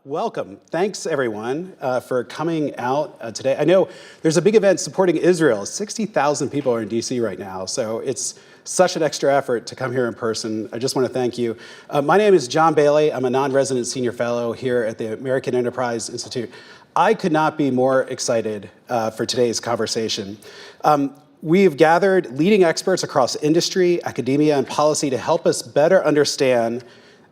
Welcome. Thanks, everyone, for coming out today. I know there's a big event supporting Israel. 60,000 people are in DC right now, so it's such an extra effort to come here in person. I just want to thank you. My name is John Bailey. I'm a non-resident senior fellow here at the American Enterprise Institute. I could not be more excited for today's conversation. We've gathered leading experts across industry, academia, and policy to help us better understand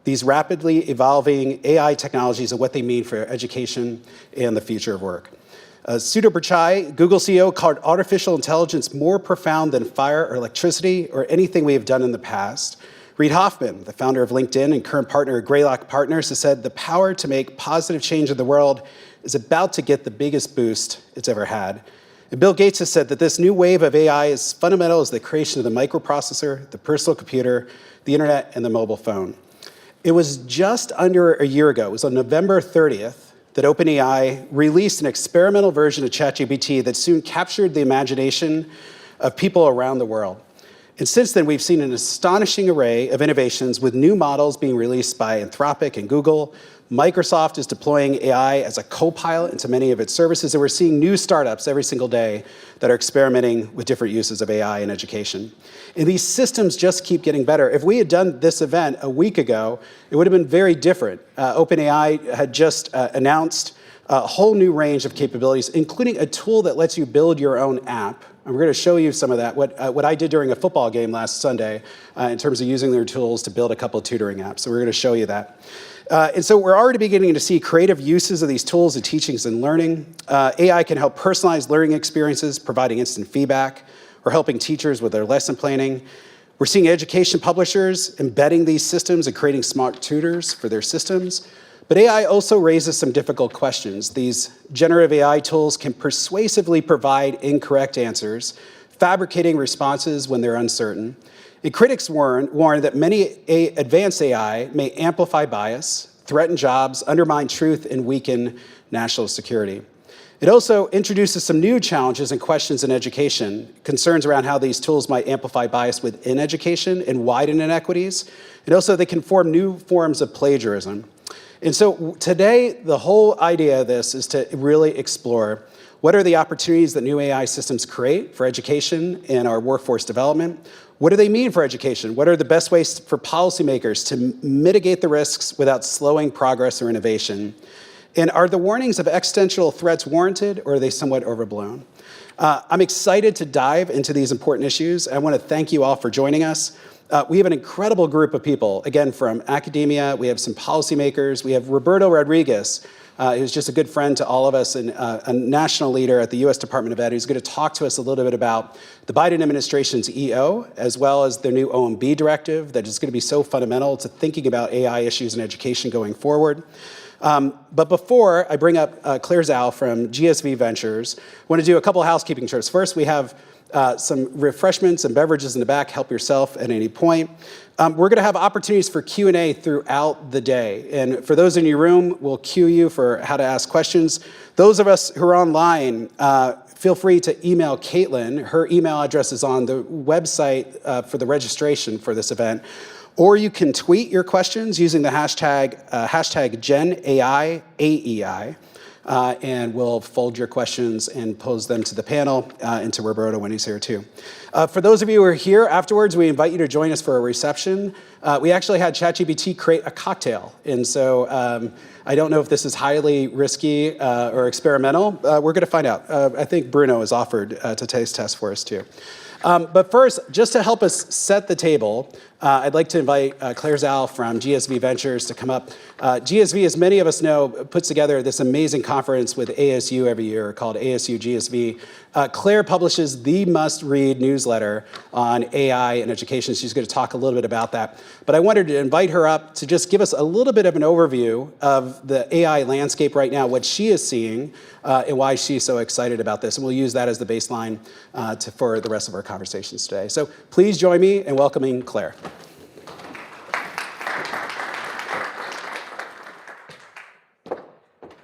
these rapidly evolving AI technologies and what they mean for education and the future of work. Sudhir Pichai, Google CEO, called artificial intelligence more profound than fire or electricity or anything we have done in the past. Reid Hoffman, the founder of LinkedIn and current partner at Greylock Partners, has said the power to make positive change in the world is about to get the biggest boost it's ever had. And Bill Gates has said that this new wave of AI is fundamental as the creation of the microprocessor, the personal computer, the internet, and the mobile phone. It was just under a year ago, it was on November 30th, that OpenAI released an experimental version of ChatGPT that soon captured the imagination of people around the world. And since then, we've seen an astonishing array of innovations with new models being released by Anthropic and Google. Microsoft is deploying AI as a co-pilot into many of its services, and we're seeing new startups every single day that are experimenting with different uses of AI in education. And these systems just keep getting better. If we had done this event a week ago, it would have been very different. OpenAI had just announced a whole new range of capabilities, including a tool that lets you build your own app. And we're going to show you some of that, what I did during a football game last Sunday in terms of using their tools to build a couple of tutoring apps. So we're going to show you that. And so we're already beginning to see creative uses of these tools in teachings and learning. AI can help personalize learning experiences, providing instant feedback, or helping teachers with their lesson planning. We're seeing education publishers embedding these systems and creating smart tutors for their systems. But AI also raises some difficult questions. These generative AI tools can persuasively provide incorrect answers, fabricating responses when they're uncertain. And critics warn that many advanced AI may amplify bias, threaten jobs, undermine truth, and weaken national security. It also introduces some new challenges and questions in education, concerns around how these tools might amplify bias within education and widen inequities. And also they can form new forms of plagiarism. And so today, the whole idea of this is to really explore what are the opportunities that new AI systems create for education and our workforce development? What do they mean for education? What are the best ways for policymakers to mitigate the risks without slowing progress or innovation? And are the warnings of existential threats warranted, or are they somewhat overblown? I'm excited to dive into these important issues. I want to thank you all for joining us. We have an incredible group of people, again, from academia. We have some policymakers. We have Roberto Rodriguez, who's just a good friend to all of us and a national leader at the US Department of Ed, who's going to talk to us a little bit about the Biden administration's EO, as well as their new OMB directive that is going to be so fundamental to thinking about AI issues in education going forward. But before I bring up Claire Zhao from GSV Ventures, I want to do a couple of housekeeping chores. First, we have some refreshments and beverages in the back. Help yourself at any point. We're going to have opportunities for Q&A throughout the day. And for those in your room, we'll cue you for how to ask questions. Those of us who are online, feel free to email Caitlin. Her email address is on the website for the registration for this event. Or you can tweet your questions using the hashtag GenAIAEI. And we'll fold your questions and pose them to the panel and to Roberto when he's here too. For those of you who are here afterwards, we invite you to join us for a reception. We actually had ChatGPT create a cocktail. And so I don't know if this is highly risky or experimental. We're going to find out. I think Bruno has offered to taste test for us too. But first, just to help us set the table, I'd like to invite Claire Zhao from GSV Ventures to come up. GSV, as many of us know, puts together this amazing conference with ASU every year called ASU GSV. Claire publishes the must-read newsletter on AI and education. She's going to talk a little bit about that. But I wanted to invite her up to just give us a little bit of an overview of the AI landscape right now, what she is seeing, and why she's so excited about this. And we'll use that as the baseline for the rest of our conversations today. So please join me in welcoming Claire.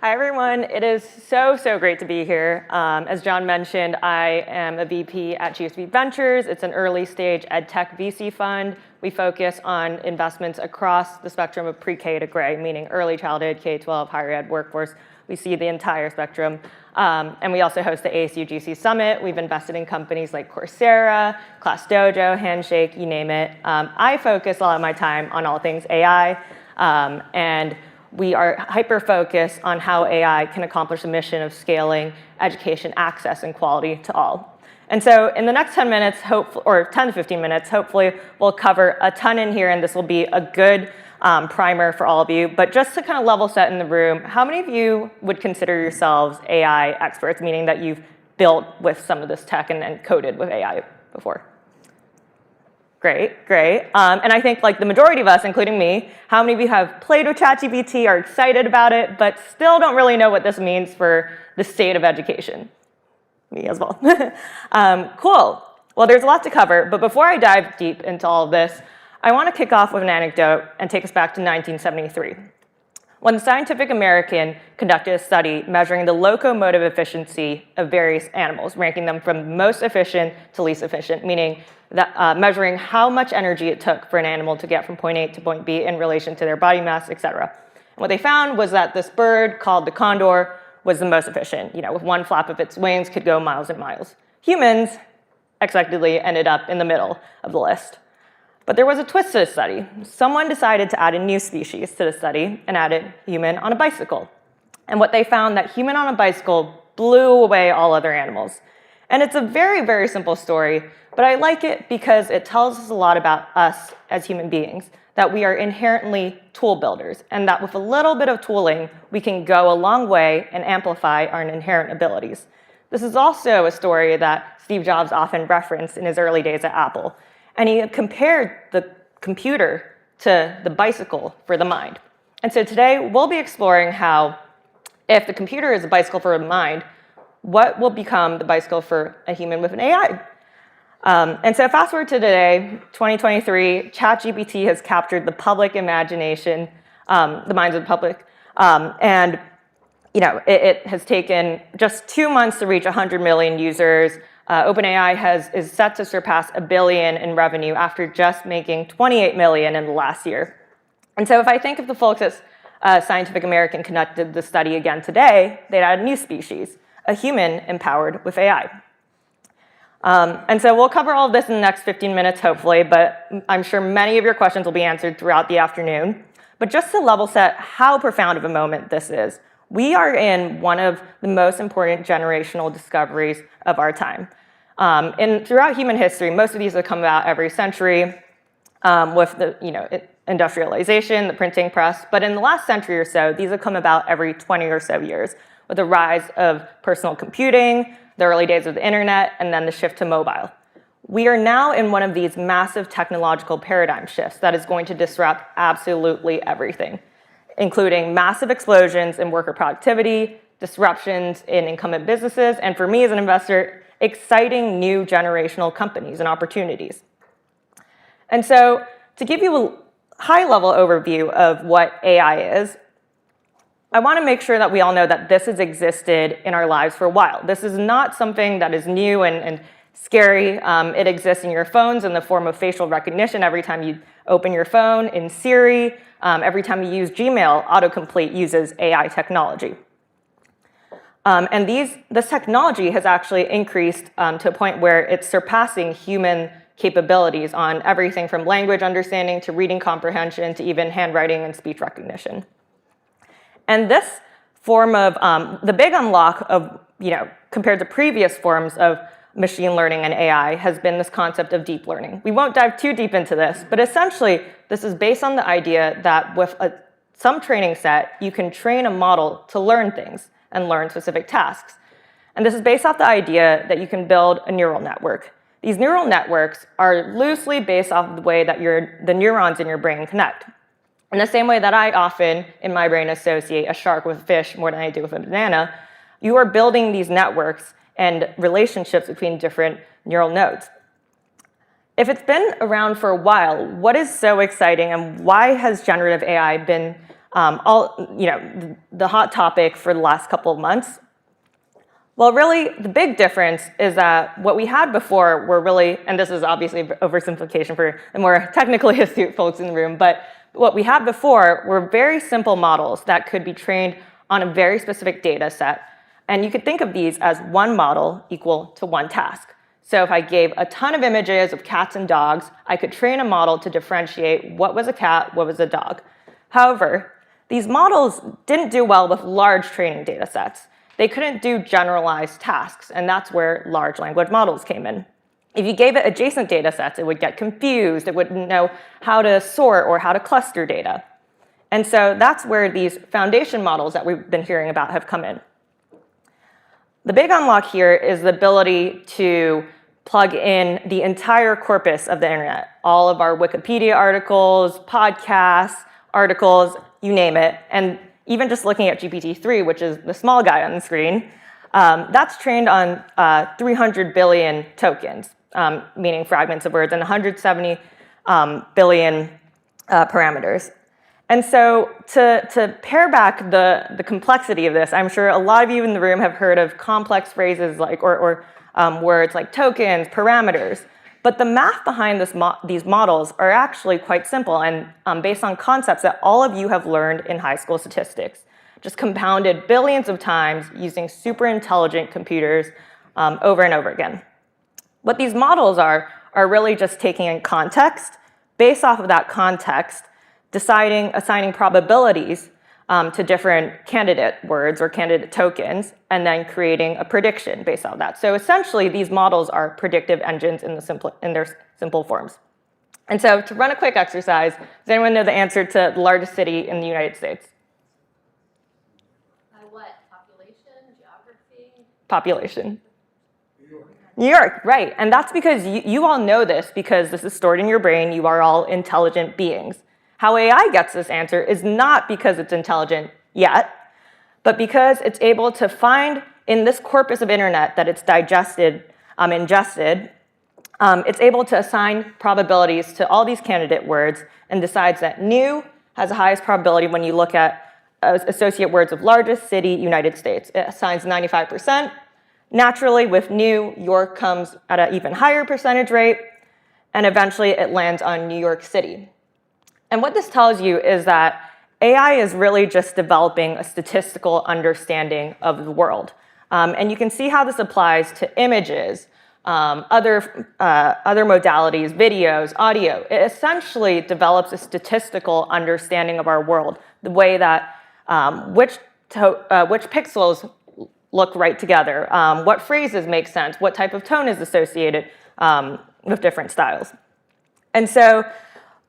Hi, everyone. It is so great to be here. As John mentioned, I am a VP at GSV Ventures. It's an early stage ed tech VC fund. we focus on investments across the spectrum of pre-K to gray, meaning early childhood, K-12, higher ed, workforce. We see the entire spectrum. And we also host the ASU GC Summit. We've invested in companies like Coursera, ClassDojo, Handshake, you name it. I focus a lot of my time on all things AI. And we are hyper-focused on how AI can accomplish the mission of scaling education access and quality to all. And so in the next 10 minutes, or 10 to 15 minutes, hopefully we'll cover a ton in here, and this will be a good primer for all of you. But just to kind of level set in the room, how many of you would consider yourselves AI experts, meaning that you've built with some of this tech and coded with AI before? Great, great. And I think like the majority of us, including me, how many of you have played with ChatGPT, are excited about it, but still don't really know what this means for the state of education? Me as well. Cool. Well, there's a lot to cover, but before I dive deep into all of this, I want to kick off with an anecdote and take us back to 1973. When the Scientific American conducted a study measuring the locomotive efficiency of various animals, ranking them from most efficient to least efficient, meaning that measuring how much energy it took for an animal to get from point A to point B in relation to their body mass, et cetera. And what they found was that this bird called the condor was the most efficient. With one flap of its wings could go miles and miles. Humans, expectedly, ended up in the middle of the list. But there was a twist to this study. Someone decided to add a new species to the study and added human on a bicycle. And what they found that human on a bicycle blew away all other animals. And it's a very, very simple story, but I like it because it tells us a lot about us as human beings, that we are inherently tool builders, and that with a little bit of tooling, we can go a long way and amplify our inherent abilities. This is also a story that Steve Jobs often referenced in his early days at Apple. And he compared the computer to the bicycle for the mind. And so today, we'll be exploring how, if the computer is a bicycle for the mind, what will become the bicycle for a human with an AI? And so fast forward to today, 2023, ChatGPT has captured the public imagination, the minds of the public. And it has taken just 2 months to reach 100 million users. OpenAI is set to surpass $1 billion in revenue after just making 28 million in the last year. And so if I think of the folks at Scientific American conducted the study again today, they'd add a new species, a human empowered with AI. And so we'll cover all of this in the next 15 minutes, hopefully, but I'm sure many of your questions will be answered throughout the afternoon. But just to level set how profound of a moment this is, we are in one of the most important generational discoveries of our time. And throughout human history, most of these have come about every century with the industrialization, the printing press. But in the last century or so, these have come about every 20 or so years with the rise of personal computing, the early days of the internet, and then the shift to mobile. We are now in one of these massive technological paradigm shifts that is going to disrupt absolutely everything, including massive explosions in worker productivity, disruptions in incumbent businesses, and for me as an investor, exciting new generational companies and opportunities. And so to give you a high-level overview of what AI is, I want to make sure that we all know that this has existed in our lives for a while. This is not something that is new and scary. It exists in your phones in the form of facial recognition every time you open your phone, in Siri. Every time you use Gmail, autocomplete uses AI technology. And this technology has actually increased to a point where it's surpassing human capabilities on everything from language understanding to reading comprehension to even handwriting and speech recognition. And this form of, the big unlock of, compared to previous forms of machine learning and AI has been this concept of deep learning. We won't dive too deep into this, but essentially, this is based on the idea that with some training set, you can train a model to learn things and learn specific tasks. And this is based off the idea that you can build a neural network. These neural networks are loosely based off of the way that the neurons in your brain connect. In the same way that I often, in my brain, associate a shark with a fish more than I do with a banana, you are building these networks and relationships between different neural nodes. If it's been around for a while, what is so exciting and why has generative AI been the hot topic for the last couple of months? Well, really, the big difference is that what we had before were really, and this is obviously an oversimplification for the more technically astute folks in the room, but what we had before were very simple models that could be trained on a very specific data set. And you could think of these as one model equal to one task. So if I gave a ton of images of cats and dogs, I could train a model to differentiate what was a cat, what was a dog. However, these models didn't do well with large training data sets. They couldn't do generalized tasks, and that's where large language models came in. If you gave it adjacent data sets, it would get confused. It wouldn't know how to sort or how to cluster data. And so that's where these foundation models that we've been hearing about have come in. The big unlock here is the ability to plug in the entire corpus of the internet, all of our Wikipedia articles, podcasts, articles, you name it. And even just looking at GPT-3, which is the small guy on the screen, that's trained on 300 billion tokens, meaning fragments of words, and 170 billion parameters. And so to pare back the complexity of this, I'm sure a lot of you in the room have heard of complex phrases like, or words like tokens, parameters. But the math behind these models are actually quite simple and based on concepts that all of you have learned in high school statistics, just compounded billions of times using super intelligent computers over and over again. What these models are really just taking in context, based off of that context, assigning probabilities to different candidate words or candidate tokens, and then creating a prediction based on that. So essentially, these models are predictive engines in their simple forms. And so to run a quick exercise, does anyone know the answer to the largest city in the United States? What? Population? Geography? Population. New York, right. And that's because you all know this because this is stored in your brain. You are all intelligent beings. How AI gets this answer is not because it's intelligent yet, but because it's able to find in this corpus of internet that it's ingested, it's able to assign probabilities to all these candidate words and decides that new has the highest probability when you look at associate words of largest city, United States. It assigns 95%. Naturally, with new, York comes at an even higher percentage rate, and eventually it lands on New York City. And what this tells you is that AI is really just developing a statistical understanding of the world. And you can see how this applies to images, other modalities, videos, audio. It essentially develops a statistical understanding of our world, the way that which pixels look right together, what phrases make sense, what type of tone is associated with different styles. And so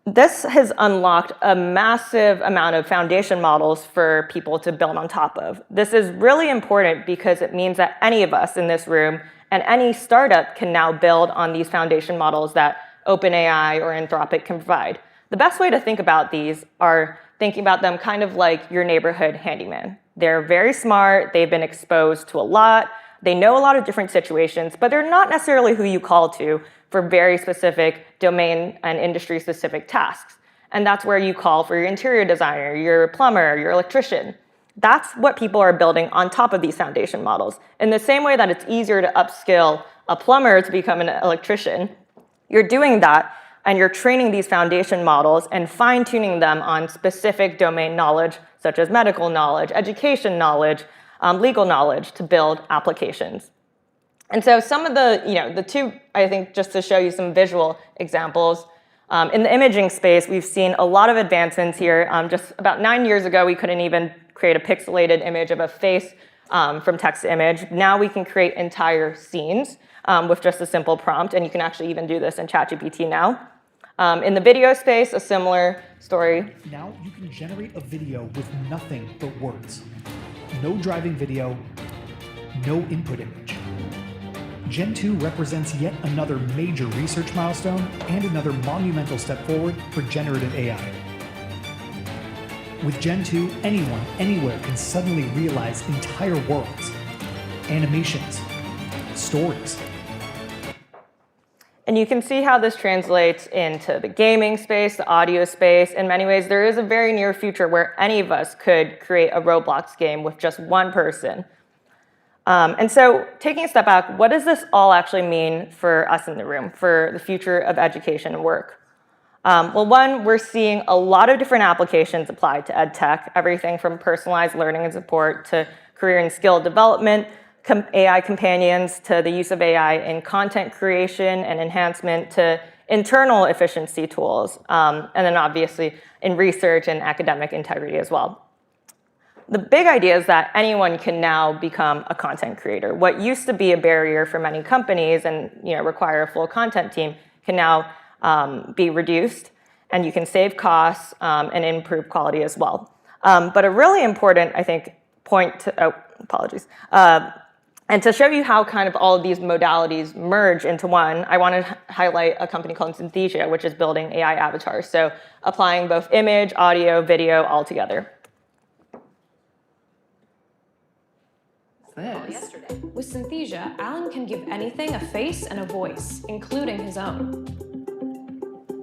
this has unlocked a massive amount of foundation models for people to build on top of. This is really important because it means that any of us in this room and any startup can now build on these foundation models that OpenAI or Anthropic can provide. The best way to think about these are thinking about them kind of like your neighborhood handyman. They're very smart, they've been exposed to a lot, they know a lot of different situations, but they're not necessarily who you call to for very specific domain and industry-specific tasks. And that's where you call for your interior designer, your plumber, your electrician. That's what people are building on top of these foundation models. In the same way that it's easier to upskill a plumber to become an electrician, you're doing that and you're training these foundation models and fine-tuning them on specific domain knowledge, such as medical knowledge, education knowledge, legal knowledge to build applications. And so some of the two, I think, just to show you some visual examples, in the imaging space, we've seen a lot of advancements here. Just about 9 years ago, we couldn't even create a pixelated image of a face from text to image. Now we can create entire scenes with just a simple prompt, and you can actually even do this in ChatGPT now. In the video space, a similar story. Now you can generate a video with nothing but words. No driving video, no input image. Gen 2 represents yet another major research milestone and another monumental step forward for generative AI. With Gen 2, anyone, anywhere can suddenly realize entire worlds, animations, stories. And you can see how this translates into the gaming space, the audio space. In many ways, there is a very near future where any of us could create a Roblox game with just one person. And so taking a step back, what does this all actually mean for us in the room, for the future of education and work? Well, one, we're seeing a lot of different applications applied to ed tech, everything from personalized learning and support to career and skill development, AI companions, to the use of AI in content creation and enhancement, to internal efficiency tools, and then obviously in research and academic integrity as well. The big idea is that anyone can now become a content creator. What used to be a barrier for many companies and require a full content team can now be reduced, and you can save costs and improve quality as well. But a really important, I think, point to, and to show you how kind of all of these modalities merge into one, I want to highlight a company called Synthesia, which is building AI avatars. So applying both image, audio, video all together. Yesterday. With Synthesia, Alan can give anything a face and a voice, including his own.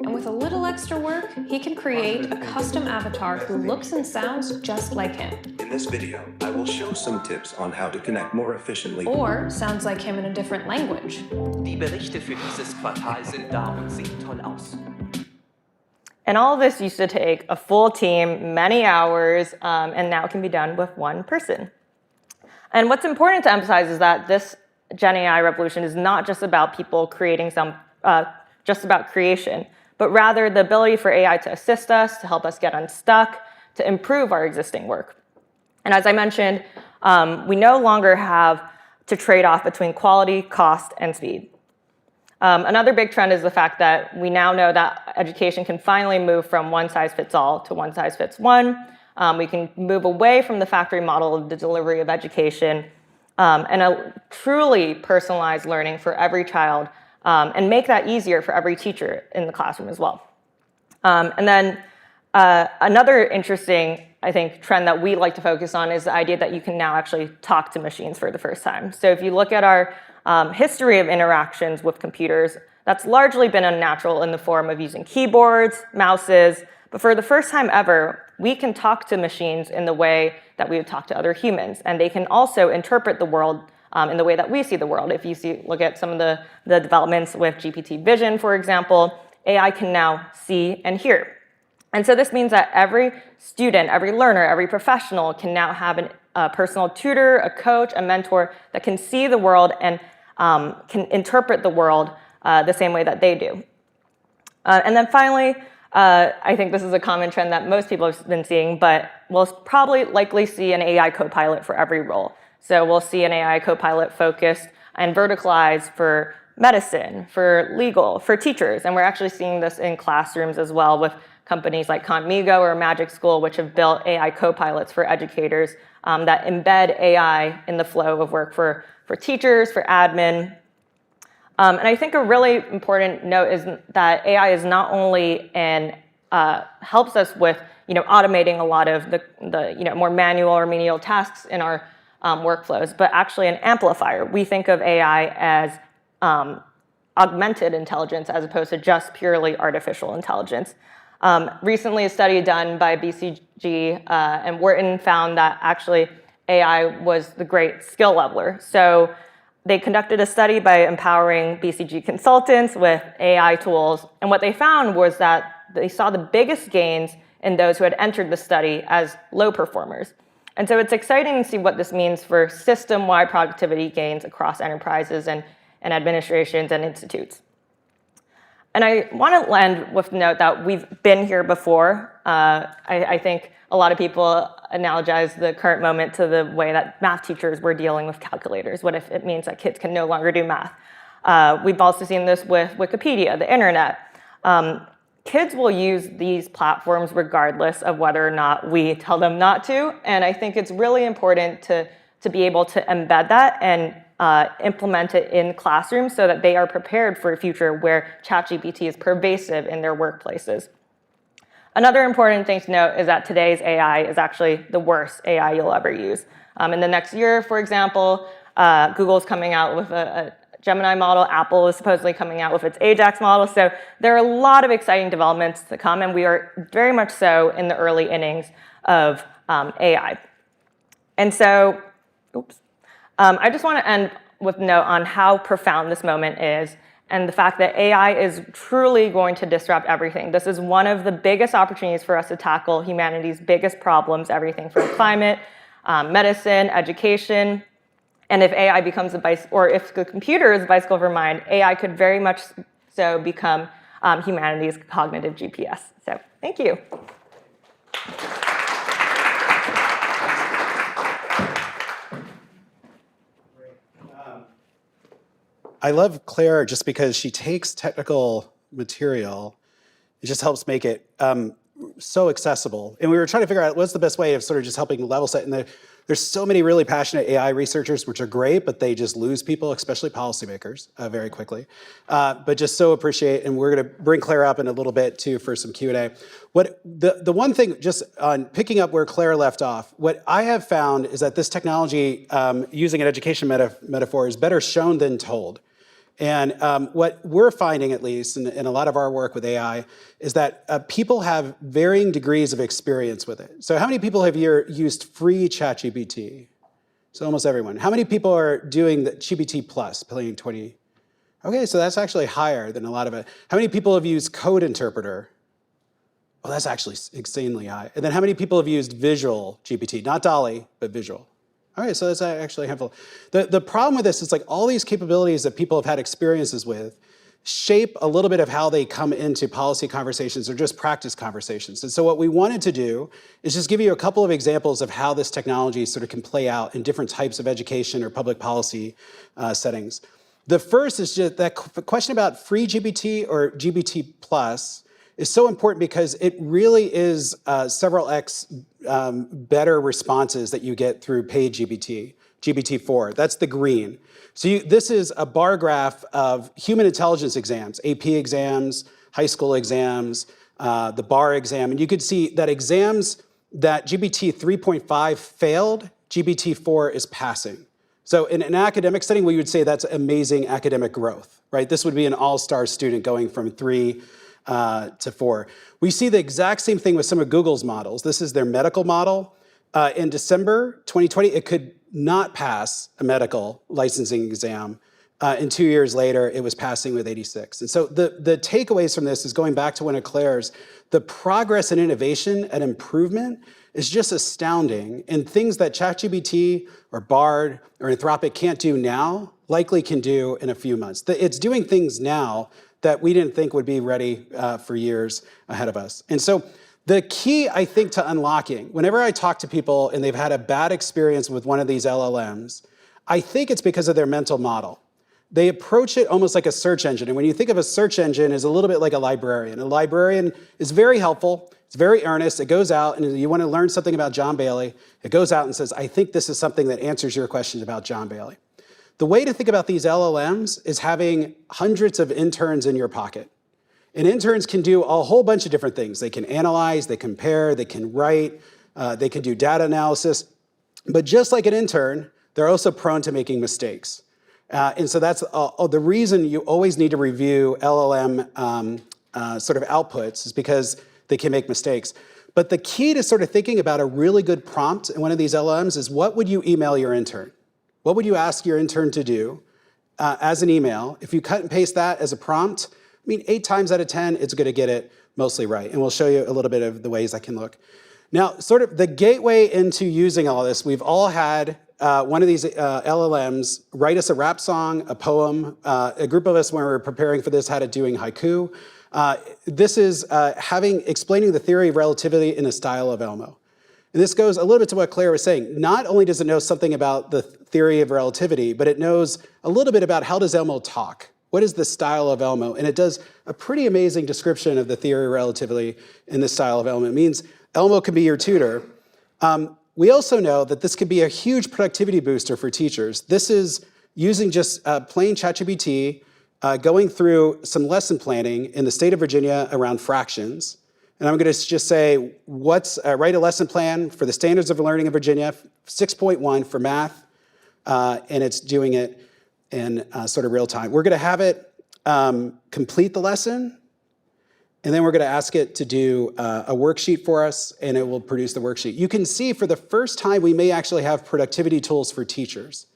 And with a little extra work, he can create a custom avatar who looks and sounds just like him. In this video, I will show some tips on how to connect more efficiently. Or sounds like him in a different language. Die Berichte für dieses Quartal sind da und sehen toll aus. And all of this used to take a full team, many hours, and now it can be done with one person. And what's important to emphasize is that this Gen AI revolution is not just about people creating just about creation, but rather the ability for AI to assist us, to help us get unstuck, to improve our existing work. And as I mentioned, we no longer have to trade off between quality, cost, and speed. Another big trend is the fact that we now know that education can finally move from one size fits all to one size fits one. We can move away from the factory model of the delivery of education and a truly personalized learning for every child and make that easier for every teacher in the classroom as well. And then another interesting, I think, trend that we like to focus on is the idea that you can now actually talk to machines for the first time. So if you look at our history of interactions with computers, that's largely been unnatural in the form of using keyboards, mouses, but for the first time ever, we can talk to machines in the way that we would talk to other humans, and they can also interpret the world in the way that we see the world. If you look at some of the developments with GPT vision, for example, AI can now see and hear. And so this means that every student, every learner, every professional can now have a personal tutor, a coach, a mentor that can see the world and can interpret the world the same way that they do. And then finally, I think this is a common trend that most people have been seeing, but we'll probably likely see an AI co-pilot for every role. So we'll see an AI co-pilot focused and verticalized for medicine, for legal, for teachers. And we're actually seeing this in classrooms as well with companies like Conmigo or Magic School, which have built AI co-pilots for educators that embed AI in the flow of work for teachers, for admin. And I think a really important note is that AI is not only helps us with automating a lot of the more manual or menial tasks in our workflows, but actually an amplifier. We think of AI as augmented intelligence as opposed to just purely artificial intelligence. Recently, a study done by BCG and Wharton found that actually AI was the great skill leveler. So they conducted a study by empowering BCG consultants with AI tools, and what they found was that they saw the biggest gains in those who had entered the study as low performers. And so it's exciting to see what this means for system-wide productivity gains across enterprises and administrations and institutes. And I want to end with the note that we've been here before. I think a lot of people analogize the current moment to the way that math teachers were dealing with calculators. What if it means that kids can no longer do math? We've also seen this with Wikipedia, the internet. Kids will use these platforms regardless of whether or not we tell them not to. And I think it's really important to be able to embed that and implement it in classrooms so that they are prepared for a future where ChatGPT is pervasive in their workplaces. Another important thing to note is that today's AI is actually the worst AI you'll ever use. In the next year, for example, Google's coming out with a Gemini model. Apple is supposedly coming out with its Ajax model. So there are a lot of exciting developments to come, and we are very much so in the early innings of AI. And so, I just want to end with a note on how profound this moment is and the fact that AI is truly going to disrupt everything. This is one of the biggest opportunities for us to tackle humanity's biggest problems, everything from climate, medicine, education. And if AI becomes or if the computer is a bicycle of our mind, AI could very much so become humanity's cognitive GPS. So thank you. I love Claire just because she takes technical material, it just helps make it so accessible. And we were trying to figure out what's the best way of sort of just helping level set. And there's so many really passionate AI researchers, which are great, but they just lose people, especially policymakers, very quickly. But just so appreciate, and we're gonna bring Claire up in a little bit too for some Q&A. The one thing, just on picking up where Claire left off, what I have found is that this technology, using an education metaphor, is better shown than told. And what we're finding, at least, in a lot of our work with AI, is that people have varying degrees of experience with it. So how many people have used free ChatGPT? So almost everyone. How many people are doing the GPT Plus, paying 20? Okay, so that's actually higher than a lot of it. How many people have used Code Interpreter? Well, that's actually insanely high. And then how many people have used Visual GPT? Not Dolly, but Visual. All right, so that's actually a handful. The problem with this is like all these capabilities that people have had experiences with shape a little bit of how they come into policy conversations or just practice conversations. And so what we wanted to do is just give you a couple of examples of how this technology sort of can play out in different types of education or public policy settings. The first is just that question about free GPT or GPT Plus is so important because it really is several X better responses that you get through paid GPT, GPT-4. That's the green. So this is a bar graph of human intelligence exams, AP exams, high school exams, the bar exam. And you could see that exams that GPT 3.5 failed, GPT-4 is passing. So in an academic setting, we would say that's amazing academic growth, right? This would be an all-star student going from 3 to 4. We see the exact same thing with some of Google's models. This is their medical model. In December 2020, it could not pass a medical licensing exam. And 2 years later, it was passing with 86. And so the takeaways from this is going back to one of Claire's, the progress and innovation and improvement is just astounding. And things that ChatGPT or Bard or Anthropic can't do now, likely can do in a few months. It's doing things now that we didn't think would be ready for years ahead of us. And so the key, I think, to unlocking, whenever I talk to people and they've had a bad experience with one of these LLMs, I think it's because of their mental model. They approach it almost like a search engine. And when you think of a search engine as a little bit like a librarian is very helpful, it's very earnest, it goes out and you want to learn something about John Bailey, it goes out and says, I think this is something that answers your questions about John Bailey. The way to think about these LLMs is having hundreds of interns in your pocket. And interns can do a whole bunch of different things. They can analyze, they compare, they can write, they can do data analysis. But just like an intern, they're also prone to making mistakes. And so that's the reason you always need to review LLM sort of outputs is because they can make mistakes. But the key to sort of thinking about a really good prompt in one of these LLMs is what would you email your intern? What would you ask your intern to do as an email? If you cut and paste that as a prompt, I mean, 8 times out of 10, it's going to get it mostly right. And we'll show you a little bit of the ways that can look. Now, sort of the gateway into using all this, we've all had one of these LLMs write us a rap song, a poem. A group of us, when we were preparing for this, had it doing haiku. This is explaining the theory of relativity in the style of Elmo. And this goes a little bit to what Claire was saying. Not only does it know something about the theory of relativity, but it knows a little bit about how does Elmo talk? What is the style of Elmo? And it does a pretty amazing description of the theory of relativity in the style of Elmo. It means Elmo can be your tutor. We also know that this could be a huge productivity booster for teachers. This is using just plain ChatGPT, going through some lesson planning in the state of Virginia around fractions. And I'm going to just say, write a lesson plan for the standards of learning in Virginia, 6.1 for math, and it's doing it in sort of real time. We're going to have it complete the lesson, and then we're going to ask it to do a worksheet for us, and it will produce the worksheet. You can see for the first time, we may actually have productivity tools for teachers.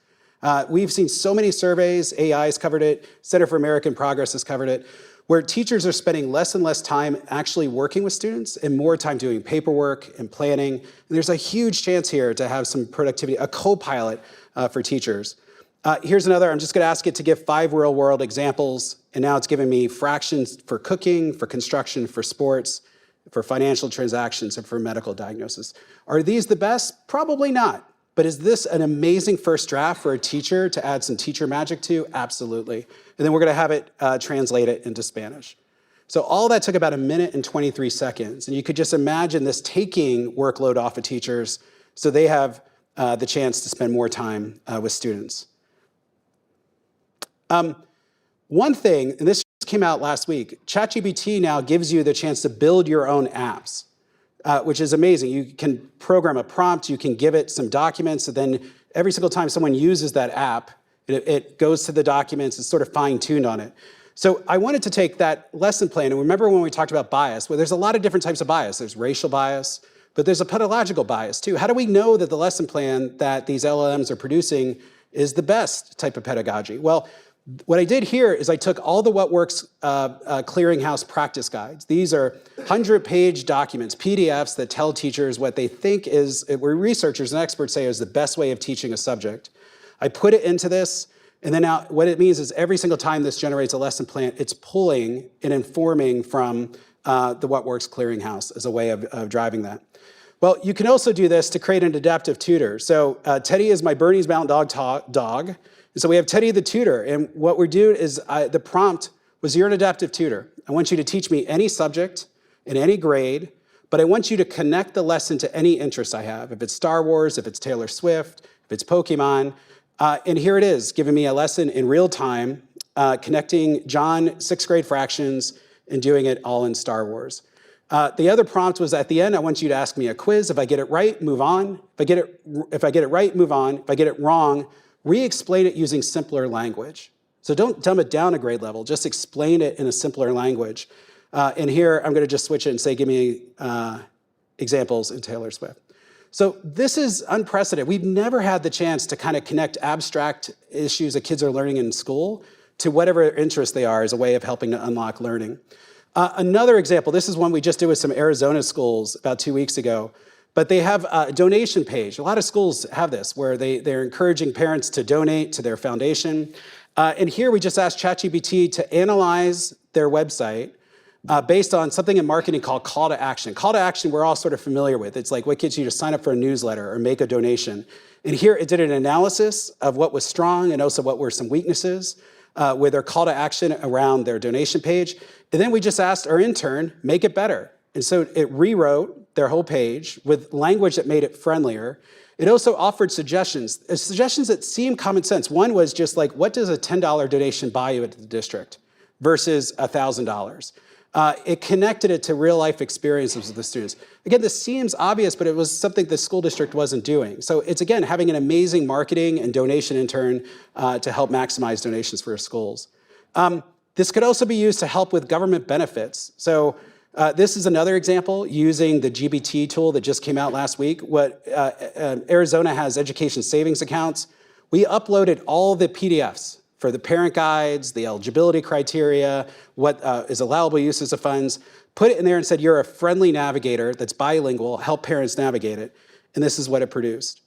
We've seen so many surveys, AI has covered it, Center for American Progress has covered it, where teachers are spending less and less time actually working with students and more time doing paperwork and planning. And there's a huge chance here to have some productivity, a co-pilot for teachers. Here's another, I'm just gonna ask it to give 5 real-world examples, and now it's giving me fractions for cooking, for construction, for sports, for financial transactions, and for medical diagnosis. Are these the best? Probably not. But is this an amazing first draft for a teacher to add some teacher magic to? Absolutely. And then we're gonna have it translate it into Spanish. So all that took about 1 minute and 23 seconds. And you could just imagine this taking workload off of teachers so they have the chance to spend more time with students. One thing, and this came out last week, ChatGPT now gives you the chance to build your own apps. Which is amazing. You can program a prompt, you can give it some documents, and then every single time someone uses that app, it goes to the documents, it's sort of fine-tuned on it. So I wanted to take that lesson plan, and remember when we talked about bias, well, there's a lot of different types of bias. There's racial bias, but there's a pedagogical bias too. How do we know that the lesson plan that these LLMs are producing is the best type of pedagogy? Well, what I did here is I took all the What Works Clearinghouse practice guides. These are 100-page documents, PDFs that tell teachers what they think is, where researchers and experts say is the best way of teaching a subject. I put it into this, and then now what it means is every single time this generates a lesson plan, it's pulling and informing from the What Works Clearinghouse as a way of driving that. Well, you can also do this to create an adaptive tutor. So Teddy is my Bernese Mountain dog. And so we have Teddy the tutor, and what we're doing is the prompt was, you're an adaptive tutor. I want you to teach me any subject in any grade, but I want you to connect the lesson to any interest I have. If it's Star Wars, if it's Taylor Swift, if it's Pokemon, and here it is, giving me a lesson in real time, connecting John 6th grade fractions and doing it all in Star Wars. The other prompt was at the end, I want you to ask me a quiz. If I get it right, move on. If I get it right, move on. If I get it wrong, re-explain it using simpler language. So don't dumb it down a grade level, just explain it in a simpler language. And here, I'm gonna just switch it and say, give me examples in Taylor Swift. So this is unprecedented. We've never had the chance to kind of connect abstract issues that kids are learning in school to whatever interest they are as a way of helping to unlock learning. Another example, this is one we just did with some Arizona schools about 2 weeks ago. But they have a donation page. A lot of schools have this, where they're encouraging parents to donate to their foundation. And here we just asked ChatGPT to analyze their website based on something in marketing called call to action. Call to action we're all sort of familiar with. It's like what gets you to sign up for a newsletter or make a donation. And here it did an analysis of what was strong and also what were some weaknesses with their call to action around their donation page. And then we just asked our intern, make it better. And so it rewrote their whole page with language that made it friendlier. It also offered suggestions that seemed common sense. One was just like, what does a $10 donation buy you at the district versus $1,000? It connected it to real life experiences of the students. Again, this seems obvious, but it was something the school district wasn't doing. So it's, again, having an amazing marketing and donation intern to help maximize donations for schools. This could also be used to help with government benefits. So this is another example using the GBT tool that just came out last week. Arizona has education savings accounts. We uploaded all the PDFs for the parent guides, the eligibility criteria, what is allowable uses of funds, put it in there and said, you're a friendly navigator that's bilingual, help parents navigate it. And this is what it produced.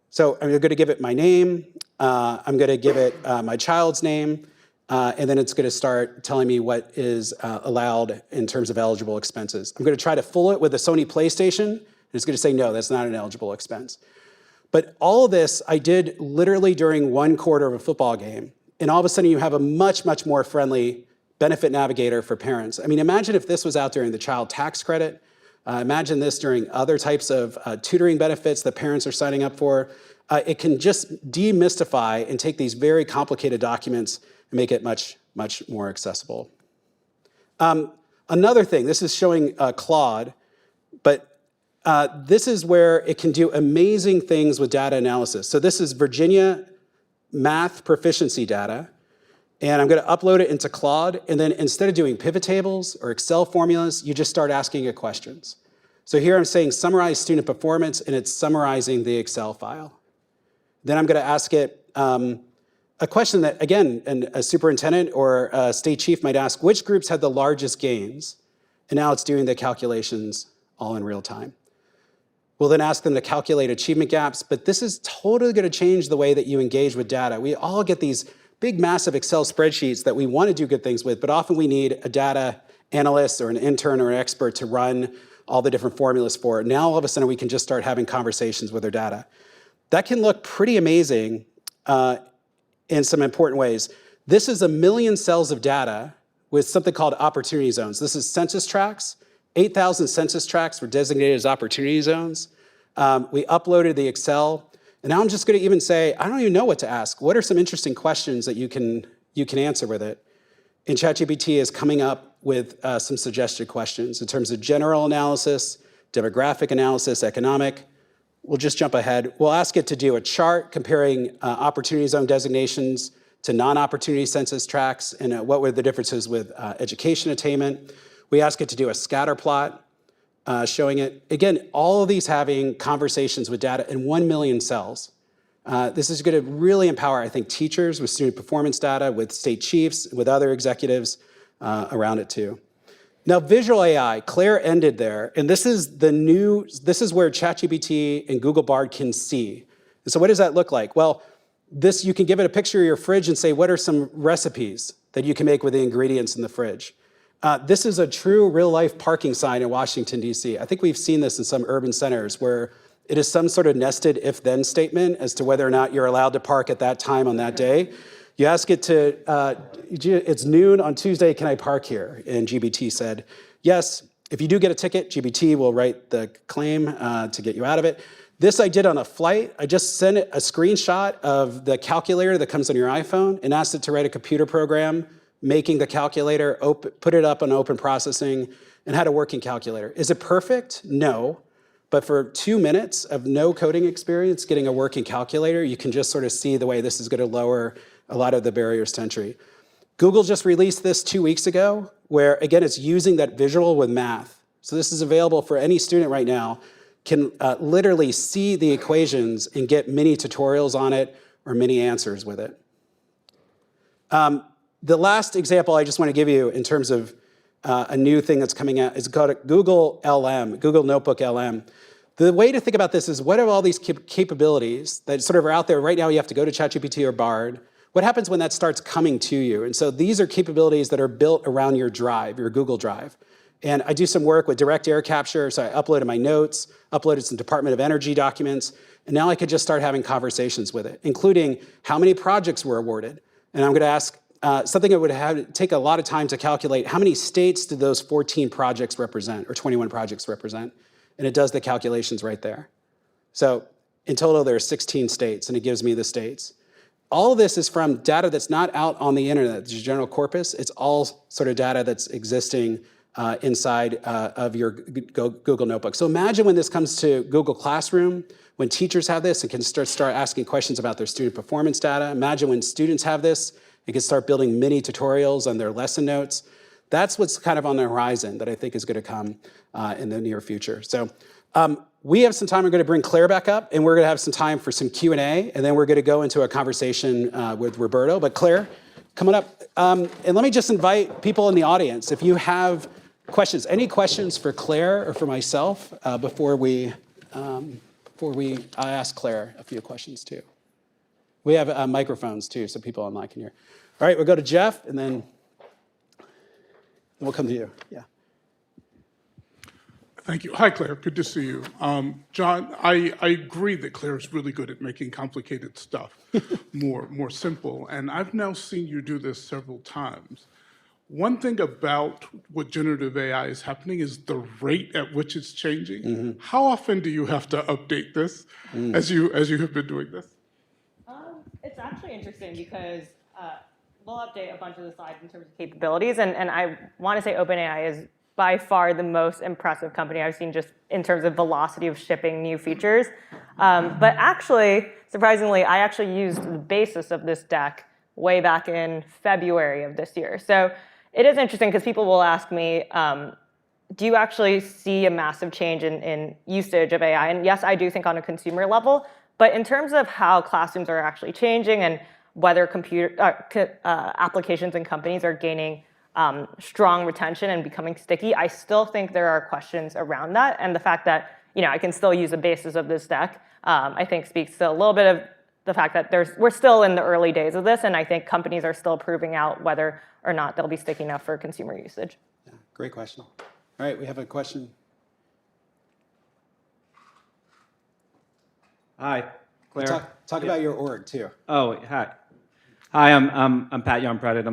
So I'm gonna give it my name, I'm gonna give it my child's name, and then it's gonna start telling me what is allowed in terms of eligible expenses. I'm gonna try to fool it with a Sony PlayStation, and it's gonna say, no, that's not an eligible expense. But all of this I did literally during 1/4 of a football game, and all of a sudden you have a much, much more friendly benefit navigator for parents. I mean, imagine if this was out during the child tax credit, imagine this during other types of tutoring benefits that parents are signing up for. It can just demystify and take these very complicated documents and make it much, much more accessible. Another thing, this is showing Claude, but this is where it can do amazing things with data analysis. So this is Virginia math proficiency data, and I'm gonna upload it into Claude, and then instead of doing pivot tables or Excel formulas, you just start asking it questions. So here I'm saying summarize student performance, and it's summarizing the Excel file. Then I'm going to ask it a question that, again, a superintendent or a state chief might ask, which groups had the largest gains? And now it's doing the calculations all in real time. We'll then ask them to calculate achievement gaps, but this is totally going to change the way that you engage with data. We all get these big, massive Excel spreadsheets that we want to do good things with, but often we need a data analyst or an intern or an expert to run all the different formulas for it. Now, all of a sudden, we can just start having conversations with our data. That can look pretty amazing in some important ways. This is 1 million cells of data with something called opportunity zones. This is census tracts. 8,000 census tracts were designated as opportunity zones. We uploaded the Excel, and now I'm just going to even say, I don't even know what to ask. What are some interesting questions that you can answer with it? And ChatGPT is coming up with some suggested questions in terms of general analysis, demographic analysis, economic. We'll just jump ahead. We'll ask it to do a chart comparing opportunity zone designations to non-opportunity census tracts and what were the differences with education attainment. We ask it to do a scatter plot showing it. Again, all of these having conversations with data in 1 million cells. This is going to really empower, I think, teachers with student performance data, with state chiefs, with other executives around it too. Now, visual AI, Claire ended there, and this is where ChatGPT and Google Bard can see. And so what does that look like? Well, you can give it a picture of your fridge and say, what are some recipes that you can make with the ingredients in the fridge? This is a true real-life parking sign in Washington, D.C. I think we've seen this in some urban centers where it is some sort of nested if-then statement as to whether or not you're allowed to park at that time on that day. You ask it to, it's noon on Tuesday, can I park here? And GBT said, yes. If you do get a ticket, GBT will write the claim to get you out of it. This I did on a flight. I just sent it a screenshot of the calculator that comes on your iPhone and asked it to write a computer program making the calculator, put it up on open processing, and had a working calculator. Is it perfect? No. But for 2 minutes of no coding experience, getting a working calculator, you can just sort of see the way this is going to lower a lot of the barriers to entry. Google just released this 2 weeks ago, where, again, it's using that visual with math. So this is available for any student right now, can literally see the equations and get mini tutorials on it or mini answers with it. The last example I just want to give you in terms of a new thing that's coming out is called Google LM, Google Notebook LM. The way to think about this is what are all these capabilities that sort of are out there right now? You have to go to ChatGPT or Bard. What happens when that starts coming to you? And so these are capabilities that are built around your drive, your Google Drive. And I do some work with direct air capture, so I uploaded my notes, uploaded some Department of Energy documents, and now I could just start having conversations with it, including how many projects were awarded. And I'm going to ask something that would take a lot of time to calculate, how many states did those 14 projects represent, or 21 projects represent? And it does the calculations right there. So in total, there are 16 states, and it gives me the states. All of this is from data that's not out on the internet, the general corpus. It's all sort of data that's existing inside of your Google Notebook. So imagine when this comes to Google Classroom, when teachers have this and can start asking questions about their student performance data. Imagine when students have this and can start building mini tutorials on their lesson notes. That's what's kind of on the horizon that I think is going to come in the near future. So we have some time. We're going to bring Claire back up, and we're going to have some time for some Q&A, and then we're going to go into a conversation with Roberto. But Claire, come on up. And let me just invite people in the audience. If you have questions, any questions for Claire or for myself before I ask Claire a few questions too. We have microphones too, so people online can hear. All right, we'll go to Jeff, and then we'll come to you. Yeah. Thank you. Hi, Claire. Good to see you. John, I agree that Claire is really good at making complicated stuff more simple, and I've now seen you do this several times. One thing about what generative AI is happening is the rate at which it's changing. Mm-hmm. How often do you have to update this as you have been doing this? It's actually interesting because we'll update a bunch of the slides in terms of capabilities, and I want to say OpenAI is by far the most impressive company I've seen just in terms of velocity of shipping new features. But actually, surprisingly, I actually used the basis of this deck way back in February of this year. So it is interesting because people will ask me, do you actually see a massive change in usage of AI? And yes, I do think on a consumer level, But in terms of how classrooms are actually changing and whether applications and companies are gaining strong retention and becoming sticky, I still think there are questions around that. And the fact that I can still use the basis of this deck, I think speaks to a little bit of the fact that we're still in the early days of this, and I think companies are still proving out whether or not they'll be sticky enough for consumer usage. Yeah, great question. All right, we have a question. Hi, Claire. Talk about your org too. Oh, hi. Hi, I'm Pat Young-Predit.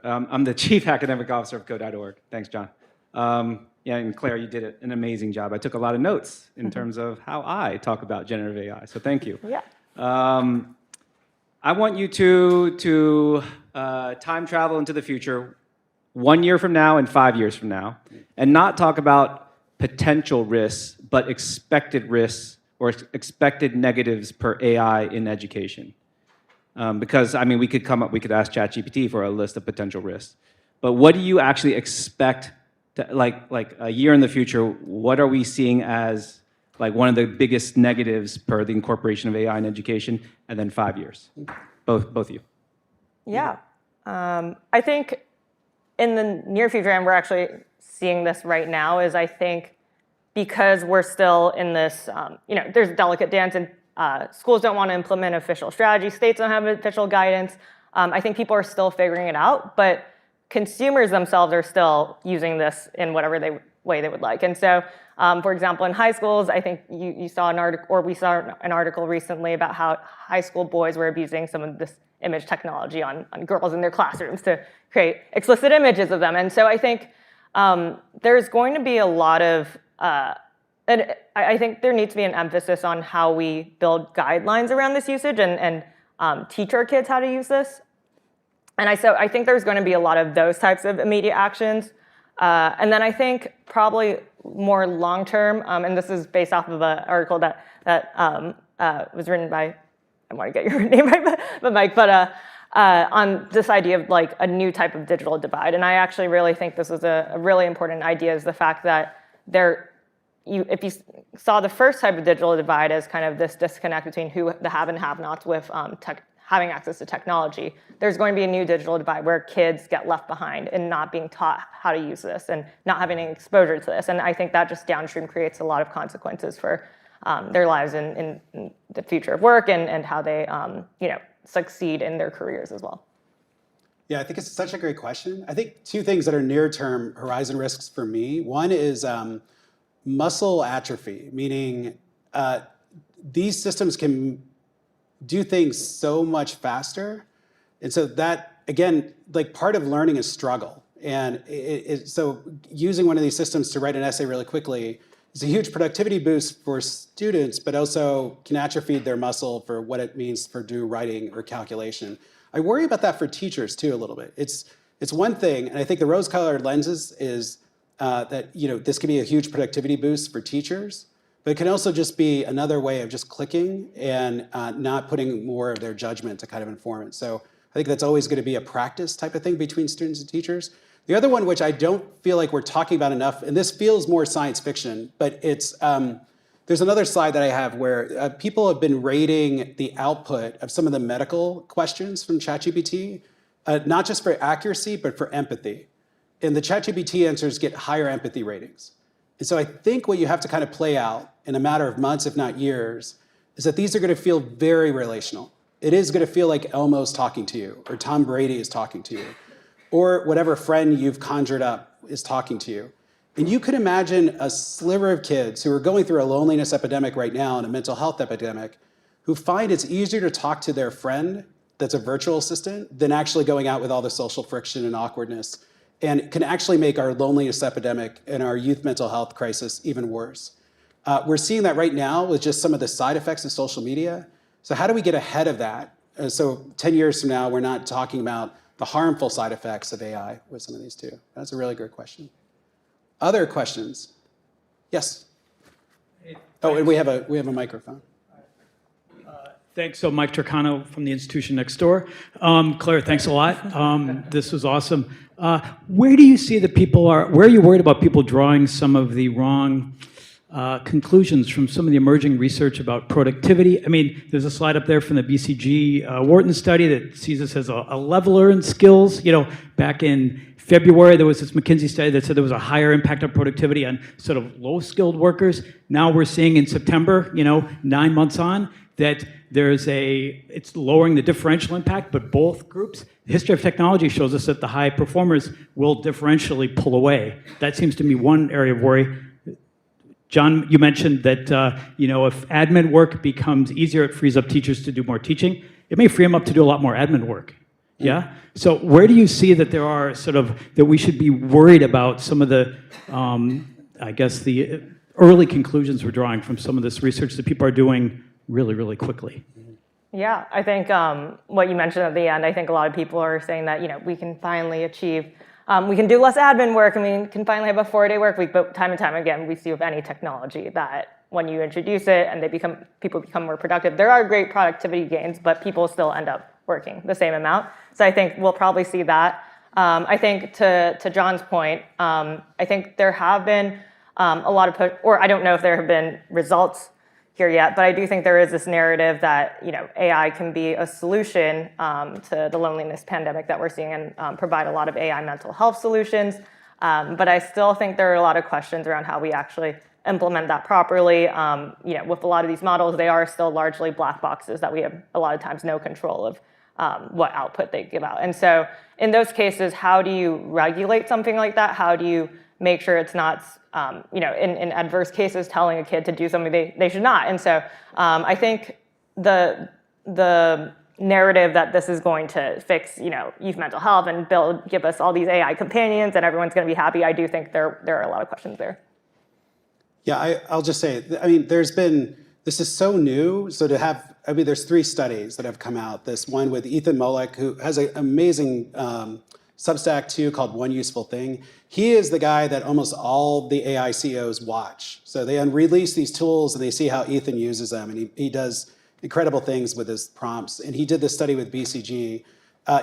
I'm the Chief Academic Officer of Code.org. Thanks, John. Yeah, and Claire, you did an amazing job. I took a lot of notes in terms of how I talk about generative AI, so thank you. Yeah. I want you to time travel into the future 1 year from now and 5 years from now, and not talk about potential risks, but expected risks or expected negatives per AI in education. Because, I mean, we could ask ChatGPT for a list of potential risks. But what do you actually expect, like a year in the future, what are we seeing as like one of the biggest negatives per the incorporation of AI in education, and then 5 years? Both of you. Yeah. I think in the near future, and we're actually seeing this right now, is I think because we're still in this, there's a delicate dance, and schools don't want to implement official strategy, states don't have official guidance. I think people are still figuring it out, but consumers themselves are still using this in whatever way they would like. And so, for example, in high schools, I think you saw an article, or we saw an article recently about how high school boys were abusing some of this image technology on girls in their classrooms to create explicit images of them. And so I think there's going to be a lot of, and I think there needs to be an emphasis on how we build guidelines around this usage and teach our kids how to use this. And so I think there's going to be a lot of those types of immediate actions. And then I think probably more long-term, and this is based off of an article that was written by, I want to get your name right, but Mike, but on this idea of like a new type of digital divide. And I actually really think this is a really important idea, is the fact that if you saw the first type of digital divide as kind of this disconnect between the have and have-nots with having access to technology, there's going to be a new digital divide where kids get left behind and not being taught how to use this and not having any exposure to this. And I think that just downstream creates a lot of consequences for their lives in the future of work and how they succeed in their careers as well. Yeah, I think it's such a great question. I think two things that are near-term horizon risks for me. One is muscle atrophy, meaning these systems can do things so much faster. And so that, again, like part of learning is struggle. And so using one of these systems to write an essay really quickly is a huge productivity boost for students, but also can atrophy their muscle for what it means for do writing or calculation. I worry about that for teachers too a little bit. It's one thing, and I think the rose-colored lenses is that this can be a huge productivity boost for teachers, but it can also just be another way of just clicking and not putting more of their judgment to kind of inform it. So I think that's always going to be a practice type of thing between students and teachers. The other one, which I don't feel like we're talking about enough, and this feels more science fiction, but it's there's another slide that I have where people have been rating the output of some of the medical questions from ChatGPT, not just for accuracy, but for empathy. And the ChatGPT answers get higher empathy ratings. And so I think what you have to kind of play out in a matter of months, if not years, is that these are going to feel very relational. It is going to feel like Elmo's talking to you, or Tom Brady is talking to you, or whatever friend you've conjured up is talking to you. And you could imagine a sliver of kids who are going through a loneliness epidemic right now and a mental health epidemic who find it's easier to talk to their friend that's a virtual assistant than actually going out with all the social friction and awkwardness, and can actually make our loneliness epidemic and our youth mental health crisis even worse. We're seeing that right now with just some of the side effects of social media. So how do we get ahead of that? So 10 years from now, we're not talking about the harmful side effects of AI with some of these too. That's a really good question. Other questions? Yes. Oh, and we have a microphone. Thanks. So Mike Turcano from the institution next door. Claire, thanks a lot. This was awesome. Where do you see where are you worried about people drawing some of the wrong conclusions from some of the emerging research about productivity. I mean, there's a slide up there from the BCG Wharton study that sees us as a leveler in skills. You know, back in February, there was this McKinsey study that said there was a higher impact on productivity on sort of low-skilled workers. Now we're seeing in September, you know, 9 months on, that it's lowering the differential impact, but both groups. The history of technology shows us that the high performers will differentially pull away. That seems to be one area of worry. John, you mentioned that you know, if admin work becomes easier, it frees up teachers to do more teaching. It may free them up to do a lot more admin work. Yeah. So where do you see that there are sort of that we should be worried about some of the, I guess the early conclusions we're drawing from some of this research that people are doing really, really quickly? Yeah, I think what you mentioned at the end, I think a lot of people are saying that, you know, we can finally achieve, we can do less admin work and we can finally have a 4-day work week, but time and time again, we see with any technology that when you introduce it and people become more productive, there are great productivity gains, but people still end up working the same amount. So I think we'll probably see that. I think to John's point, I think there have been a lot of or I don't know if there have been results here yet, but I do think there is this narrative that, you know, AI can be a solution to the loneliness pandemic that we're seeing and provide a lot of AI mental health solutions. But I still think there are a lot of questions around how we actually implement that properly. You know, with a lot of these models, they are still largely black boxes that we have a lot of times no control of what output they give out. And so in those cases, how do you regulate something like that? How do you make sure it's not, you know, in adverse cases, telling a kid to do something they should not? And so I think the narrative that this is going to fix, you know, youth mental health and give us all these AI companions and everyone's going to be happy, I do think there are a lot of questions there. Yeah, I'll just say, I mean, this is so new. So to have, I mean, there's 3 studies that have come out. This one with Ethan Molek, who has an amazing Substack too, called One Useful Thing. He is the guy that almost all the AI CEOs watch. So they release these tools and they see how Ethan uses them, and he does incredible things with his prompts. And he did this study with BCG.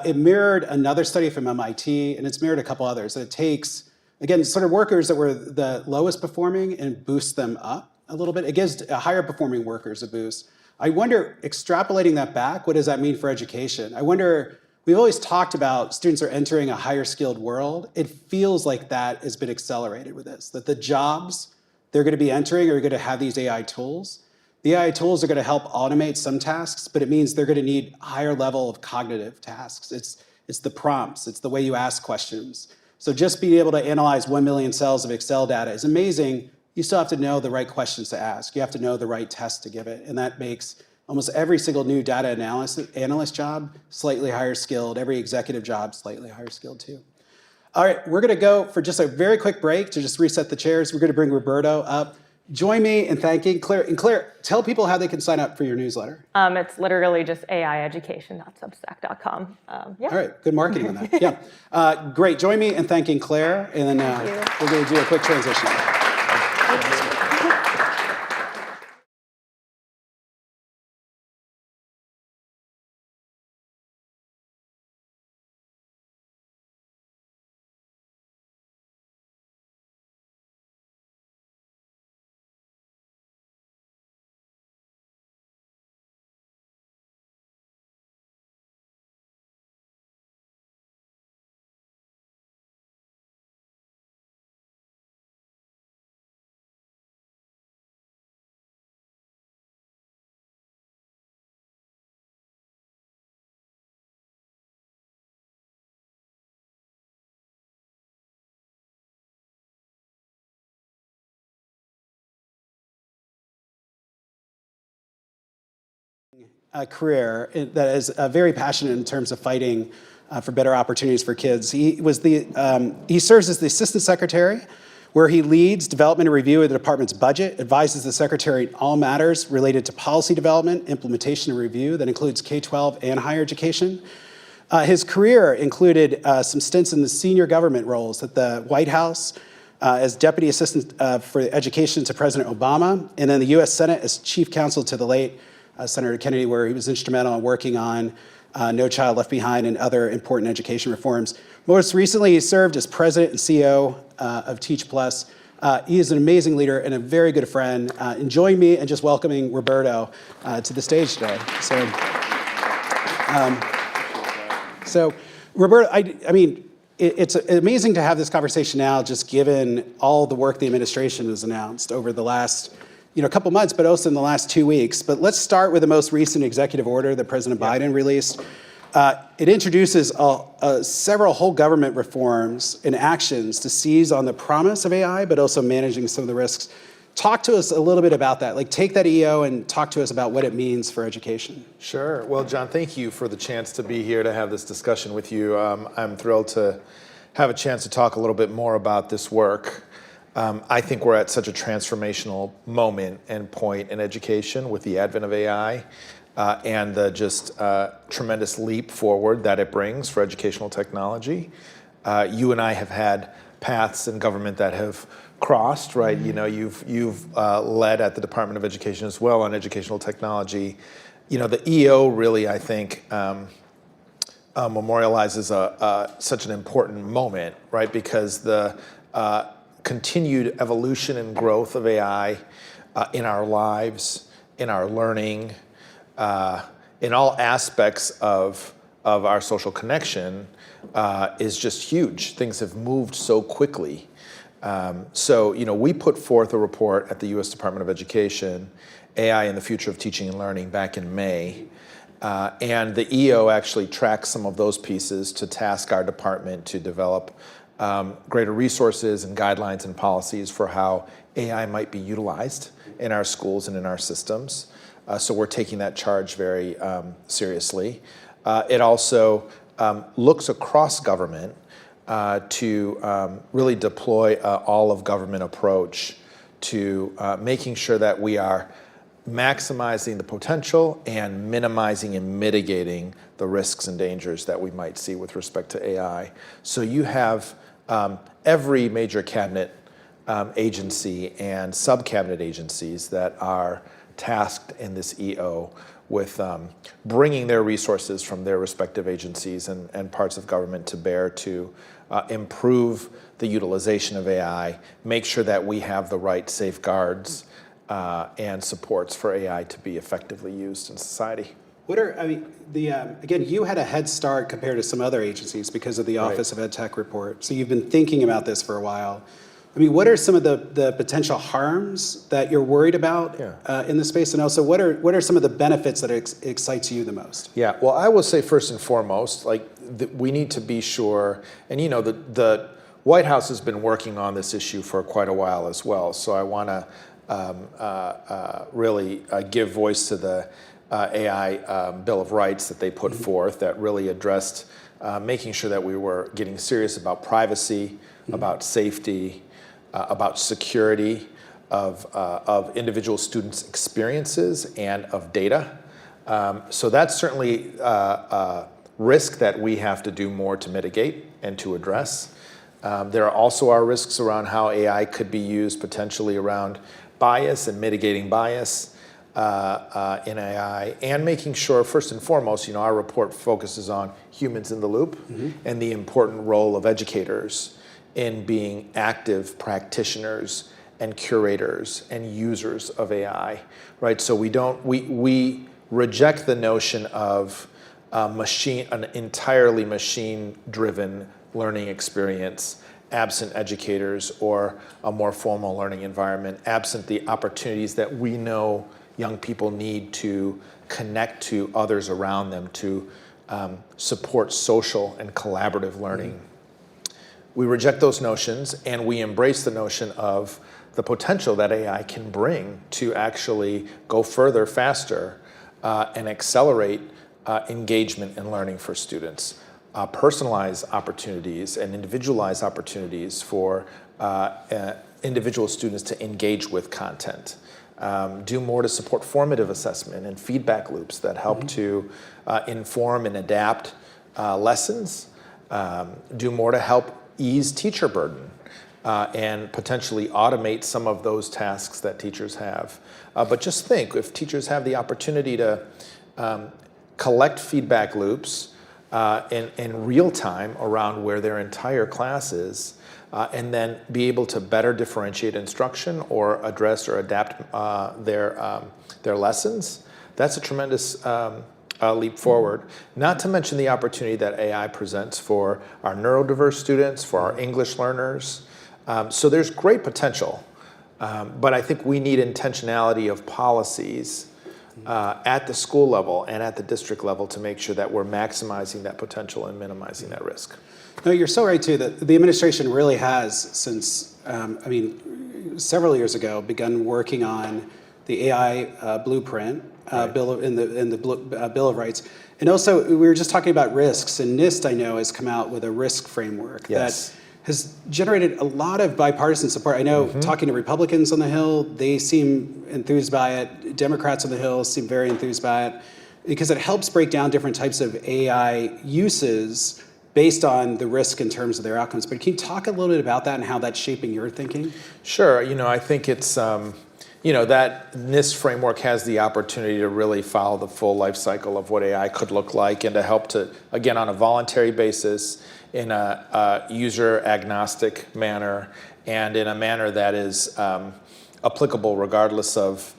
It mirrored another study from MIT, and it's mirrored a couple others. It takes, again, sort of workers that were the lowest performing and boosts them up a little bit. It gives higher performing workers a boost. I wonder, extrapolating that back, what does that mean for education? I wonder, we've always talked about students are entering a higher skilled world. It feels like that has been accelerated with this, that the jobs they're going to be entering are going to have these AI tools. The AI tools are going to help automate some tasks, but it means they're going to need a higher level of cognitive tasks. It's the prompts, it's the way you ask questions. So just being able to analyze 1 million cells of Excel data is amazing. You still have to know the right questions to ask. You have to know the right test to give it. And that makes almost every single new data analyst job slightly higher skilled, every executive job slightly higher skilled too. All right, we're gonna go for just a very quick break to just reset the chairs. We're gonna bring Roberto up. Join me in thanking Claire. And Claire, tell people how they can sign up for your newsletter. It's literally just aieducation.substack.com. Yeah. All right, good marketing on that. Yeah, great. Join me in thanking Claire, and then we're gonna do a quick transition. Career that is very passionate in terms of fighting for better opportunities for kids. He serves as the assistant secretary, where he leads development and review of the department's budget, advises the secretary in all matters related to policy development, implementation, and review that includes K-12 and higher education. His career included some stints in the senior government roles at the White House, as deputy assistant for education to President Obama, and in the U.S. Senate as chief counsel to the late Senator Kennedy, where he was instrumental in working on No Child Left Behind and other important education reforms. Most recently, he served as president and CEO of Teach Plus, He is an amazing leader and a very good friend. And join me in just welcoming Roberto to the stage today. So Roberto, I mean, it's amazing to have this conversation now, just given all the work the administration has announced over the last couple months, but also in the last 2 weeks. But let's start with the most recent executive order that President Biden released. It introduces several whole government reforms and actions to seize on the promise of AI, but also managing some of the risks. Talk to us a little bit about that. Like, take that EO and talk to us about what it means for education. Sure. Well, John, thank you for the chance to be here to have this discussion with you. I'm thrilled to have a chance to talk a little bit more about this work. I think we're at such a transformational moment and point in education with the advent of AI and the just tremendous leap forward that it brings for educational technology. You and I have had paths in government that have crossed, right? You've led at the Department of Education as well on educational technology. The EO really, I think, memorializes such an important moment, right? Because the continued evolution and growth of AI in our lives, in our learning, in all aspects of our social connection is just huge. Things have moved so quickly. So we put forth a report at the U.S. Department of Education, AI and the Future of Teaching and Learning, back in May. And the EO actually tracks some of those pieces to task our department to develop greater resources and guidelines and policies for how AI might be utilized in our schools and in our systems. So we're taking that charge very seriously. It also looks across government to really deploy an all-of-government approach to making sure that we are maximizing the potential and minimizing and mitigating the risks and dangers that we might see with respect to AI. So you have every major cabinet agency and sub-cabinet agencies that are tasked in this EO with bringing their resources from their respective agencies and parts of government to bear to improve the utilization of AI, make sure that we have the right safeguards and supports for AI to be effectively used in society. Again, you had a head start compared to some other agencies because of the Office of Ed Tech report. So you've been thinking about this for a while. I mean, what are some of the potential harms that you're worried about in this space? And also, what are some of the benefits that excites you the most? Yeah, well, I will say first and foremost, we need to be sure, and the White House has been working on this issue for quite a while as well. So I want to really give voice to the AI Bill of Rights that they put forth that really addressed making sure that we were getting serious about privacy, about safety, about security of individual students' experiences and of data. So that's certainly a risk that we have to do more to mitigate and to address. There are also our risks around how AI could be used potentially around bias and mitigating bias in AI, and making sure, first and foremost, our report focuses on humans in the loop and the important role of educators in being active practitioners and curators and users of AI, right? So we reject the notion of an entirely machine-driven learning experience, absent educators or a more formal learning environment, absent the opportunities that we know young people need to connect to others around them to support social and collaborative learning. We reject those notions and we embrace the notion of the potential that AI can bring to actually go further, faster, and accelerate engagement and learning for students. Personalize opportunities and individualize opportunities for individual students to engage with content. Do more to support formative assessment and feedback loops that help to inform and adapt lessons. Do more to help ease teacher burden and potentially automate some of those tasks that teachers have. But just think, if teachers have the opportunity to collect feedback loops in real time around where their entire class is, and then be able to better differentiate instruction or address or adapt their lessons, that's a tremendous leap forward. Not to mention the opportunity that AI presents for our neurodiverse students, for our English learners. So there's great potential, but I think we need intentionality of policies at the school level and at the district level to make sure that we're maximizing that potential and minimizing that risk. No, you're so right too, that the administration really has, since, several years ago, begun working on the AI blueprint, bill of rights. And also, we were just talking about risks, and NIST, I know, has come out with a risk framework that has generated a lot of bipartisan support. I know, talking to Republicans on the Hill, they seem enthused by it. Democrats on the Hill seem very enthused by it, because it helps break down different types of AI uses based on the risk in terms of their outcomes. But can you talk a little bit about that and how that's shaping your thinking? Sure. I think it's, that NIST framework has the opportunity to really follow the full life cycle of what AI could look like, and to help to, again, on a voluntary basis, in a user agnostic manner, and in a manner that is applicable regardless of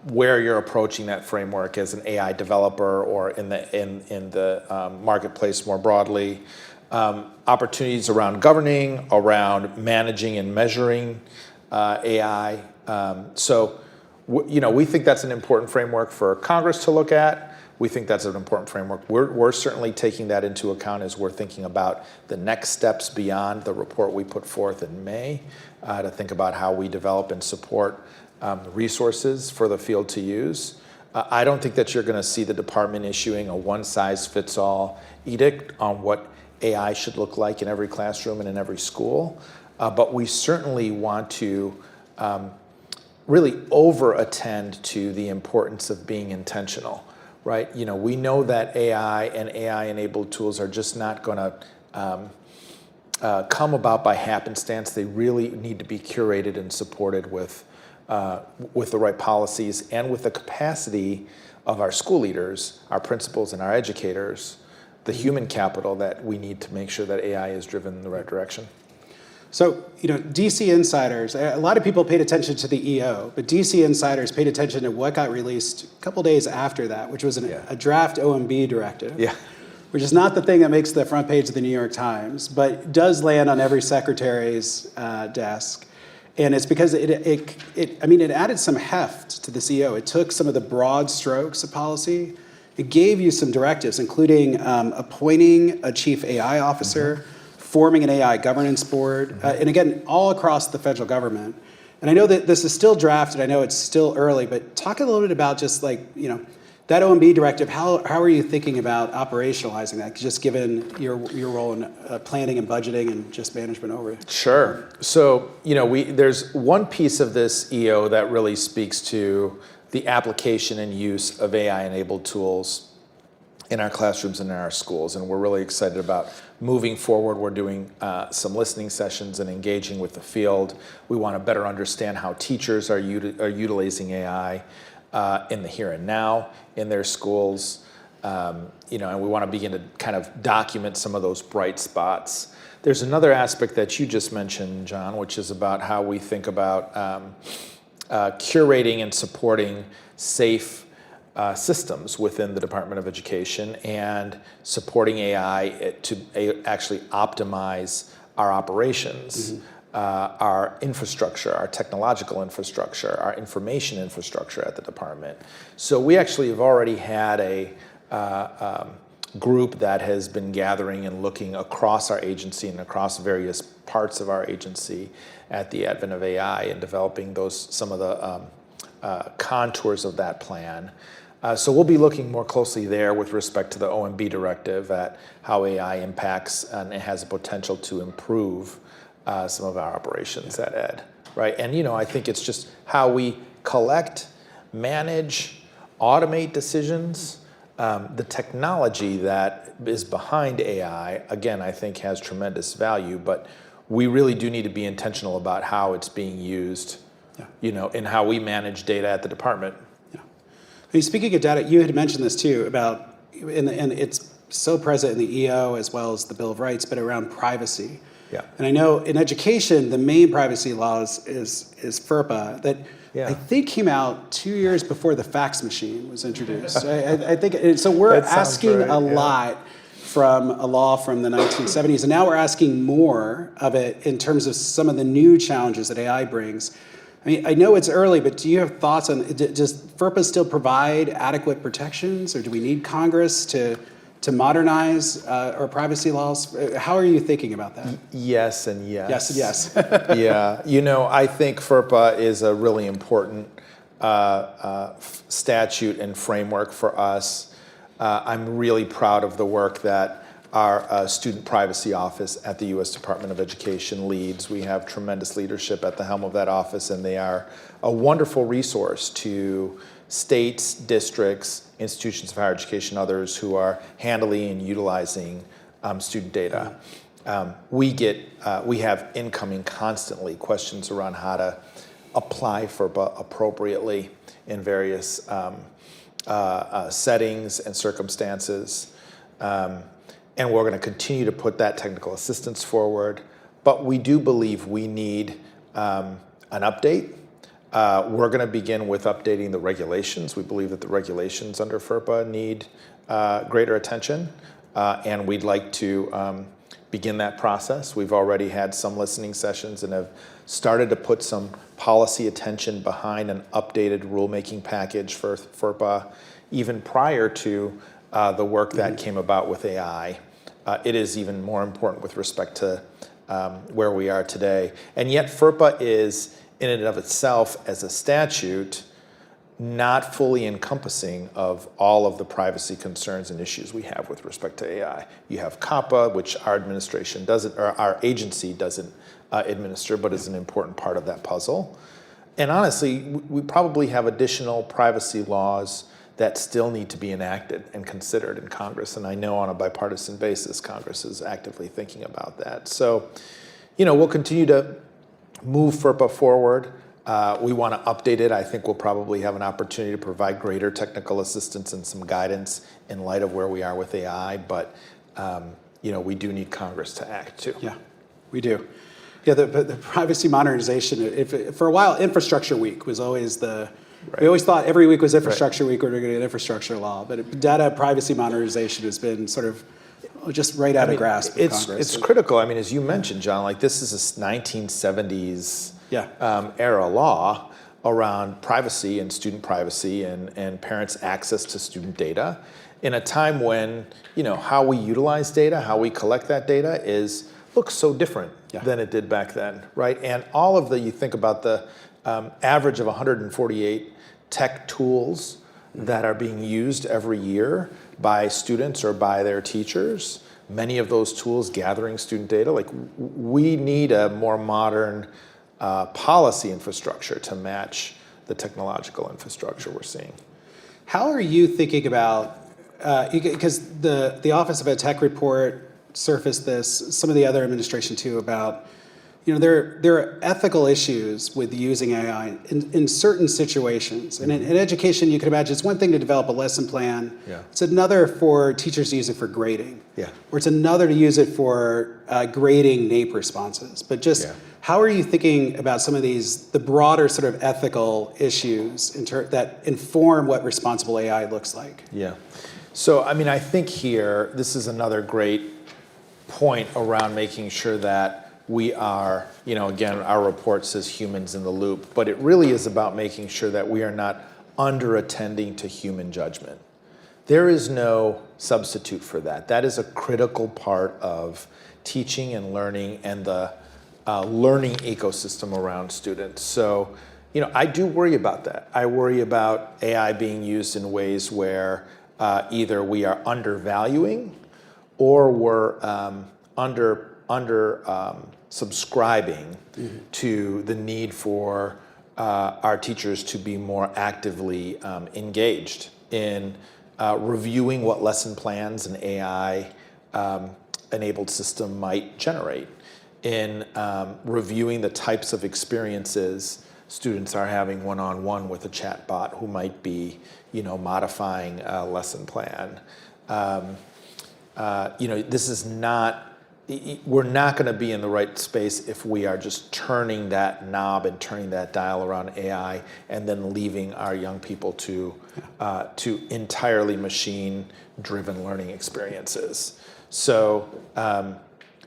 where you're approaching that framework as an AI developer or in the marketplace more broadly. Opportunities around governing, around managing and measuring AI. We think that's an important framework for Congress to look at. We think that's an important framework. We're certainly taking that into account as we're thinking about the next steps beyond the report we put forth in May, to think about how we develop and support resources for the field to use. I don't think that you're going to see the department issuing a one-size-fits-all edict on what AI should look like in every classroom and in every school, but we certainly want to really over-attend to the importance of being intentional, right? We know that AI and AI-enabled tools are just not going to come about by happenstance. They really need to be curated and supported with the right policies and with the capacity of our school leaders, our principals, and our educators, the human capital that we need to make sure that AI is driven in the right direction. So, DC insiders, a lot of people paid attention to the EO, but DC insiders paid attention to what got released a couple days after that, which was a draft OMB directive, which is not the thing that makes the front page of the New York Times, but does land on every secretary's desk. And it's because it added some heft to this EO. It took some of the broad strokes of policy. It gave you some directives, including appointing a chief AI officer, forming an AI governance board, and again, all across the federal government. And I know that this is still drafted. I know it's still early, but talk a little bit about just that OMB directive. How are you thinking about operationalizing that, just given your role in planning and budgeting and just management over it? Sure. So, there's one piece of this EO that really speaks to the application and use of AI-enabled tools in our classrooms and in our schools, and we're really excited about moving forward. We're doing some listening sessions and engaging with the field. We want to better understand how teachers are utilizing AI in the here and now in their schools, and we want to begin to kind of document some of those bright spots. There's another aspect that you just mentioned, John, which is about how we think about curating and supporting safe systems within the Department of Education and supporting AI to actually optimize our operations, our infrastructure, our technological infrastructure, our information infrastructure at the department. So we actually have already had a group that has been gathering and looking across our agency and across various parts of our agency at the advent of AI and developing some of the contours of that plan. So we'll be looking more closely there with respect to the OMB directive at how AI impacts and it has the potential to improve some of our operations at Ed, right? And I think it's just how we collect, manage, automate decisions. The technology that is behind AI, again, I think has tremendous value, but we really do need to be intentional about how it's being used, and how we manage data at the department. Speaking of data, you had mentioned this too about, and it's so present in the EO as well as the Bill of Rights, but around privacy. Yeah. And I know in education, the main privacy law is FERPA that Yeah. I think came out 2 years before the fax machine was introduced. I think, so we're That sounds asking right, a yeah. lot from a law from the 1970s, and now we're asking more of it in terms of some of the new challenges that AI brings. I mean, I know it's early, but do you have thoughts on, does FERPA still provide adequate protections, or do we need Congress to modernize our privacy laws? How are you thinking about that? Yes and yes. Yes and yes. Yeah, I think FERPA is a really important statute and framework for us. I'm really proud of the work that our Student Privacy Office at the U.S. Department of Education leads. We have tremendous leadership at the helm of that office, and they are a wonderful resource to states, districts, institutions of higher education, others who are handling and utilizing student data. We have incoming constantly questions around how to apply FERPA appropriately in various settings and circumstances. And we're going to continue to put that technical assistance forward. But we do believe we need an update. We're going to begin with updating the regulations. We believe that the regulations under FERPA need greater attention, and we'd like to begin that process. We've already had some listening sessions and have started to put some policy attention behind an updated rulemaking package for FERPA, even prior to the work that came about with AI. It is even more important with respect to where we are today. And yet FERPA is, in and of itself, as a statute, not fully encompassing of all of the privacy concerns and issues we have with respect to AI. You have COPPA, which our administration doesn't, or our agency doesn't administer, but is an important part of that puzzle. And honestly, we probably have additional privacy laws that still need to be enacted and considered in Congress. And I know on a bipartisan basis, Congress is actively thinking about that. So, we'll continue to move FERPA forward. We want to update it. I think we'll probably have an opportunity to provide greater technical assistance and some guidance in light of where we are with AI. But, we do need Congress to act too. Yeah, we do. Yeah, the privacy modernization, for a while, Infrastructure Week was always we always thought every week was Infrastructure Week, we were going to get an infrastructure law. But data privacy modernization has been sort of just right out of grasp of Congress. It's critical. I mean, as you mentioned, John, like this is a 1970s era law around privacy and student privacy and parents' access to student data in a time when, how we utilize data, how we collect that data looks so different than it did back then, right? And all of you think about the average of 148 tech tools that are being used every year by students or by their teachers. Many of those tools gathering student data. Like, we need a more modern policy infrastructure to match the technological infrastructure we're seeing. How are you thinking about, because the Office of a Tech Report surfaced this, some of the other administration too, about there are ethical issues with using AI in certain situations. And in education, you can imagine it's one thing to develop a lesson plan. Yeah. It's another for teachers to use it for grading. Yeah. Or it's another to use it for grading NAEP responses. But how are you thinking about some of the broader sort of ethical issues that inform what responsible AI looks like? Yeah. So, I mean, I think here, this is another great point around making sure that we are, again, our report says humans in the loop, but it really is about making sure that we are not under-attending to human judgment. There is no substitute for that. That is a critical part of teaching and learning and the learning ecosystem around students. So, I do worry about that. I worry about AI being used in ways where either we are undervaluing or we're subscribing to the need for our teachers to be more actively engaged in reviewing what lesson plans an AI-enabled system might generate, in reviewing the types of experiences students are having one-on-one with a chatbot who might be, modifying a lesson plan. This is not we're not going to be in the right space if we are just turning that knob and turning that dial around AI and then leaving our young people to entirely machine-driven learning experiences. So,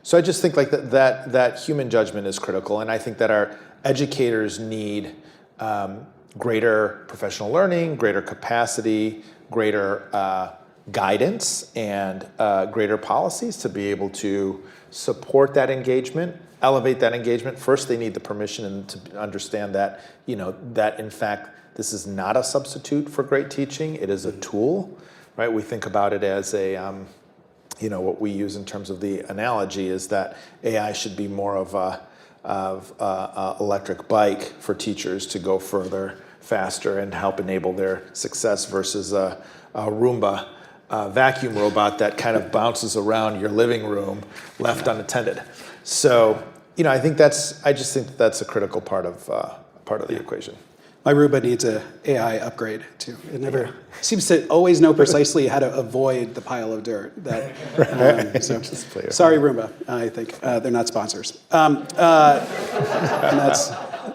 so I just think like that human judgment is critical, and I think that our educators need greater professional learning, greater capacity, greater guidance, and greater policies to be able to support that engagement, elevate that engagement. First, they need the permission and to understand that, that in fact, this is not a substitute for great teaching. It is a tool, right? We think about it as a, what we use in terms of the analogy is that AI should be more of a electric bike for teachers to go further, faster, and help enable their success versus a Roomba vacuum robot that kind of bounces around your living room left unattended. So, I just think that's a critical part of the equation. My Roomba needs an AI upgrade too. It never seems to always know precisely how to avoid the pile of dirt. Sorry, Roomba. I think they're not sponsors, and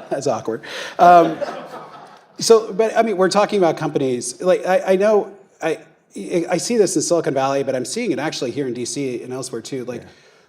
that's awkward. But I mean, we're talking about companies. Like I know I see this in Silicon Valley, but I'm seeing it actually here in DC and elsewhere too. Like.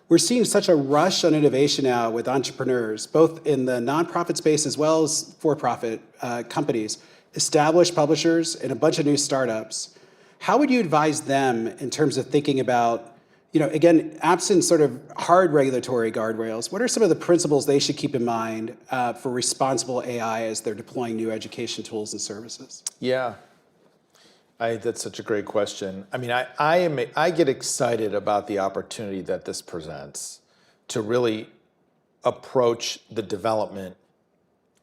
We're seeing such a rush on innovation now with entrepreneurs, both in the nonprofit space as well as for-profit companies, established publishers, and a bunch of new startups. How would you advise them in terms of thinking about, again, absent sort of hard regulatory guardrails, what are some of the principles they should keep in mind for responsible AI as they're deploying new education tools and services? Yeah. That's such a great question. I mean, I get excited about the opportunity that this presents to really approach the development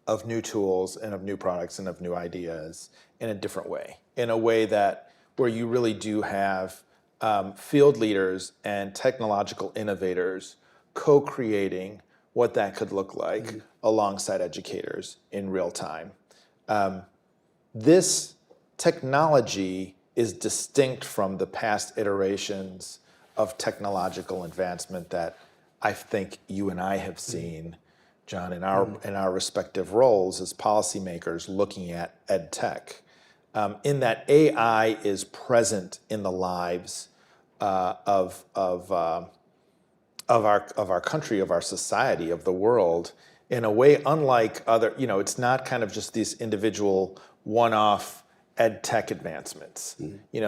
of new tools and of new products and of new ideas in a different way, in a way that where you really do have field leaders and technological innovators co-creating what that could look like alongside educators in real time. This technology is distinct from the past iterations of technological advancement that I think you and I have seen, John, in our respective roles as policymakers looking at ed tech. In that AI is present in the lives of our country, of our society, of the world, in a way unlike other. It's not kind of just these individual one-off ed tech advancements.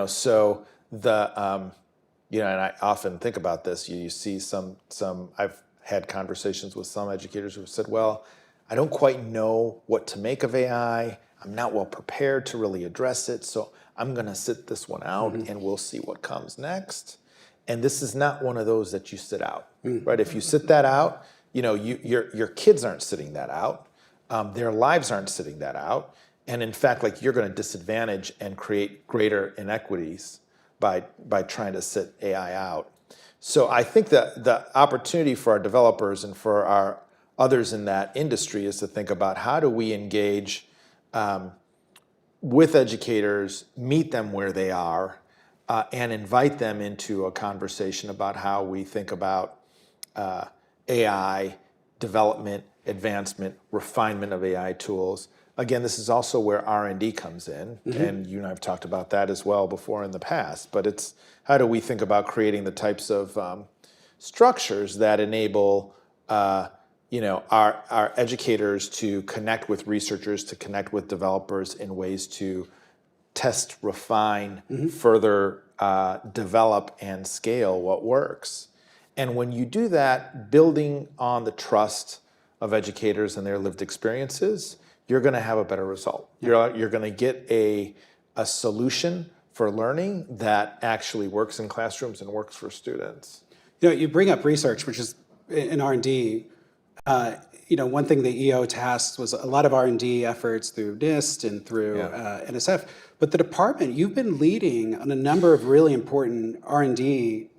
So and I often think about this. You see some. I've had conversations with some educators who have said, "Well, I don't quite know what to make of AI. I'm not well prepared to really address it, so I'm going to sit this one out, and we'll see what comes next." And this is not one of those that you sit out, right? If you sit that out, your kids aren't sitting that out. Their lives aren't sitting that out. And in fact, like you're going to disadvantage and create greater inequities by trying to sit AI out. So I think that the opportunity for our developers and for our others in that industry is to think about how do we engage with educators, meet them where they are, and invite them into a conversation about how we think about AI development, advancement, refinement of AI tools. Again, this is also where R&D comes in, and you and I have talked about that as well before in the past, but it's how do we think about creating the types of structures that enable our educators to connect with researchers, to connect with developers in ways to test, refine, further develop and scale what works. And when you do that, building on the trust of educators and their lived experiences, you're going to have a better result. You're going to get a solution for learning that actually works in classrooms and works for students. You bring up research, which is in R&D. One thing the EO tasked was a lot of R&D efforts through NIST and through NSF. But the department, you've been leading on a number of really important R&D,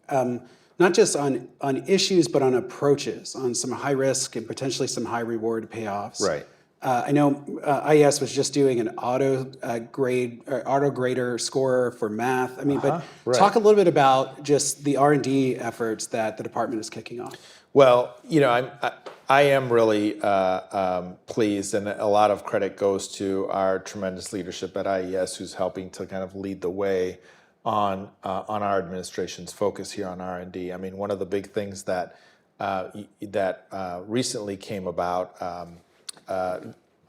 not just on issues, but on approaches, on some high risk and potentially some high reward payoffs. Right. I know IES was just doing an auto grader score for math. I mean, but right. talk a little bit about just the R&D efforts that the department is kicking off. Well, I am really pleased, and a lot of credit goes to our tremendous leadership at IES, who's helping to kind of lead the way on our administration's focus here on R&D. I mean, one of the big things that recently came about.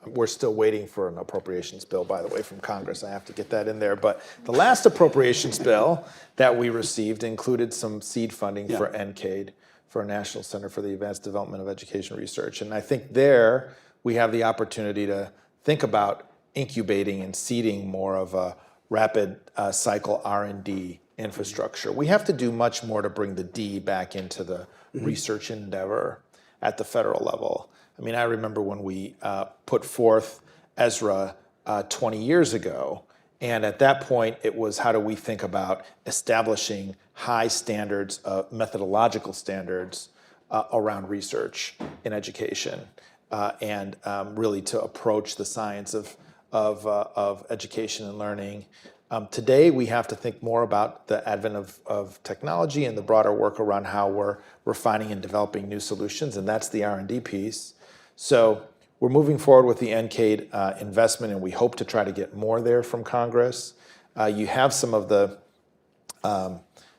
We're still waiting for an appropriations bill, by the way, from Congress. I have to get that in there. But the last appropriations bill that we received included some seed funding for NCAID, for National Center for the Advanced Development of Education Research. And I think there we have the opportunity to think about incubating and seeding more of a rapid cycle R&D infrastructure. We have to do much more to bring the D back into the research endeavor at the federal level. I mean, I remember when we put forth Ezra 20 years ago, and at that point, it was how do we think about establishing high standards, methodological standards around research in education, and really to approach the science of education and learning. Today, we have to think more about the advent of technology and the broader work around how we're refining and developing new solutions, and that's the R&D piece. So we're moving forward with the NCAID investment, and we hope to try to get more there from Congress. You have some of the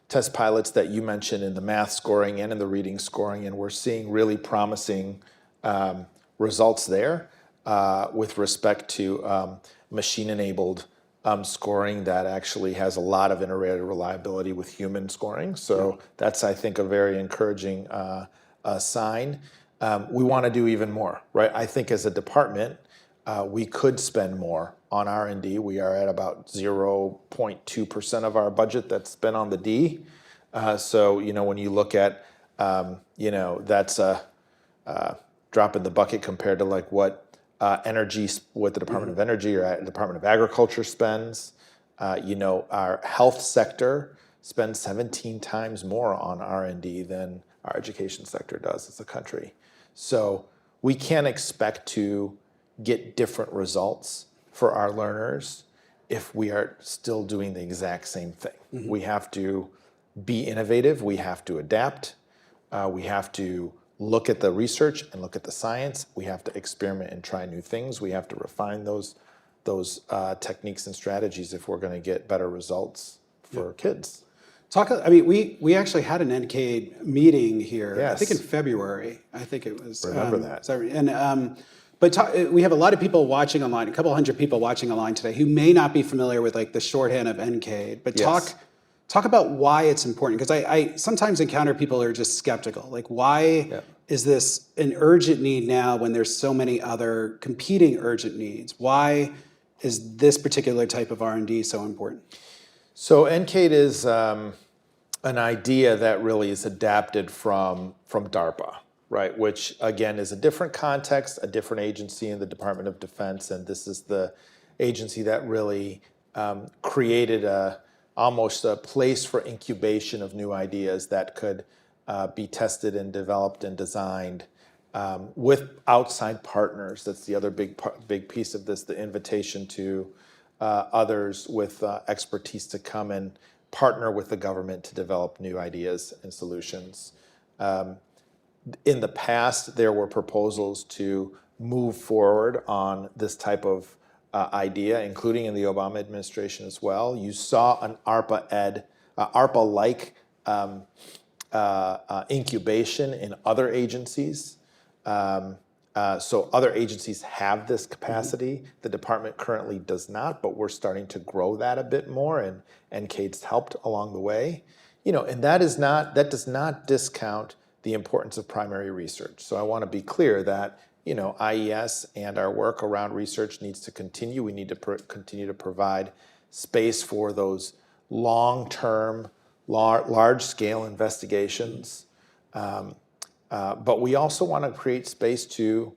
test pilots that you mentioned in the math scoring and in the reading scoring, and we're seeing really promising results there with respect to machine-enabled scoring that actually has a lot of iterative reliability with human scoring. So that's, I think, a very encouraging sign. We want to do even more, right? I think as a department, we could spend more on R&D. We are at about 0.2% of our budget that's spent on the D. So, when you look at, that's a drop in the bucket compared to like what the Department of Energy or Department of Agriculture spends. Our health sector spends 17 times more on R&D than our education sector does as a country. So we can't expect to get different results for our learners if we are still doing the exact same thing. We have to be innovative. We have to adapt. We have to look at the research and look at the science. We have to experiment and try new things. We have to refine those techniques and strategies if we're going to get better results for kids. We actually had an NCAID meeting here, Yes. I think in February. I think it was. Remember that. We have a lot of people watching online, a couple hundred people watching online today who may not be familiar with like the shorthand of NCAID, but Yes. talk about why it's important. Because I sometimes encounter people who are just skeptical. Like, why is this an urgent need now when there's so many other competing urgent needs? Why is this particular type of R&D so important? So NCAID is an idea that really is adapted from DARPA, right? Which again is a different context, a different agency in the Department of Defense, and this is the agency that really created almost a place for incubation of new ideas that could be tested and developed and designed with outside partners. That's the other big piece of this, the invitation to others with expertise to come and partner with the government to develop new ideas and solutions. In the past, there were proposals to move forward on this type of idea, including in the Obama administration as well. You saw an ARPA-like incubation in other agencies. So other agencies have this capacity. The department currently does not, but we're starting to grow that a bit more, and NCAID's helped along the way. And that does not discount the importance of primary research. So I want to be clear that IES and our work around research needs to continue. We need to continue to provide space for those long-term, large-scale investigations. But we also want to create space to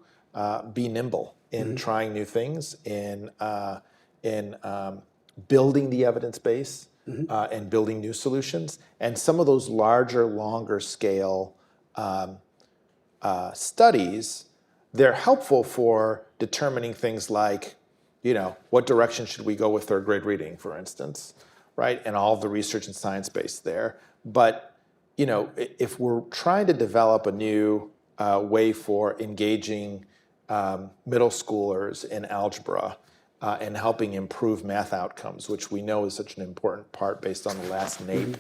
be nimble in trying new things, in building the evidence base, and building new solutions. And some of those larger, longer scale studies, they're helpful for determining things like, what direction should we go with third grade reading, for instance, right? And all of the research and science base there. But, if we're trying to develop a new way for engaging middle schoolers in algebra and helping improve math outcomes, which we know is such an important part based on the last NAEP,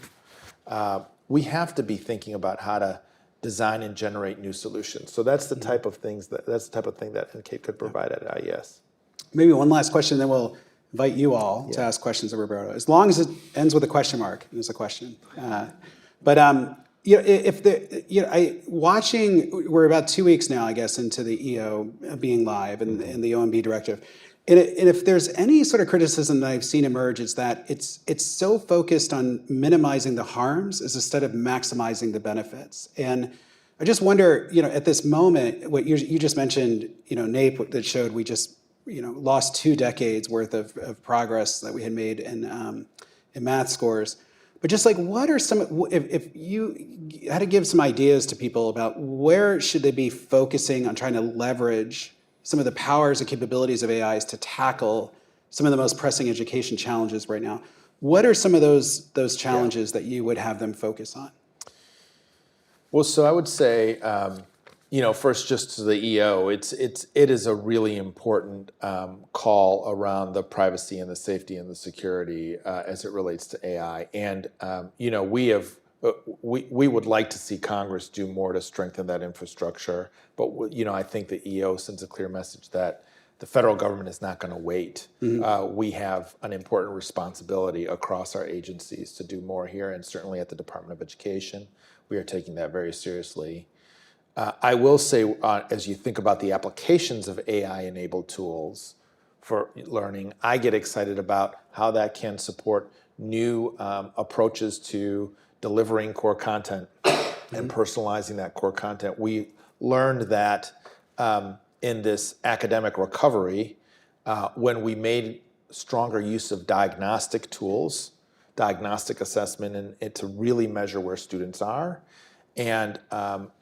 we have to be thinking about how to design and generate new solutions. So that's the type of thing that NCATE could provide at IES. Maybe one last question, then we'll invite you all to ask questions of Roberto. As long as it ends with a question mark, there's a question. We're about 2 weeks now, I guess, into the EO being live and the OMB directive. And if there's any sort of criticism that I've seen emerge, it's that it's so focused on minimizing the harms instead of maximizing the benefits. And I just wonder, at this moment, what you just mentioned, NAEP that showed we just lost 2 decades worth of progress that we had made in math scores. But just what are if you had to give some ideas to people about where should they be focusing on trying to leverage some of the powers and capabilities of AIs to tackle some of the most pressing education challenges right now, what are some of those challenges that you would have them focus on? Well, so I would say, first just to the EO, it is a really important call around the privacy and the safety and the security as it relates to AI. And we would like to see Congress do more to strengthen that infrastructure. But I think the EO sends a clear message that the federal government is not going to wait. We have an important responsibility across our agencies to do more here, and certainly at the Department of Education, we are taking that very seriously. I will say, as you think about the applications of AI-enabled tools for learning, I get excited about how that can support new approaches to delivering core content and personalizing that core content. We learned that in this academic recovery, when we made stronger use of diagnostic tools, diagnostic assessment, and to really measure where students are, and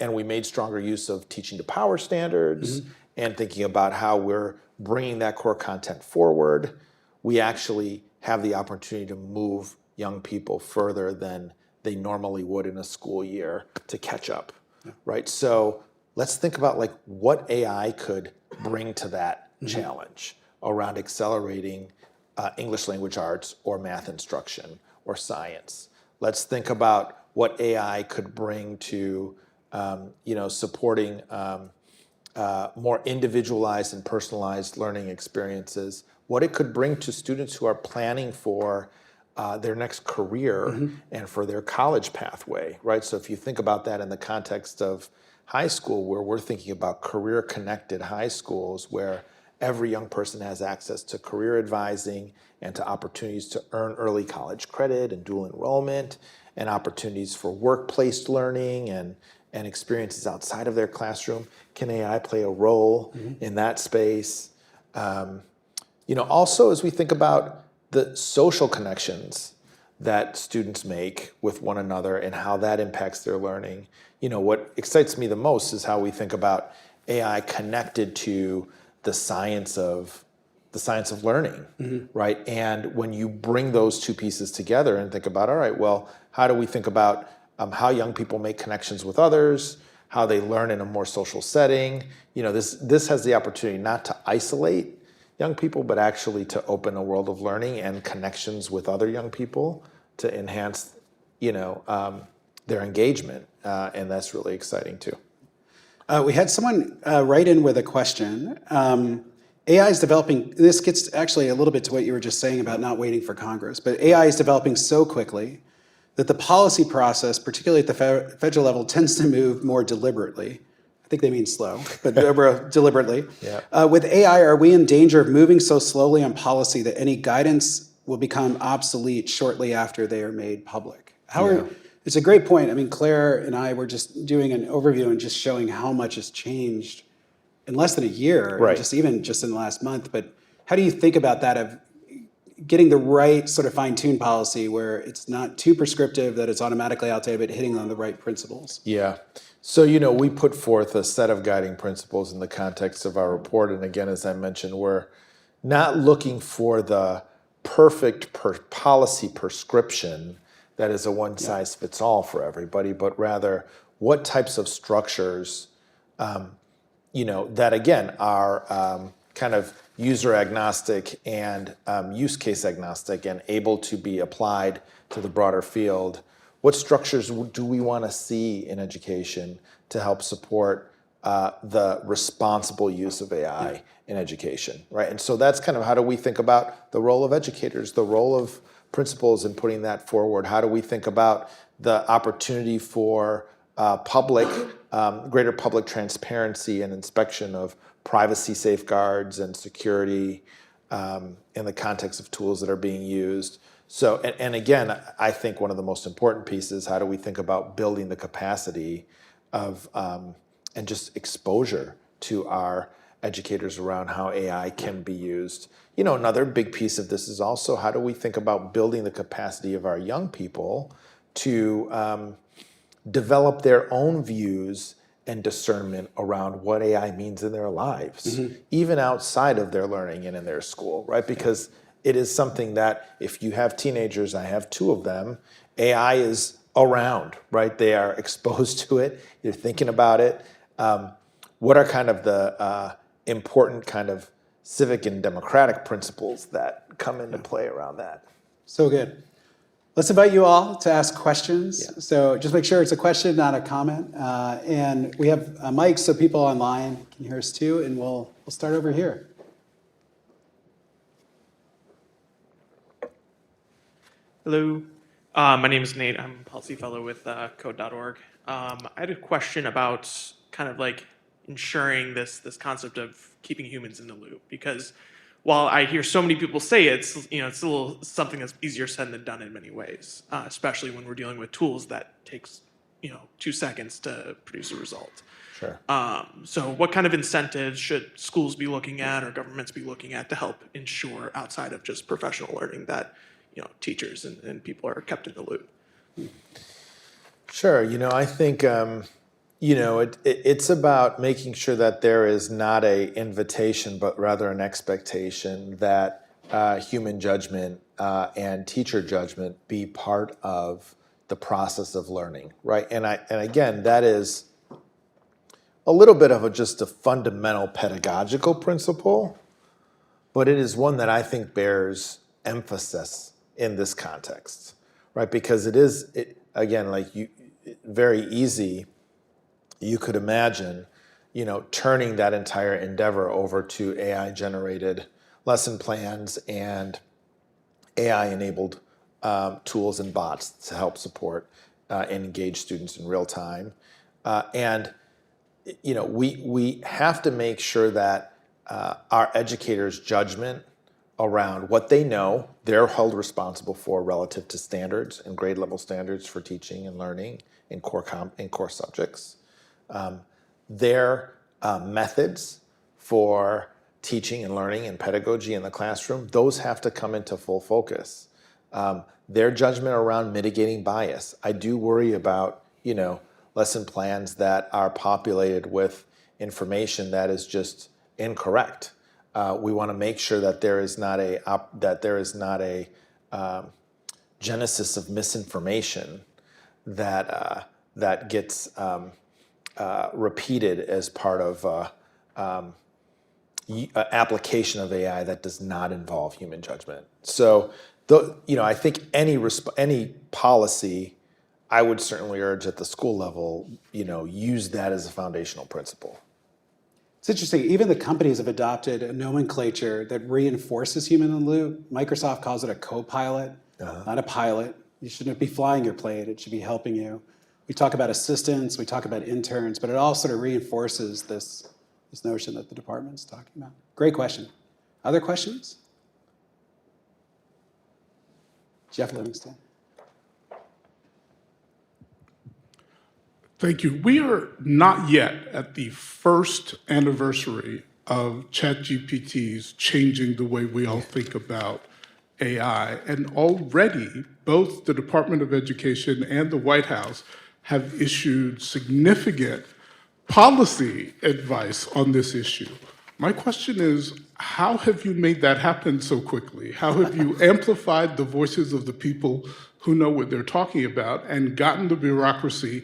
we made stronger use of teaching to power standards and thinking about how we're bringing that core content forward, we actually have the opportunity to move young people further than they normally would in a school year to catch up, right? So let's think about what AI could bring to that challenge around accelerating English language arts or math instruction or science. Let's think about what AI could bring to supporting more individualized and personalized learning experiences, what it could bring to students who are planning for their next career and for their college pathway, right? So if you think about that in the context of high school, where we're thinking about career-connected high schools, where every young person has access to career advising and to opportunities to earn early college credit and dual enrollment, and opportunities for workplace learning and experiences outside of their classroom. Can AI play a role in that space? Also, as we think about the social connections that students make with one another and how that impacts their learning, what excites me the most is how we think about AI connected to the science of learning, right? And when you bring those two pieces together and think about, all right, well, how do we think about how young people make connections with others, how they learn in a more social setting? This has the opportunity not to isolate young people, but actually to open a world of learning and connections with other young people to enhance, their engagement, and that's really exciting too. We had someone write in with a question. AI is developing, this gets actually a little bit to what you were just saying about not waiting for Congress, but AI is developing so quickly that the policy process, particularly at the federal level, tends to move more deliberately. I think they mean slow, but deliberately. With AI, are we in danger of moving so slowly on policy that any guidance will become obsolete shortly after they are made public? It's a great point. I mean, Claire and I were just doing an overview and just showing how much has changed in less than a year, right? Just in the last month. But how do you think about that of getting the right sort of fine-tuned policy where it's not too prescriptive that it's automatically outdated, but hitting on the right principles? Yeah. So, we put forth a set of guiding principles in the context of our report. And again, as I mentioned, we're not looking for the perfect policy prescription that is a one-size-fits-all for everybody, but rather what types of structures, that again are kind of user agnostic and use case agnostic and able to be applied to the broader field. What structures do we want to see in education to help support the responsible use of AI in education, right? And so that's kind of how do we think about the role of educators, the role of principals in putting that forward? How do we think about the opportunity for greater public transparency and inspection of privacy safeguards and security in the context of tools that are being used? So, and again, I think one of the most important pieces, how do we think about building the capacity of and just exposure to our educators around how AI can be used? Another big piece of this is also how do we think about building the capacity of our young people to develop their own views and discernment around what AI means in their lives, even outside of their learning and in their school, right? Because it is something that if you have teenagers, I have 2 of them, AI is around, right? They are exposed to it. You're thinking about it. What are kind of the important kind of civic and democratic principles that come into play around that? So good. Let's invite you all to ask questions. So just make sure it's a question, not a comment. And we have mics so people online can hear us too. And we'll start over here. Hello, my name is Nate. I'm a policy fellow with code.org. I had a question about kind of like ensuring this concept of keeping humans in the loop, because while I hear so many people say it's it's a little something that's easier said than done in many ways, especially when we're dealing with tools that takes 2 seconds to produce a result. Sure. So what kind of incentives should schools be looking at or governments be looking at to help ensure, outside of just professional learning, that teachers and people are kept in the loop? Sure. I think it's about making sure that there is not an invitation, but rather an expectation that human judgment and teacher judgment be part of the process of learning, right? And again, that is a little bit of just a fundamental pedagogical principle, but it is one that I think bears emphasis in this context, right? Because again, like very easy, you could imagine, turning that entire endeavor over to AI-generated lesson plans and AI-enabled tools and bots to help support and engage students in real time. And we have to make sure that our educators' judgment around what they know they're held responsible for relative to standards and grade level standards for teaching and learning in core subjects. Their methods for teaching and learning and pedagogy in the classroom, those have to come into full focus. Their judgment around mitigating bias. I do worry about, lesson plans that are populated with information that is just incorrect. We want to make sure that there is not a genesis of misinformation that gets repeated as part of application of AI that does not involve human judgment. So, I think any policy, I would certainly urge at the school level, use that as a foundational principle. It's interesting, even the companies have adopted a nomenclature that reinforces human in the loop. Microsoft calls it a co-pilot, not a pilot. You shouldn't be flying your plane, it should be helping you. We talk about assistants, we talk about interns, but it all sort of reinforces this notion that the department's talking about. Great question. Other questions? Jeff Livingston. Thank you. We are not yet at the first anniversary of ChatGPT's changing the way we all think about AI. And already, both the Department of Education and the White House have issued significant policy advice on this issue. My question is, how have you made that happen so quickly? How have you amplified the voices of the people who know what they're talking about and gotten the bureaucracy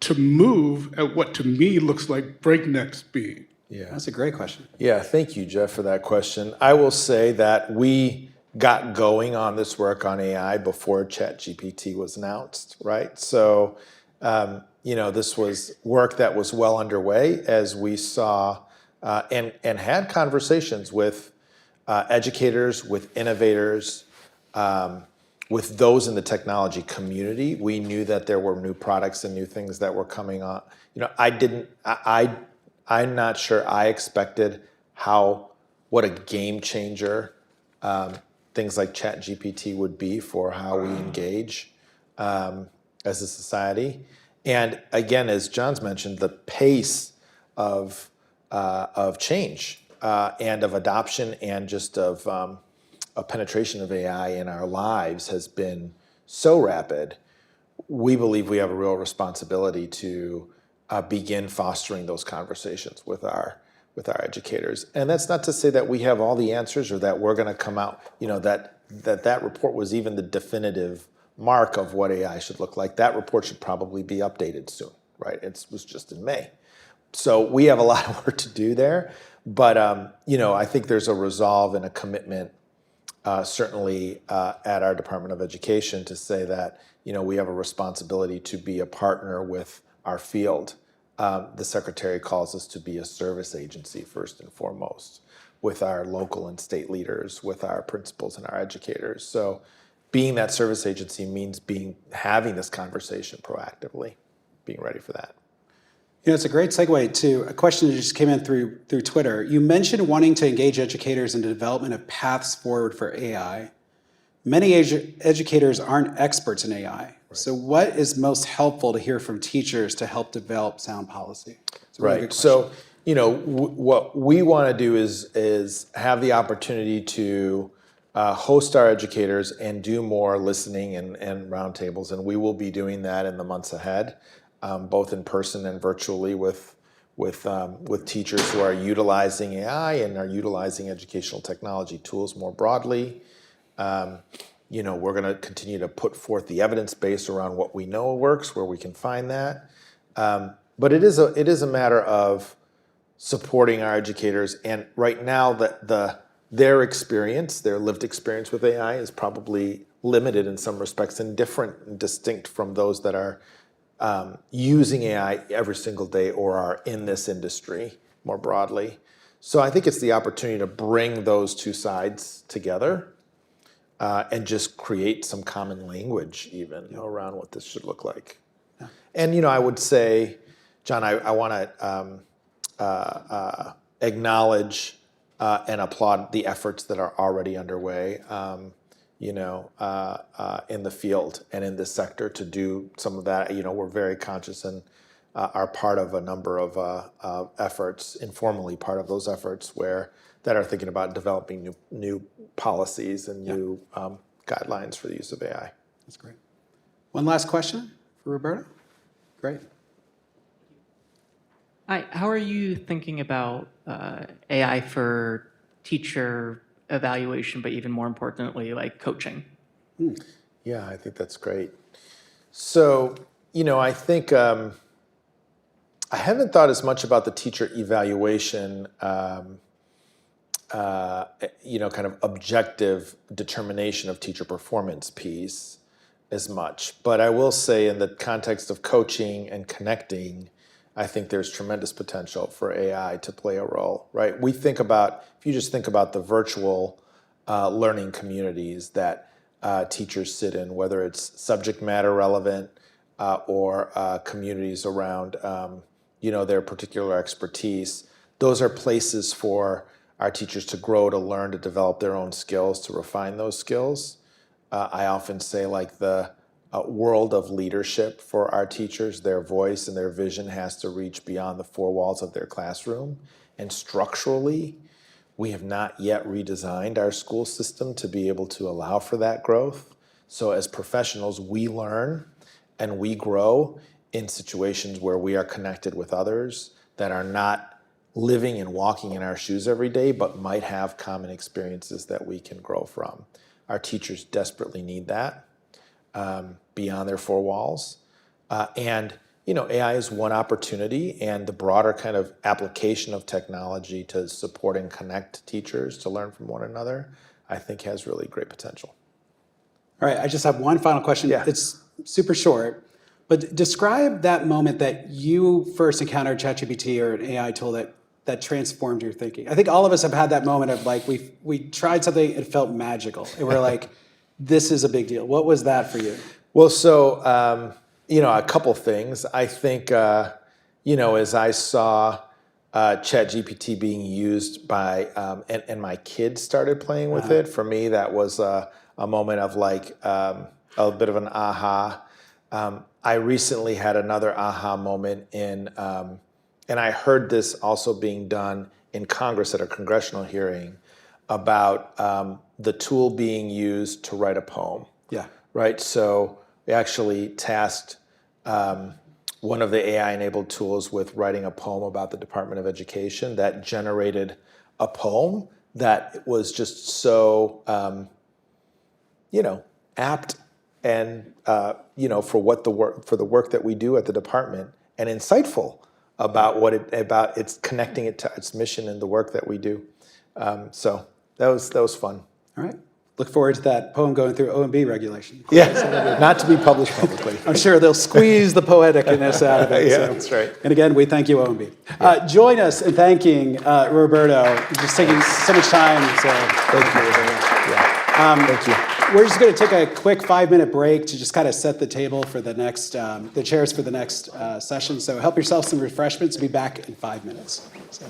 to move at what to me looks like breakneck speed? Yeah. That's a great question. Yeah, thank you, Jeff, for that question. I will say that we got going on this work on AI before ChatGPT was announced, right? So, this was work that was well underway as we saw and had conversations with educators, with innovators, with those in the technology community. We knew that there were new products and new things that were coming on. I'm not sure I expected what a game changer things like ChatGPT would be for how we engage as a society. And again, as John's mentioned, the pace of change and of adoption and just of penetration of AI in our lives has been so rapid. We believe we have a real responsibility to begin fostering those conversations with our educators. And that's not to say that we have all the answers or that we're going to come out, that report was even the definitive mark of what AI should look like. That report should probably be updated soon, right? It was just in May. So we have a lot of work to do there. But, I think there's a resolve and a commitment, certainly at our Department of Education, to say that, we have a responsibility to be a partner with our field. The Secretary calls us to be a service agency first and foremost, with our local and state leaders, with our principals and our educators. So being that service agency means having this conversation proactively, being ready for that. It's a great segue to a question that just came in through Twitter. You mentioned wanting to engage educators in the development of paths forward for AI. Many educators aren't experts in AI. Right. So what is most helpful to hear from teachers to help develop sound policy? Right. So, what we want to do is have the opportunity to host our educators and do more listening and roundtables, and we will be doing that in the months ahead, both in person and virtually with teachers who are utilizing AI and are utilizing educational technology tools more broadly. We're going to continue to put forth the evidence base around what we know works, where we can find that. But it is a matter of supporting our educators, and right now their lived experience with AI is probably limited in some respects and different and distinct from those that are using AI every single day or are in this industry more broadly. So I think it's the opportunity to bring those two sides together and just create some common language even around what this should look like. Yeah. And I would say, John, I want to acknowledge and applaud the efforts that are already underway in the field and in this sector to do some of that. We're very conscious and are part of a number of efforts, informally part of those efforts that are thinking about developing new policies and new guidelines for the use of AI. That's great. One last question for Roberta. Great. Hi, how are you thinking about AI for teacher evaluation, but even more importantly, like coaching? Yeah, I think that's great. So, I think I haven't thought as much about the teacher evaluation, kind of objective determination of teacher performance piece as much. But I will say in the context of coaching and connecting, I think there's tremendous potential for AI to play a role, right? If you just think about the virtual learning communities that teachers sit in, whether it's subject matter relevant or communities around, their particular expertise, those are places for our teachers to grow, to learn, to develop their own skills, to refine those skills. I often say, like, the world of leadership for our teachers, their voice and their vision has to reach beyond the four walls of their classroom. And structurally, we have not yet redesigned our school system to be able to allow for that growth. So as professionals, we learn and we grow in situations where we are connected with others that are not living and walking in our shoes every day, but might have common experiences that we can grow from. Our teachers desperately need that beyond their four walls. And AI is one opportunity, and the broader kind of application of technology to support and connect teachers to learn from one another, I think has really great potential. All right, I just have one final question. Yeah. It's super short, but describe that moment that you first encountered ChatGPT or an AI tool that transformed your thinking. I think all of us have had that moment of like, we tried something, it felt magical. And we're like, this is a big deal. What was that for you? Well, so, a couple things. I think, as I saw ChatGPT being used by, and my kids started playing with it, for me, that was a moment of like a bit of an aha. I recently had another aha moment and I heard this also being done in Congress at a congressional hearing about the tool being used to write a poem. Yeah. Right? So we actually tasked one of the AI-enabled tools with writing a poem about the Department of Education that generated a poem that was just so, apt and, for the work that we do at the department, and insightful about its connecting it to its mission and the work that we do. So that was fun. All right. Look forward to that poem going through OMB regulation. Yeah, not to be published publicly. I'm sure they'll squeeze the poeticness out of it. Yeah, that's right. And again, we thank you, OMB. Join us in thanking Roberto, just taking so much time. So Thank you, Roberto. Yeah. Thank you. We're just going to take a quick 5-minute break to just kind of set the table for the next, the chairs for the next session. So help yourself some refreshments. We'll be back in 5 minutes. So.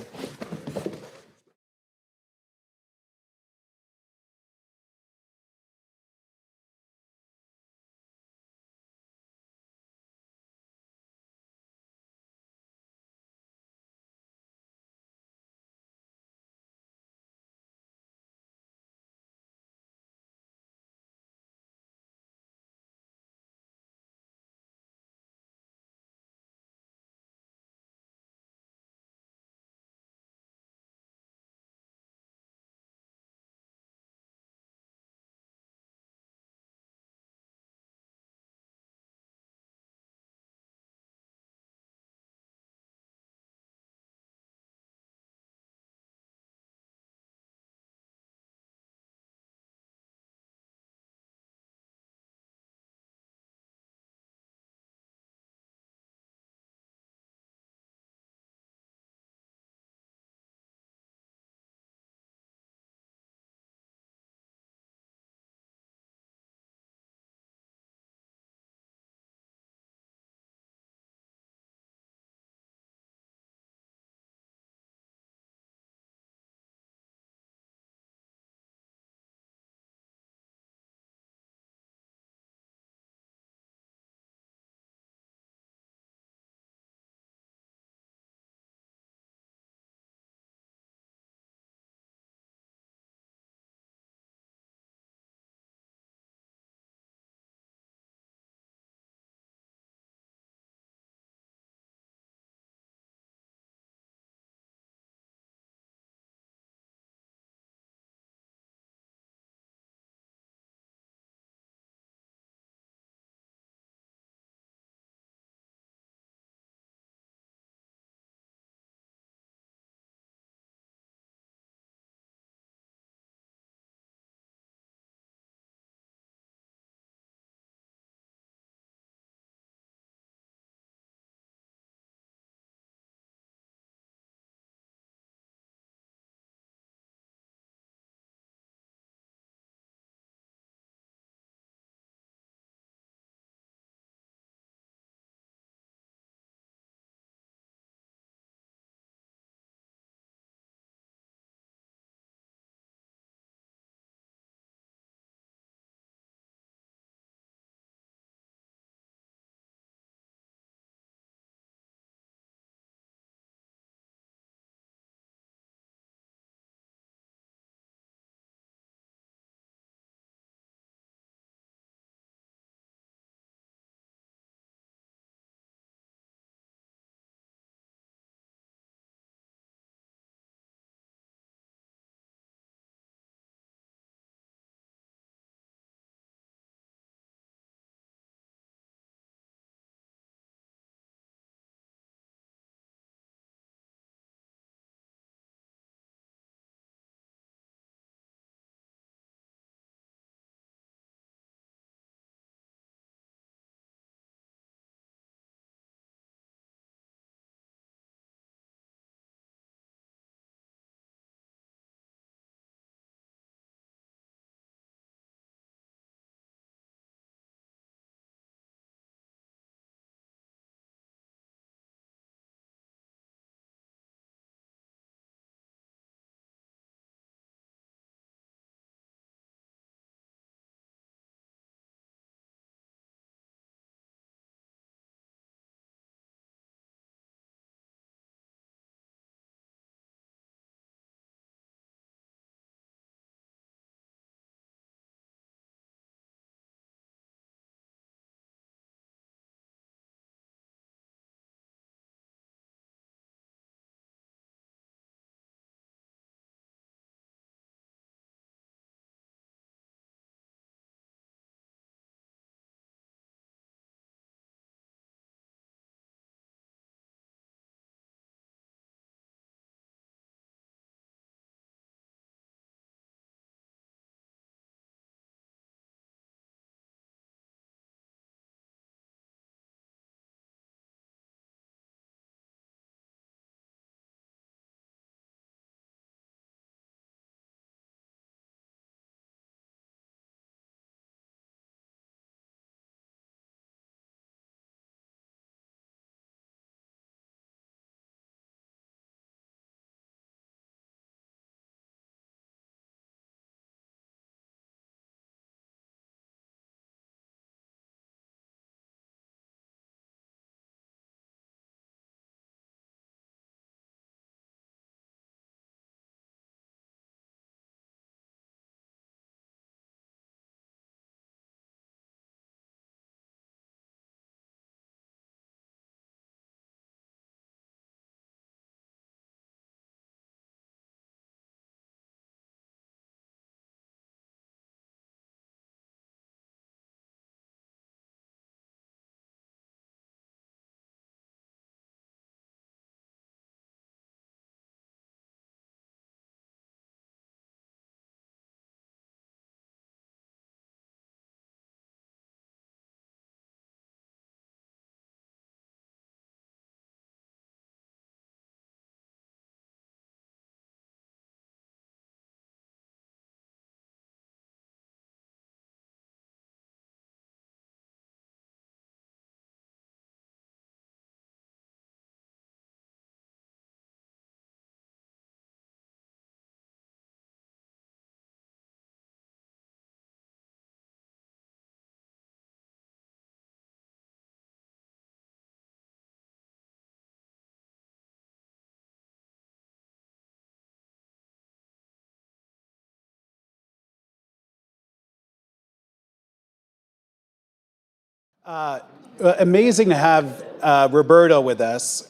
Amazing to have Roberto with us,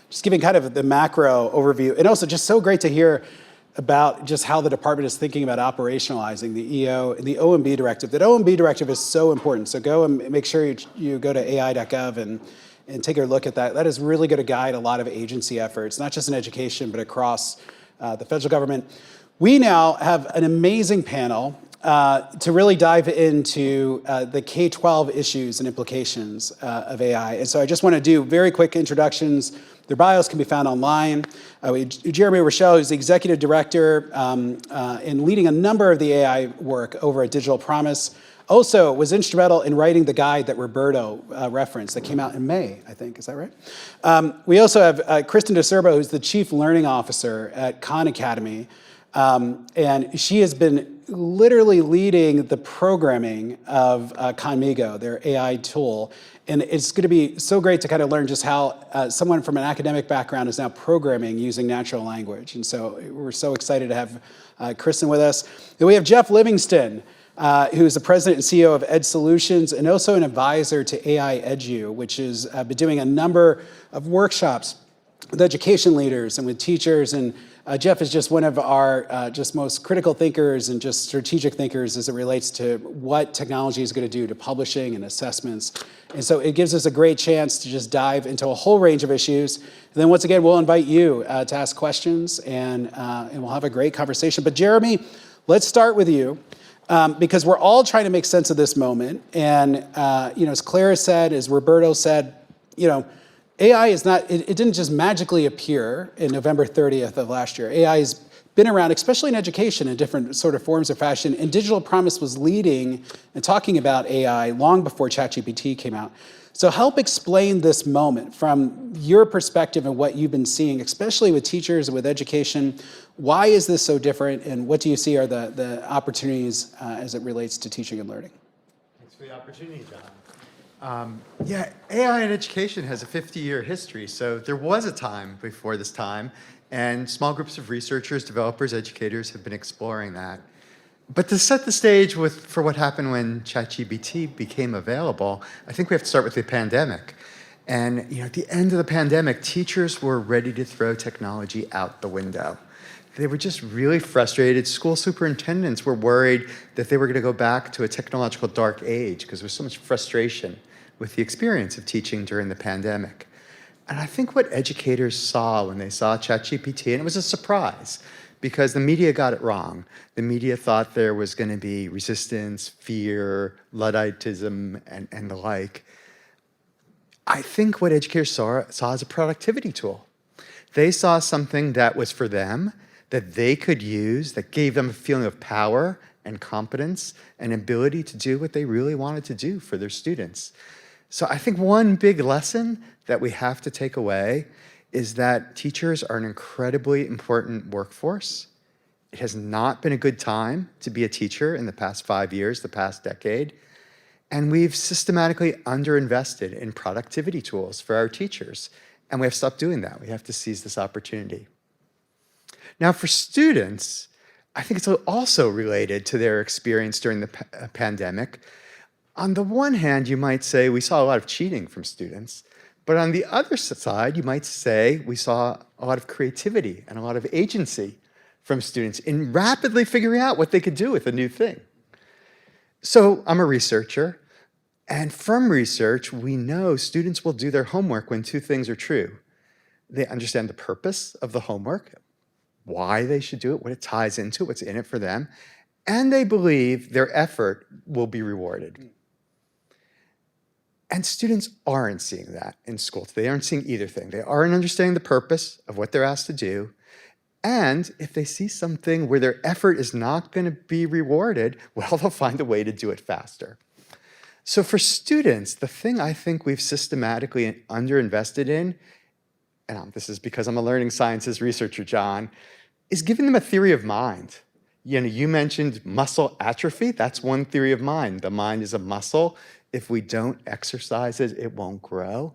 just giving kind of the macro overview, and also just so great to hear about just how the department is thinking about operationalizing the EO and the OMB directive. That OMB directive is so important, so go and make sure you go to ai.gov and take a look at that. That is really going to guide a lot of agency efforts, not just in education, but across the federal government. We now have an amazing panel to really dive into the K-12 issues and implications of AI. And so I just want to do very quick introductions. Their bios can be found online. Jeremy Rochelle, who's the executive director and leading a number of the AI work over at Digital Promise, also was instrumental in writing the guide that Roberto referenced that came out in May, I think. Is that right? We also have Kristen DeSerbo, who's the chief learning officer at Khan Academy. And she has been literally leading the programming of Conmigo, their AI tool. And it's going to be so great to kind of learn just how someone from an academic background is now programming using natural language. And so we're so excited to have Kristen with us. Then we have Jeff Livingston, who's the president and CEO of Ed Solutions and also an advisor to AI Edu, which has been doing a number of workshops with education leaders and with teachers. And Jeff is just one of our just most critical thinkers and just strategic thinkers as it relates to what technology is going to do to publishing and assessments. And so it gives us a great chance to just dive into a whole range of issues. And then once again, we'll invite you to ask questions and we'll have a great conversation. But Jeremy, let's start with you because we're all trying to make sense of this moment. And as Clara said, as Roberto said, AI is not, it didn't just magically appear in November 30th of last year. AI has been around, especially in education, in different sort of forms or fashion. And Digital Promise was leading and talking about AI long before ChatGPT came out. So help explain this moment from your perspective and what you've been seeing, especially with teachers and with education. Why is this so different? And what do you see are the opportunities as it relates to teaching and learning? Thanks for the opportunity, John. Yeah, AI in education has a 50-year history, so there was a time before this time, and small groups of researchers, developers, educators have been exploring that. But to set the stage for what happened when ChatGPT became available, I think we have to start with the pandemic. And at the end of the pandemic, teachers were ready to throw technology out the window. They were just really frustrated. School superintendents were worried that they were going to go back to a technological dark age because there was so much frustration with the experience of teaching during the pandemic. And I think what educators saw when they saw ChatGPT, and it was a surprise because the media got it wrong. The media thought there was going to be resistance, fear, Ludditism, and the like. I think what educators saw as a productivity tool. They saw something that was for them, that they could use, that gave them a feeling of power and competence and ability to do what they really wanted to do for their students. So I think one big lesson that we have to take away is that teachers are an incredibly important workforce. It has not been a good time to be a teacher in the past 5 years, the past decade, and we've systematically underinvested in productivity tools for our teachers, and we have to stop doing that. We have to seize this opportunity. Now, for students, I think it's also related to their experience during the pandemic. On the one hand, you might say we saw a lot of cheating from students, but on the other side, you might say we saw a lot of creativity and a lot of agency from students in rapidly figuring out what they could do with a new thing. So I'm a researcher, and from research, we know students will do their homework when two things are true. They understand the purpose of the homework, why they should do it, what it ties into, what's in it for them, and they believe their effort will be rewarded. And students aren't seeing that in school. They aren't seeing either thing. They aren't understanding the purpose of what they're asked to do. And if they see something where their effort is not going to be rewarded, well, they'll find a way to do it faster. So for students, the thing I think we've systematically underinvested in, and this is because I'm a learning sciences researcher, John, is giving them a theory of mind. You mentioned muscle atrophy. That's one theory of mind. The mind is a muscle. If we don't exercise it, it won't grow.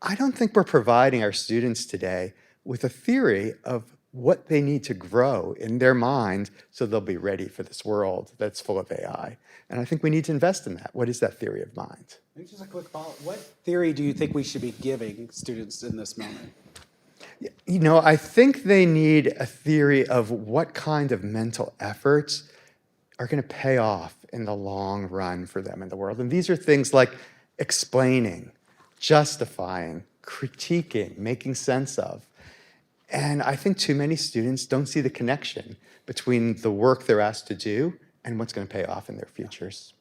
I don't think we're providing our students today with a theory of what they need to grow in their mind so they'll be ready for this world that's full of AI. And I think we need to invest in that. What is that theory of mind? Maybe just a quick follow. What theory do you think we should be giving students in this moment? You know, I think they need a theory of what kind of mental efforts are going to pay off in the long run for them in the world. And these are things like explaining, justifying, critiquing, making sense of. And I think too many students don't see the connection between the work they're asked to do and what's going to pay off in their futures.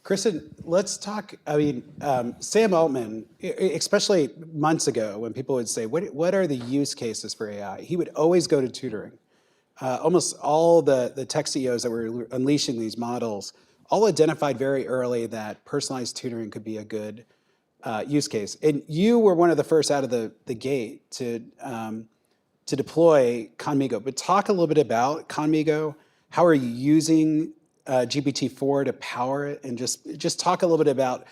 Kristen, let's talk, Sam Altman, especially months ago when people would say, what are the use cases for AI? He would always go to tutoring. Almost all the tech CEOs that were unleashing these models all identified very early that personalized tutoring could be a good use case. And you were one of the first out of the gate to deploy Conmigo. But talk a little bit about Conmigo. How are you using GPT-4 to power it? And just talk a little bit about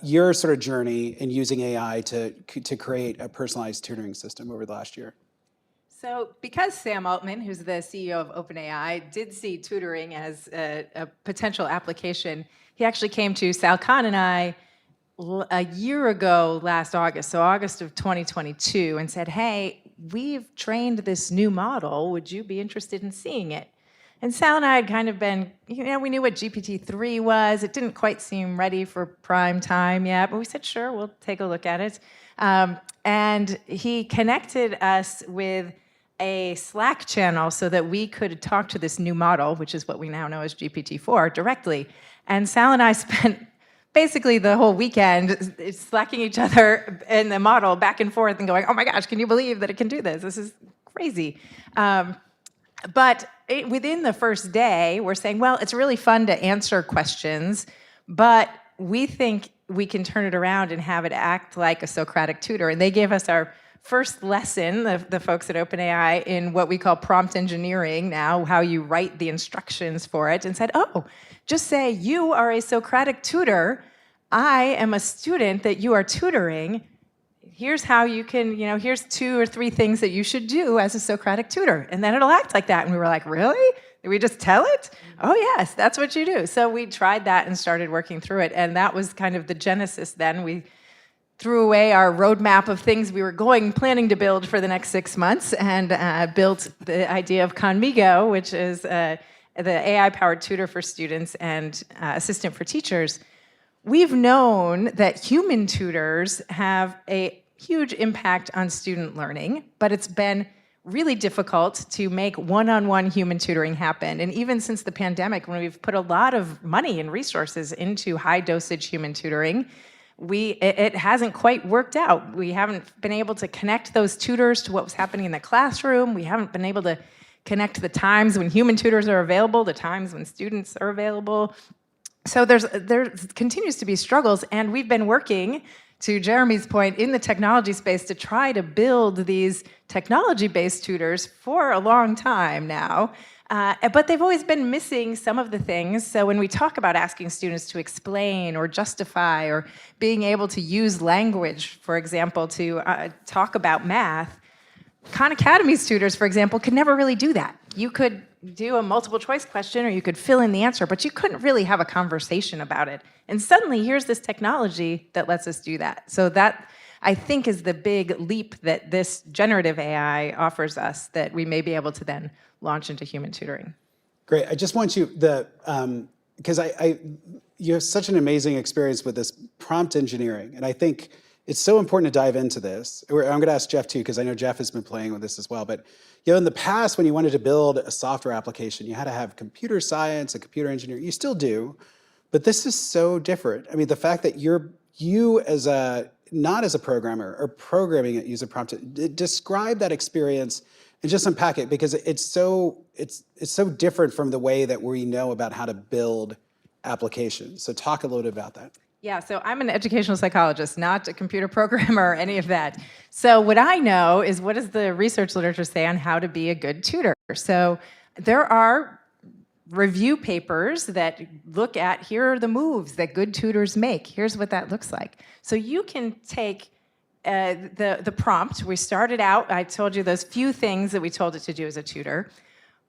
your sort of journey in using AI to create a personalized tutoring system over the last year. So because Sam Altman, who's the CEO of OpenAI, did see tutoring as a potential application, he actually came to Sal Khan and I a year ago last August, so August of 2022, and said, hey, we've trained this new model. Would you be interested in seeing it? And Sal and I had kind of been, we knew what GPT-3 was. It didn't quite seem ready for prime time yet, but we said, sure, we'll take a look at it. And he connected us with a Slack channel so that we could talk to this new model, which is what we now know as GPT-4, directly. And Sal and I spent basically the whole weekend slacking each other in the model back and forth and going, oh my gosh, can you believe that it can do this? This is crazy. But within the first day, we're saying, well, it's really fun to answer questions, but we think we can turn it around and have it act like a Socratic tutor. And they gave us our first lesson, the folks at OpenAI, in what we call prompt engineering now, how you write the instructions for it, and said, oh, just say you are a Socratic tutor. I am a student that you are tutoring. Here's how you can, here's 2 or 3 things that you should do as a Socratic tutor. And then it'll act like that. And we were like, really? Did we just tell it? Oh, yes, that's what you do. So we tried that and started working through it. And that was kind of the genesis then. We threw away our roadmap of things we were planning to build for the next 6 months and built the idea of Conmigo, which is the AI-powered tutor for students and assistant for teachers. We've known that human tutors have a huge impact on student learning, but it's been really difficult to make one-on-one human tutoring happen. And even since the pandemic, when we've put a lot of money and resources into high-dosage human tutoring, it hasn't quite worked out. We haven't been able to connect those tutors to what was happening in the classroom. We haven't been able to connect the times when human tutors are available, the times when students are available. So there continues to be struggles, and we've been working, to Jeremy's point, in the technology space to try to build these technology-based tutors for a long time now. But they've always been missing some of the things. So when we talk about asking students to explain or justify or being able to use language, for example, to talk about math, Khan Academy's tutors, for example, could never really do that. You could do a multiple choice question or you could fill in the answer, but you couldn't really have a conversation about it. And suddenly here's this technology that lets us do that. So that, I think, is the big leap that this generative AI offers us that we may be able to then launch into human tutoring. Great. I just want you, because you have such an amazing experience with this prompt engineering, and I think it's so important to dive into this. I'm going to ask Jeff too, because I know Jeff has been playing with this as well. But in the past, when you wanted to build a software application, you had to have computer science and computer engineering. You still do, but this is so different. I mean, the fact that you as not as a programmer or programming it using prompt, describe that experience and just unpack it, because it's so different from the way that we know about how to build applications. So talk a little bit about that. Yeah, so I'm an educational psychologist, not a computer programmer or any of that. So what I know is, what does the research literature say on how to be a good tutor? So there are review papers that look at, here are the moves that good tutors make. Here's what that looks like. So you can take the prompt, we started out, I told you those few things that we told it to do as a tutor.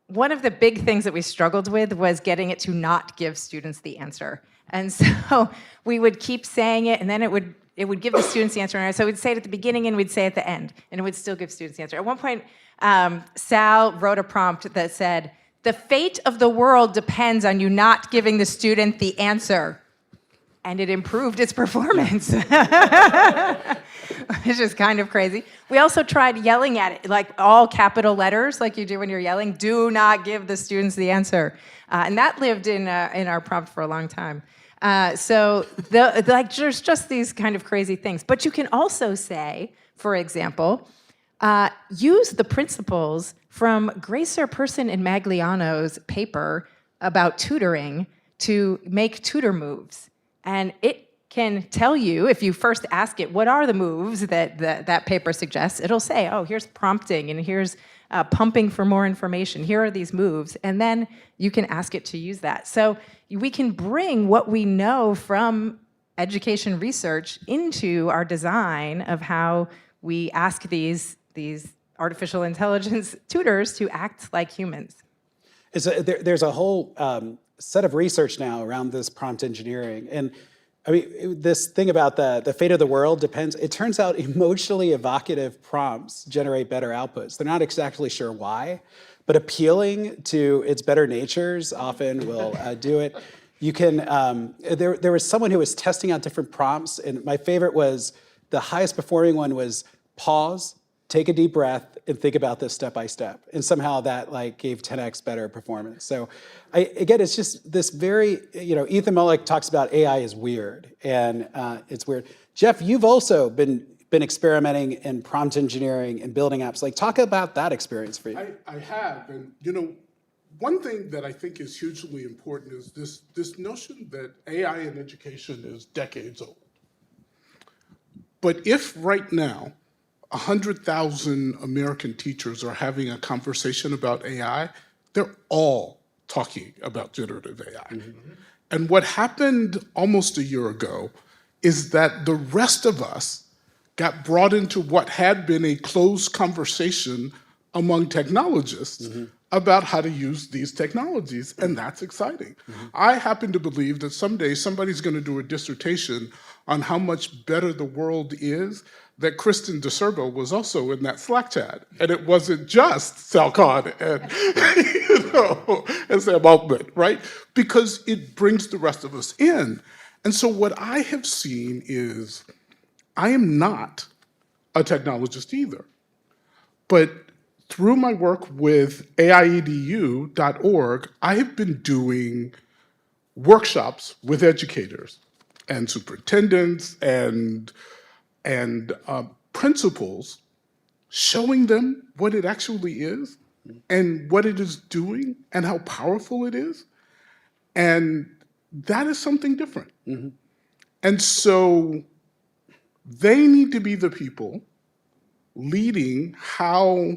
One of the big things that we struggled with was getting it to not give students the answer. And so we would keep saying it, and then it would give the students the answer. So we'd say it at the beginning and we'd say it at the end, and it would still give students the answer. At one point, Sal wrote a prompt that said, "The fate of the world depends on you not giving the student the answer." And it improved its performance. Which is kind of crazy. We also tried yelling at it, like all capital letters, like you do when you're yelling, "Do not give the students the answer." And that lived in our prompt for a long time. So there's just these kind of crazy things. But you can also say, for example, use the principles from Gracer, Person, and Magliano's paper about tutoring to make tutor moves. And it can tell you, if you first ask it, what are the moves that paper suggests, it'll say, oh, here's prompting, and here's pumping for more information. Here are these moves. And then you can ask it to use that. So we can bring what we know from education research into our design of how we ask these artificial intelligence tutors to act like humans. There's a whole set of research now around this prompt engineering. And I mean, this thing about the fate of the world depends, it turns out emotionally evocative prompts generate better outputs. They're not exactly sure why, but appealing to its better natures often will do it. You can, there was someone who was testing out different prompts, and my favorite was, the highest performing one was pause, take a deep breath, and think about this step by step. And somehow that gave 10x better performance. So again, it's just this very, Ethan Mollick talks about AI is weird, and it's weird. Jeff, you've also been experimenting in prompt engineering and building apps. Talk about that experience for you. I have, and one thing that I think is hugely important is this notion that AI in education is decades old. But if right now, 100,000 American teachers are having a conversation about AI, they're all talking about generative AI. Mm-hmm. And what happened almost a year ago is that the rest of us got brought into what had been a closed conversation among technologists mm-hmm. about how to use these technologies, and that's exciting. Mm-hmm. I happen to believe that someday somebody's going to do a dissertation on how much better the world is, that Kristen DeSerbo was also in that Slack chat. And it wasn't just Sal Khan and, and Sam Altman, right? Because it brings the rest of us in. And so what I have seen is, I am not a technologist either, but through my work with AIEDU.org, I have been doing workshops with educators and superintendents and principals, showing them what it actually is and what it is doing and how powerful it is. And that is something different. Mm-hmm. And so they need to be the people leading how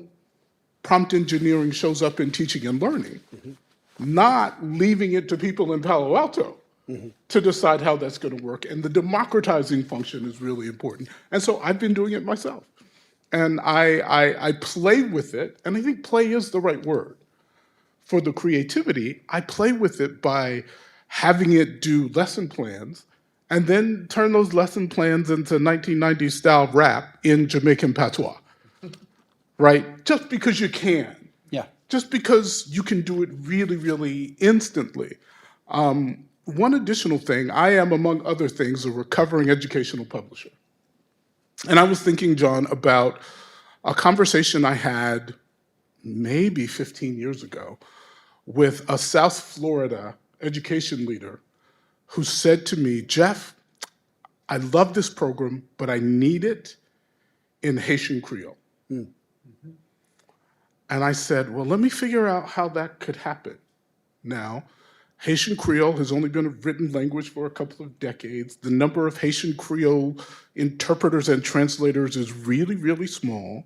prompt engineering shows up in teaching and learning, mm-hmm. not leaving it to people in Palo Alto mm-hmm. to decide how that's going to work. And the democratizing function is really important. And so I've been doing it myself. And I play with it, and I think play is the right word. For the creativity, I play with it by having it do lesson plans and then turn those lesson plans into 1990s style rap in Jamaican patois, right? Just because you can. Yeah. Just because you can do it really, really instantly. One additional thing, I am, among other things, a recovering educational publisher. And I was thinking, John, about a conversation I had maybe 15 years ago with a South Florida education leader who said to me, Jeff, I love this program, but I need it in Haitian Creole. Mm. Mm-hmm. And I said, well, let me figure out how that could happen. Now, Haitian Creole has only been a written language for a couple of decades. The number of Haitian Creole interpreters and translators is really, really small.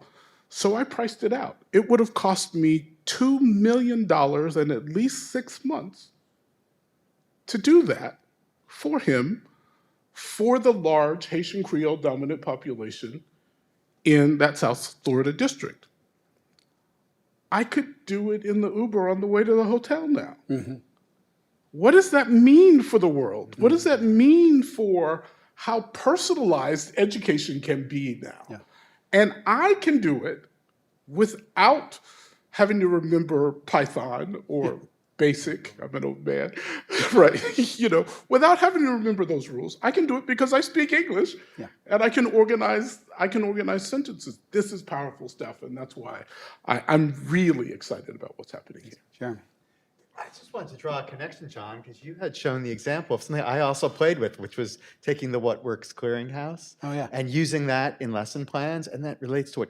So I priced it out. It would have cost me $2 million and at least 6 months to do that for him, for the large Haitian Creole dominant population in that South Florida district. I could do it in the Uber on the way to the hotel now. What does that mean for the world? What does that mean for how personalized education can be now? And I can do it without having to remember Python or BASIC. I'm an old man, right? Without having to remember those rules. I can do it because I speak English, and I can organize sentences. This is powerful stuff, and that's why I'm really excited about what's happening here. Jeremy. I just wanted to draw a connection, John, because you had shown the example of something I also played with, which was taking the What Works Clearinghouse and using that in lesson plans, and that relates to what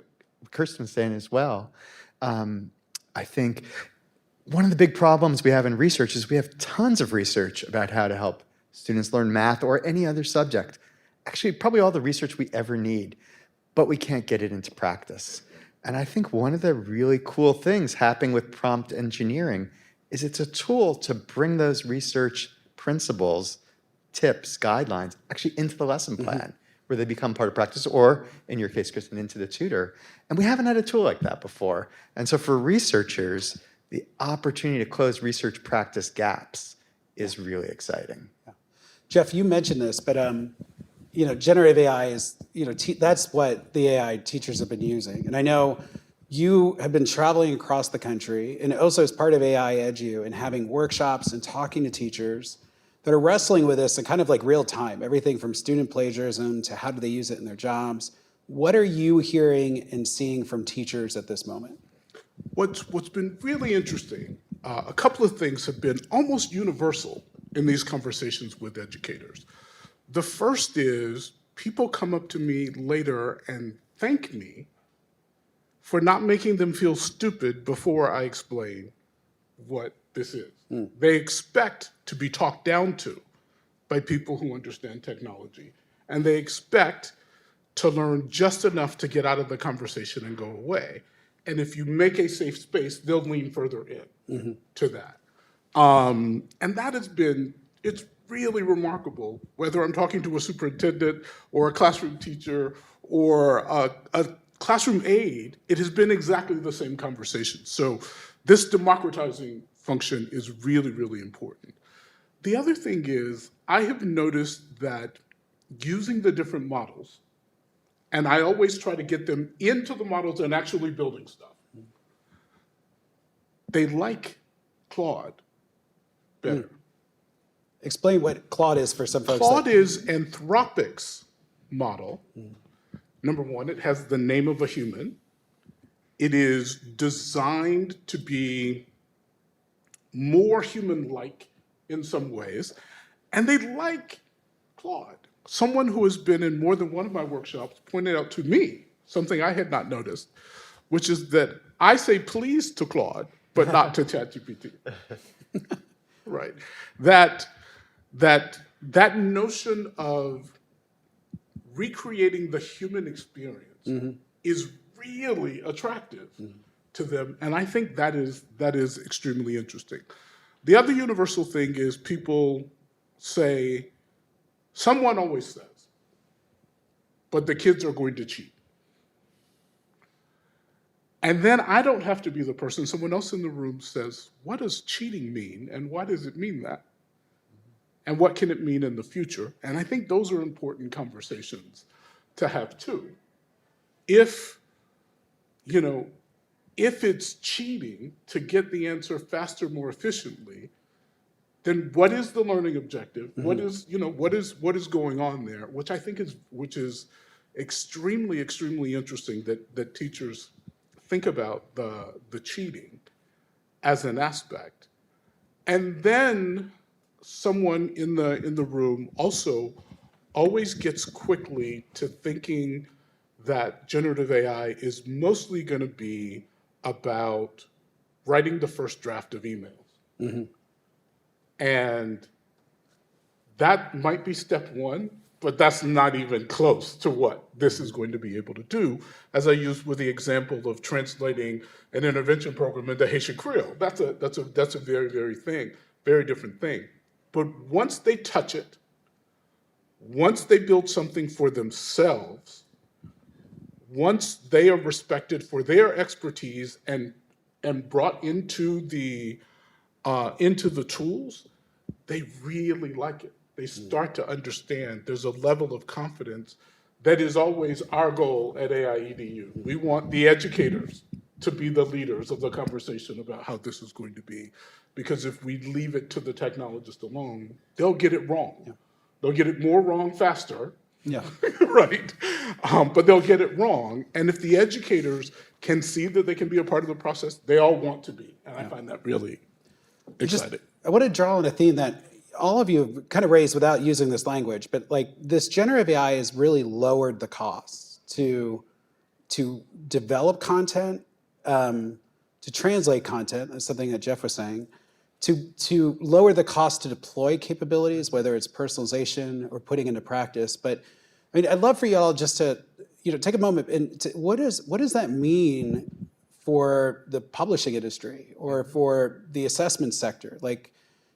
Kirsten was saying as well. I think one of the big problems we have in research is we have tons of research about how to help students learn math or any other subject. Actually, probably all the research we ever need, but we can't get it into practice. And I think one of the really cool things happening with prompt engineering is it's a tool to bring those research principles, tips, guidelines, actually into the lesson plan, where they become part of practice, or in your case, Kristen, into the tutor. And we haven't had a tool like that before. And so for researchers, the opportunity to close research practice gaps is really exciting. Jeff, you mentioned this, but generative AI is, that's what the AI teachers have been using. And I know you have been traveling across the country, and also as part of AI Edu, and having workshops and talking to teachers that are wrestling with this in kind of like real time, everything from student plagiarism to how do they use it in their jobs. What are you hearing and seeing from teachers at this moment? What's been really interesting, a couple of things have been almost universal in these conversations with educators. The first is people come up to me later and thank me for not making them feel stupid before I explain what this is. They expect to be talked down to by people who understand technology, and they expect to learn just enough to get out of the conversation and go away. And if you make a safe space, they'll lean further in to that. And that it's really remarkable, whether I'm talking to a superintendent or a classroom teacher or a classroom aide, it has been exactly the same conversation. So this democratizing function is really, really important. The other thing is, I have noticed that using the different models, and I always try to get them into the models and actually building stuff, they like Claude better. Explain what Claude is for some folks. Claude is Anthropic's model. Number one, it has the name of a human. It is designed to be more human-like in some ways, and they like Claude. Someone who has been in more than one of my workshops pointed out to me something I had not noticed, which is that I say please to Claude, but not to ChatGPT. Right? That notion of recreating the human experience is really attractive to them, and I think that is extremely interesting. The other universal thing is people say, someone always says, but the kids are going to cheat. And then I don't have to be the person, someone else in the room says, what does cheating mean, and why does it mean that? And what can it mean in the future? And I think those are important conversations to have too. If it's cheating to get the answer faster, more efficiently, then what is the learning objective? What is going on there? Which I think is extremely, extremely interesting that teachers think about the cheating as an aspect. And then someone in the room also always gets quickly to thinking that generative AI is mostly going to be about writing the first draft of emails. And that might be step one, but that's not even close to what this is going to be able to do, as I used with the example of translating an intervention program into Haitian Creole. That's a very, very different thing. But once they touch it, once they build something for themselves, once they are respected for their expertise and brought into the tools, they really like it. They start to understand. There's a level of confidence that is always our goal at AI EDU. We want the educators to be the leaders of the conversation about how this is going to be. Because if we leave it to the technologist alone, they'll get it wrong. Yeah. They'll get it more wrong faster. Yeah. Right. But they'll get it wrong. And if the educators can see that they can be a part of the process, they all want to be. And I find that really exciting. I want to draw on a theme that all of you have kind of raised without using this language, but like this generative AI has really lowered the costs to develop content, to translate content, that's something that Jeff was saying, to lower the cost to deploy capabilities, whether it's personalization or putting into practice. But I mean, I'd love for you all just to take a moment and what does that mean for the publishing industry or for the assessment sector? Like,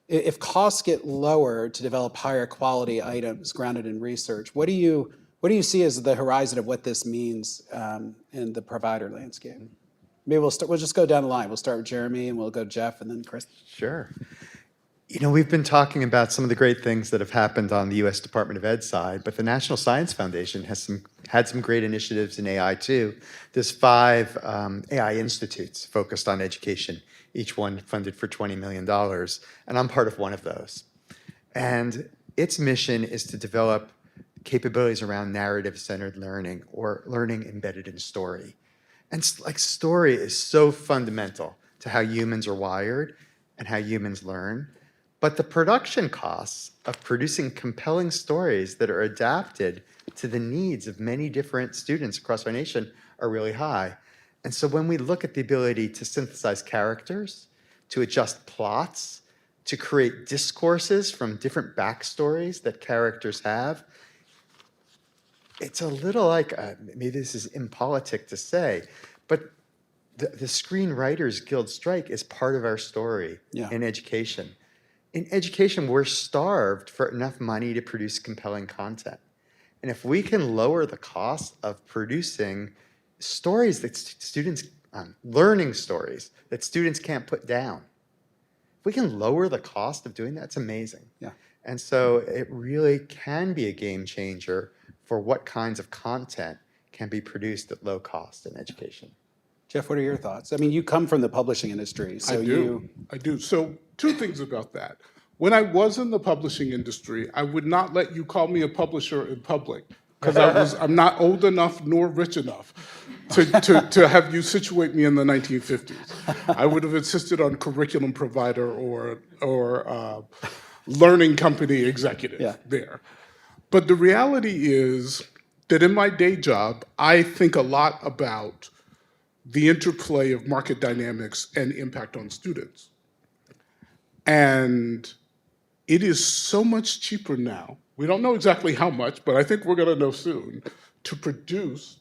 if costs get lower to develop higher quality items grounded in research, what do you see as the horizon of what this means in the provider landscape? Maybe we'll just go down the line. We'll start with Jeremy, and we'll go Jeff, and then Chris. Sure. We've been talking about some of the great things that have happened on the U.S. Department of Ed side, but the National Science Foundation has had some great initiatives in AI too. There's 5 AI institutes focused on education, each one funded for $20 million, and I'm part of one of those. And its mission is to develop capabilities around narrative-centered learning or learning embedded in story. And like story is so fundamental to how humans are wired and how humans learn. But the production costs of producing compelling stories that are adapted to the needs of many different students across our nation are really high. And so when we look at the ability to synthesize characters, to adjust plots, to create discourses from different backstories that characters have, it's a little like, maybe this is impolitic to say, but the Screenwriters Guild strike is part of our story in education. In education, we're starved for enough money to produce compelling content. And if we can lower the cost of producing stories that students, learning stories that students can't put down, if we can lower the cost of doing that, it's amazing. Yeah. And so it really can be a game changer for what kinds of content can be produced at low cost in education. Jeff, what are your thoughts? I mean, you come from the publishing industry, so I do. So 2 things about that. When I was in the publishing industry, I would not let you call me a publisher in public because I'm not old enough nor rich enough to have you situate me in the 1950s. I would have insisted on curriculum provider or learning company executive there. But the reality is that in my day job, I think a lot about the interplay of market dynamics and impact on students. And it is so much cheaper now, we don't know exactly how much, but I think we're gonna know soon, to produce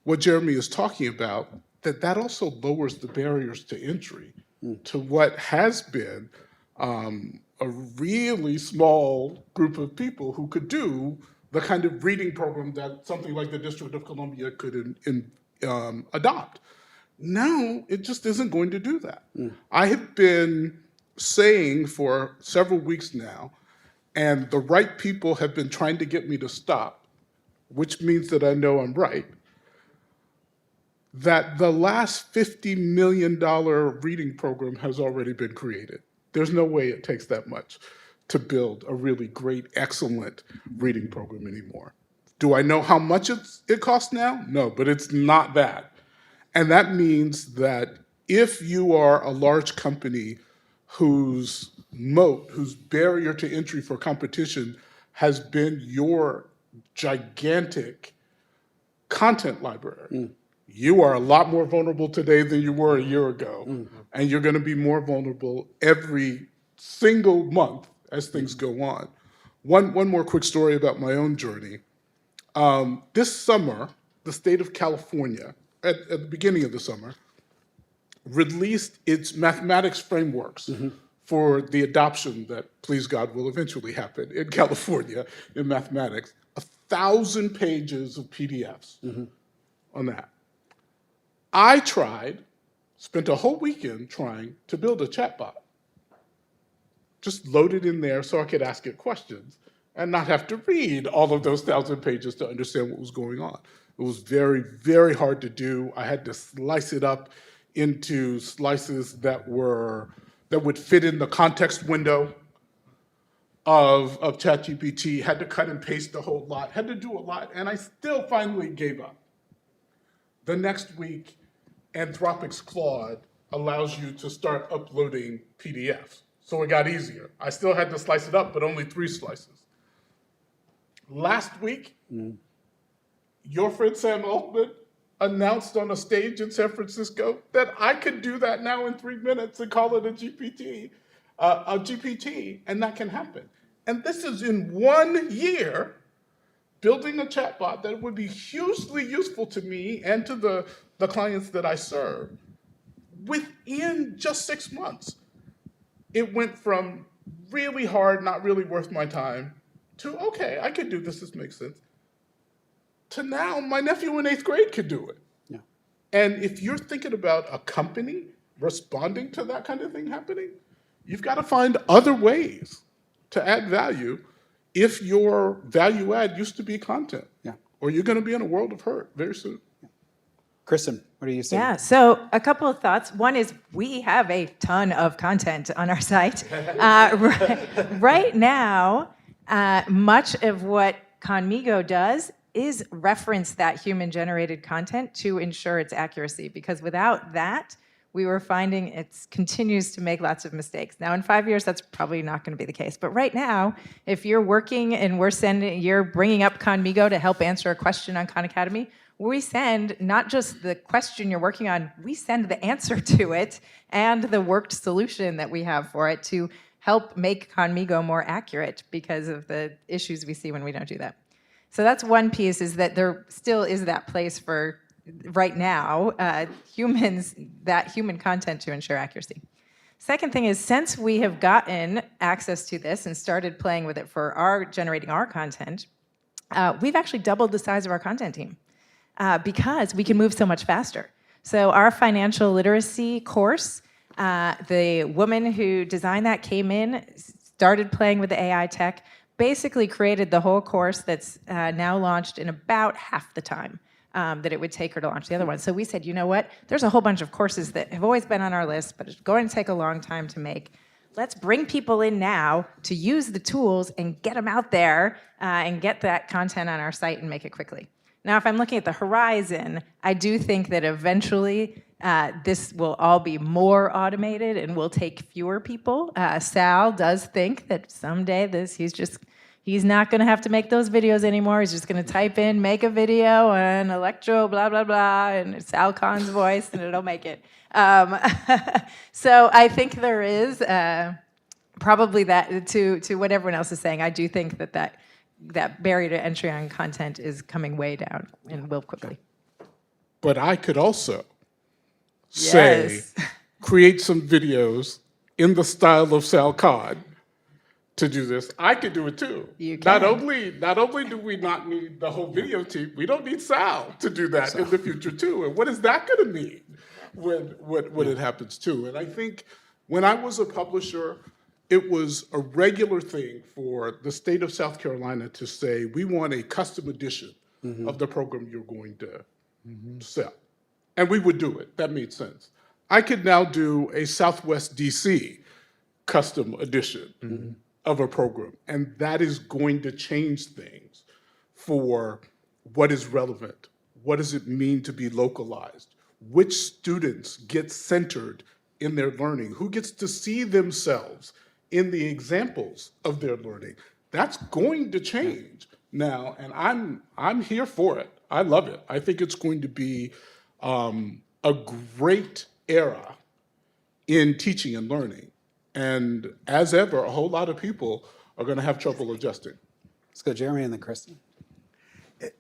what Jeremy is talking about, that also lowers the barriers to entry to what has been a really small group of people who could do the kind of reading program that something like the District of Columbia could adopt. Now, it just isn't going to do that. I have been saying for several weeks now, and the right people have been trying to get me to stop, which means that I know I'm right, that the last $50 million reading program has already been created. There's no way it takes that much to build a really great, excellent reading program anymore. Do I know how much it costs now? No, but it's not that. And that means that if you are a large company whose moat, whose barrier to entry for competition has been your gigantic content library, you are a lot more vulnerable today than you were a year ago. And you're gonna be more vulnerable every single month as things go on. One more quick story about my own journey. This summer, the state of California, at the beginning of the summer, released its mathematics frameworks for the adoption that, please God, will eventually happen in California in mathematics. 1,000 pages of PDFs on that. I spent a whole weekend trying to build a chatbot. Just load it in there so I could ask it questions and not have to read all of those 1,000 pages to understand what was going on. It was very, very hard to do. I had to slice it up into slices that would fit in the context window of ChatGPT, had to cut and paste a whole lot, had to do a lot, and I still finally gave up. The next week, Anthropic's Claude allows you to start uploading PDFs. So it got easier. I still had to slice it up, but only 3 slices. Last week, your friend Sam Altman announced on a stage in San Francisco that I could do that now in 3 minutes and call it a GPT, and that can happen. And this is in 1 year, building a chatbot that would be hugely useful to me and to the clients that I serve. Within just 6 months, it went from really hard, not really worth my time, to, okay, I could do this, this makes sense, to now my nephew in 8th grade could do it. Yeah. And if you're thinking about a company responding to that kind of thing happening, you've got to find other ways to add value if your value add used to be content. Yeah. Or you're going to be in a world of hurt very soon. Kristen, what do you say? Yeah, so a couple of thoughts. One is we have a ton of content on our site. Right now, much of what Conmigo does is reference that human-generated content to ensure its accuracy, because without that, we were finding it continues to make lots of mistakes. Now, in 5 years, that's probably not going to be the case. But right now, if you're working and you're bringing up Conmigo to help answer a question on Khan Academy, we send not just the question you're working on, we send the answer to it and the worked solution that we have for it to help make Conmigo more accurate because of the issues we see when we don't do that. So that's one piece, is that there still is that place for, right now, that human content to ensure accuracy. Second thing is, since we have gotten access to this and started playing with it for generating our content, we've actually doubled the size of our content team because we can move so much faster. So our financial literacy course, the woman who designed that came in, started playing with the AI tech, basically created the whole course that's now launched in about half the time that it would take her to launch the other one. So we said, you know what? There's a whole bunch of courses that have always been on our list, but it's going to take a long time to make. Let's bring people in now to use the tools and get them out there and get that content on our site and make it quickly. Now, if I'm looking at the horizon, I do think that eventually this will all be more automated and will take fewer people. Sal does think that someday he's not going to have to make those videos anymore. He's just going to type in, make a video on electro, blah, blah, blah, and it's Sal Khan's voice, and it'll make it. So I think there is probably that, to what everyone else is saying, I do think that barrier to entry on content is coming way down and will quickly. But I could also say, create some videos in the style of Sal Khan to do this. I could do it too. You can. Not only do we not need the whole video team, we don't need Sal to do that in the future too. And what is that going to mean when it happens too? And I think when I was a publisher, it was a regular thing for the state of South Carolina to say, we want a custom edition of the program you're going to sell. And we would do it. That made sense. I could now do a Southwest DC custom edition of a program. And that is going to change things for what is relevant. What does it mean to be localized? Which students get centered in their learning? Who gets to see themselves in the examples of their learning? That's going to change now, and I'm here for it. I love it. I think it's going to be a great era in teaching and learning. And as ever, a whole lot of people are going to have trouble adjusting. Let's go Jeremy and then Kristen.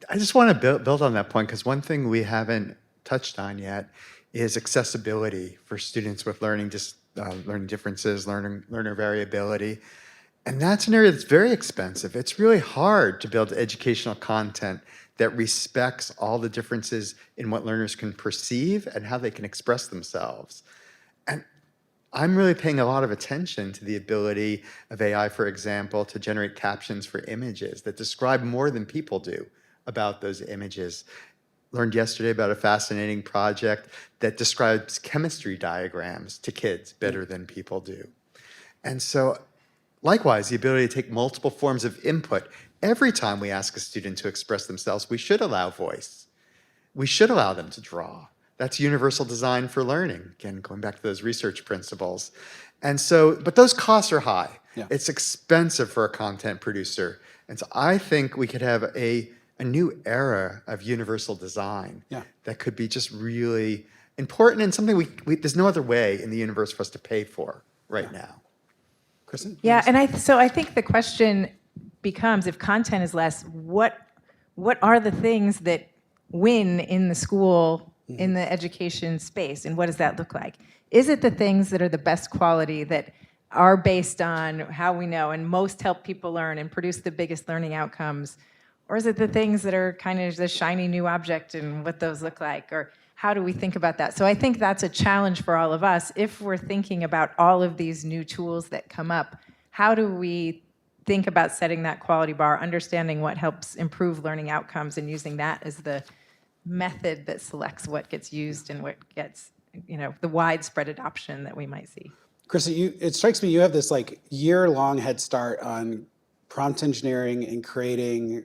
I just want to build on that point, because one thing we haven't touched on yet is accessibility for students with learning differences, learner variability. And that's an area that's very expensive. It's really hard to build educational content that respects all the differences in what learners can perceive and how they can express themselves. And I'm really paying a lot of attention to the ability of AI, for example, to generate captions for images that describe more than people do about those images. Learned yesterday about a fascinating project that describes chemistry diagrams to kids better than people do. And so, likewise, the ability to take multiple forms of input. Every time we ask a student to express themselves, we should allow voice. We should allow them to draw. That's universal design for learning. Again, going back to those research principles. And so, but those costs are high. Yeah. It's expensive for a content producer. And so I think we could have a new era of universal design that could be just really important and something there's no other way in the universe for us to pay for right now. Kristen? Yeah, and I think the question becomes, if content is less, what are the things that win in the school, in the education space, and what does that look like? Is it the things that are the best quality, that are based on how we know and most help people learn and produce the biggest learning outcomes? Or is it the things that are kind of the shiny new object and what those look like? Or how do we think about that? So I think that's a challenge for all of us. If we're thinking about all of these new tools that come up, how do we think about setting that quality bar, understanding what helps improve learning outcomes, and using that as the method that selects what gets used and what gets, the widespread adoption that we might see? Kristen, it strikes me you have this like year-long head start on prompt engineering and creating,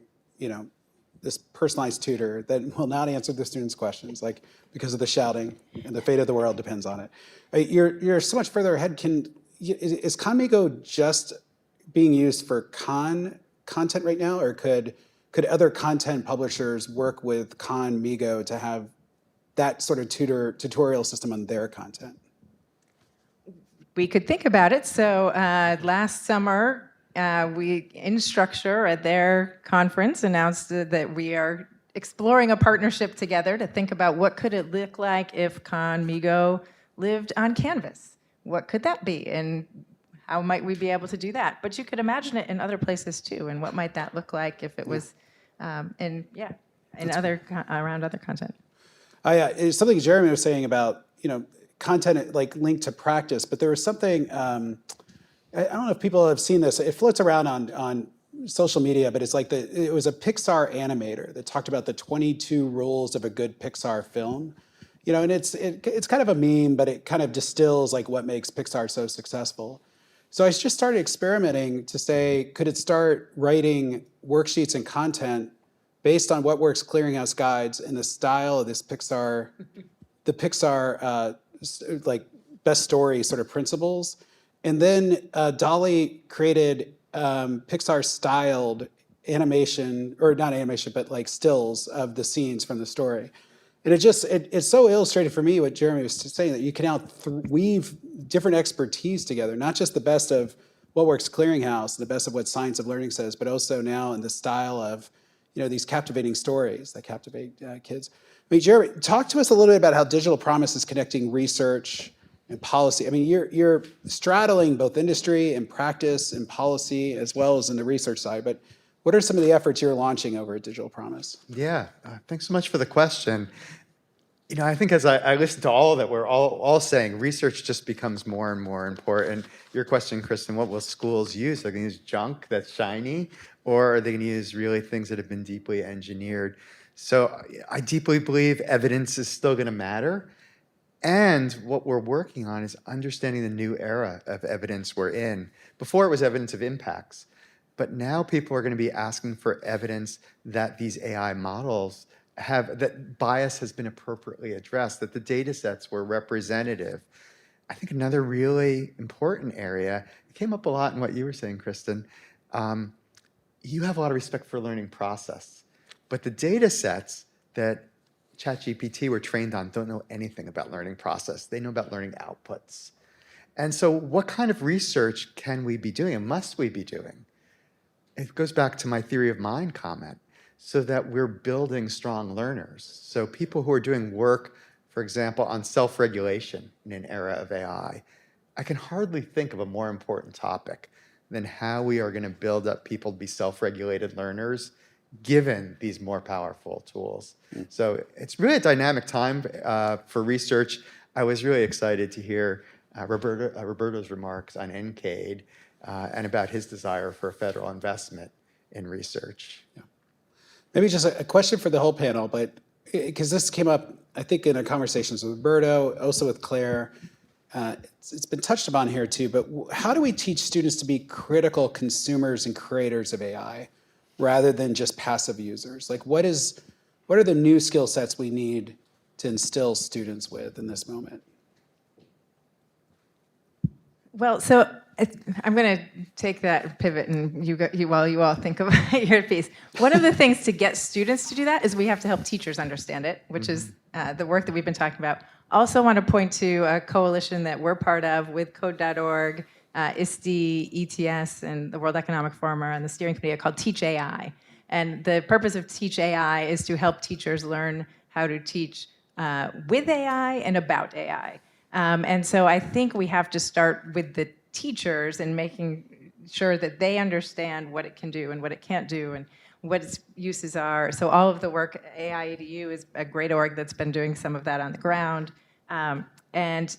this personalized tutor that will not answer the students' questions, like because of the shouting, and the fate of the world depends on it. Right? You're so much further ahead. Is Khanmigo just being used for content right now, or could other content publishers work with Khanmigo to have that sort of tutorial system on their content? We could think about it. So last summer, we, in Structure at their conference, announced that we are exploring a partnership together to think about what could it look like if Khanmigo lived on Canvas. What could that be, and how might we be able to do that? But you could imagine it in other places too, and what might that look like if it was, around other content. It's something Jeremy was saying about content like linked to practice, but there was something. I don't know if people have seen this. It floats around on social media, but it's like it was a Pixar animator that talked about the 22 rules of a good Pixar film. And it's kind of a meme, but it kind of distills like what makes Pixar so successful. So I just started experimenting to say, could it start writing worksheets and content based on what works clearinghouse guides in the style of this Pixar, the Pixar like best story sort of principles. And then Dolly created Pixar-styled animation, or not animation, but like stills of the scenes from the story. And it's so illustrated for me what Jeremy was saying, that you can now weave different expertise together, not just the best of what works clearinghouse, the best of what science of learning says, but also now in the style of these captivating stories that captivate kids. I mean, Jeremy, talk to us a little bit about how digital promise is connecting research and policy. I mean, you're straddling both industry and practice and policy as well as in the research side, but what are some of the efforts you're launching over at Digital Promise? Yeah, thanks so much for the question. I think as I listen to all that we're all saying, research just becomes more and more important. Your question, Kristen, what will schools use? Are they going to use junk that's shiny, or are they going to use really things that have been deeply engineered? So I deeply believe evidence is still going to matter. And what we're working on is understanding the new era of evidence we're in. Before it was evidence of impacts, but now people are going to be asking for evidence that these AI models that bias has been appropriately addressed, that the data sets were representative. I think another really important area, it came up a lot in what you were saying, Kristen, you have a lot of respect for learning process, but the data sets that ChatGPT were trained on don't know anything about learning process. They know about learning outputs. And so what kind of research can we be doing and must we be doing? It goes back to my theory of mind comment, so that we're building strong learners. So people who are doing work, for example, on self-regulation in an era of AI, I can hardly think of a more important topic then how we are going to build up people to be self-regulated learners given these more powerful tools. So it's really a dynamic time for research. I was really excited to hear Roberto's remarks on NCAID and about his desire for federal investment in research. Yeah. Maybe just a question for the whole panel, but because this came up, I think, in our conversations with Roberto, also with Claire. It's been touched upon here too, but how do we teach students to be critical consumers and creators of AI rather than just passive users? Like what are the new skill sets we need to instill students with in this moment? Well, so I'm going to take that pivot and while you all think about your piece. One of the things to get students to do that is we have to help teachers understand it, which is the work that we've been talking about. Also want to point to a coalition that we're part of with code.org, ISTE, ETS, and the World Economic Forum are on the steering committee called Teach AI. And the purpose of Teach AI is to help teachers learn how to teach with AI and about AI. And so I think we have to start with the teachers and making sure that they understand what it can do and what it can't do and what its uses are. So all of the work, AI EDU is a great org that's been doing some of that on the ground. And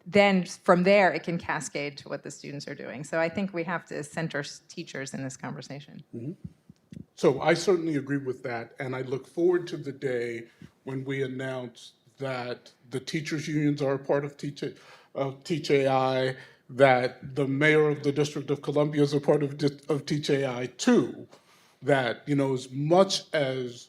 then from there, it can cascade to what the students are doing. So I think we have to center teachers in this conversation. Mm-hmm. So I certainly agree with that. And I look forward to the day when we announce that the teachers' unions are a part of Teach AI, that the mayor of the District of Columbia is a part of Teach AI too, that, you know, as much as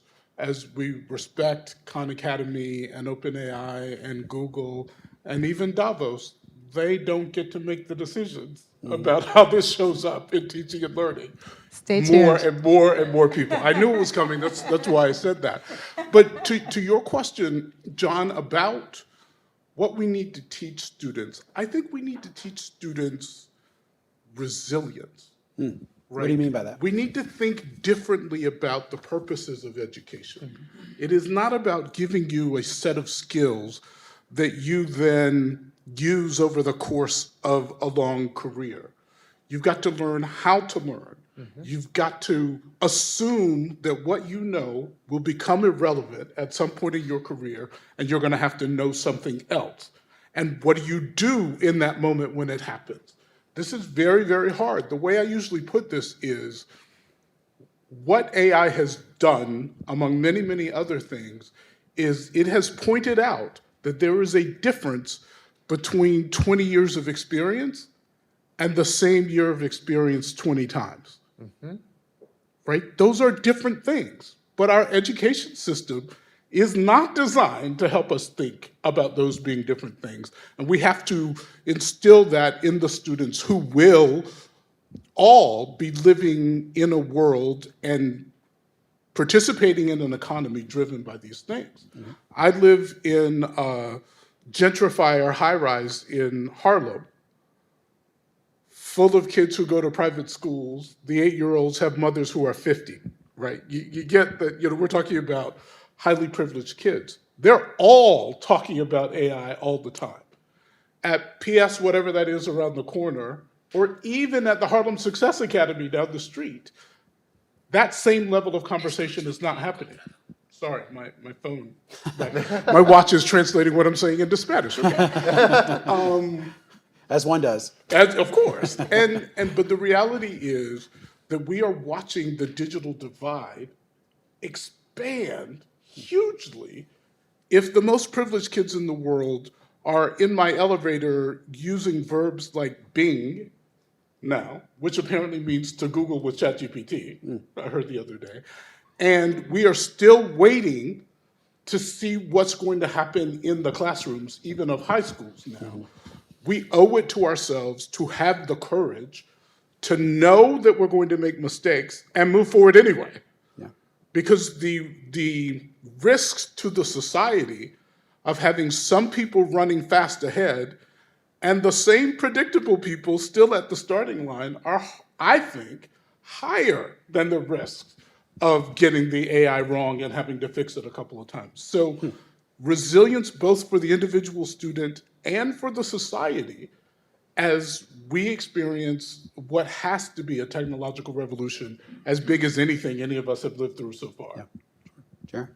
we respect Khan Academy and OpenAI and Google and even Davos, they don't get to make the decisions about how this shows up in teaching and learning. Stay tuned. More and more and more people. I knew it was coming. That's why I said that. But to your question, John, about what we need to teach students, I think we need to teach students resilience. Right? What do you mean by that? We need to think differently about the purposes of education. It is not about giving you a set of skills that you then use over the course of a long career. You've got to learn how to learn. You've got to assume that what you know will become irrelevant at some point in your career, and you're going to have to know something else. And what do you do in that moment when it happens? This is very, very hard. The way I usually put this is what AI has done, among many, many other things, is it has pointed out that there is a difference between 20 years of experience and the same year of experience 20 times. Right? Those are different things. But our education system is not designed to help us think about those being different things. And we have to instill that in the students who will all be living in a world and participating in an economy driven by these things. I live in a gentrifier high-rise in Harlem, full of kids who go to private schools. The 8-year-olds have mothers who are 50, right? You get that, you know, we're talking about highly privileged kids. They're all talking about AI all the time. At PS, whatever that is around the corner, or even at the Harlem Success Academy down the street, that same level of conversation is not happening. Sorry, my phone, my watch is translating what I'm saying into Spanish. Okay. As one does. Of course. But the reality is that we are watching the digital divide expand hugely if the most privileged kids in the world are in my elevator using verbs like Bing now, which apparently means to Google with ChatGPT, I heard the other day. And we are still waiting to see what's going to happen in the classrooms, even of high schools now. We owe it to ourselves to have the courage to know that we're going to make mistakes and move forward anyway. Yeah. Because the risks to the society of having some people running fast ahead and the same predictable people still at the starting line are, I think, higher than the risks of getting the AI wrong and having to fix it a couple of times. So resilience, both for the individual student and for the society, as we experience what has to be a technological revolution as big as anything any of us have lived through so far? Yeah. Sure.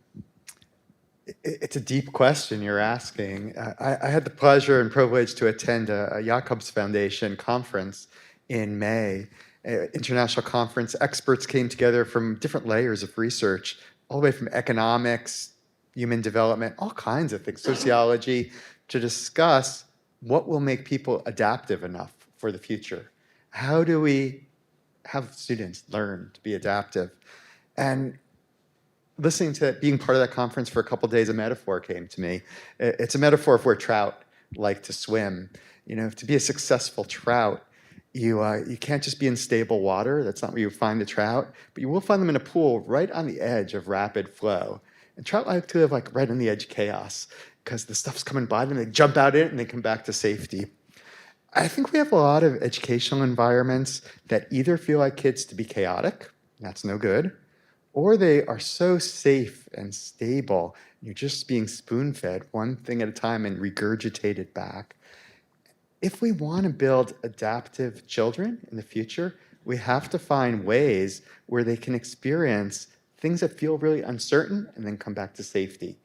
It's a deep question you're asking. I had the pleasure and privilege to attend a Jacobs Foundation conference in May, international conference. Experts came together from different layers of research, all the way from economics, human development, all kinds of things, sociology, to discuss what will make people adaptive enough for the future. How do we have students learn to be adaptive? And listening to being part of that conference for a couple of days, a metaphor came to me. It's a metaphor of where trout like to swim. You know, to be a successful trout, you can't just be in stable water. That's not where you find the trout, but you will find them in a pool right on the edge of rapid flow. And trout like to live like right on the edge of chaos because the stuff's coming by them, they jump out in it and they come back to safety. I think we have a lot of educational environments that either feel like kids to be chaotic, that's no good, or they are so safe and stable, you're just being spoon-fed one thing at a time and regurgitated back. If we want to build adaptive children in the future, we have to find ways where they can experience things that feel really uncertain and then come back to safety.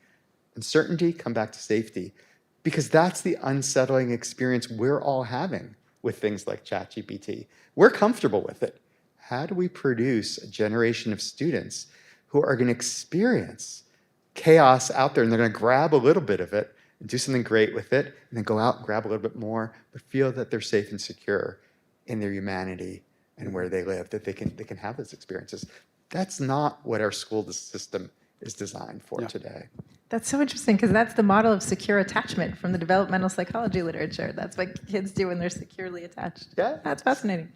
Uncertainty, come back to safety. Because that's the unsettling experience we're all having with things like ChatGPT. We're comfortable with it. How do we produce a generation of students who are going to experience chaos out there and they're going to grab a little bit of it and do something great with it and then go out and grab a little bit more, but feel that they're safe and secure in their humanity and where they live, that they can have those experiences. That's not what our school system is designed for today. That's so interesting because that's the model of secure attachment from the developmental psychology literature. That's what kids do when they're securely attached. Yeah. That's fascinating.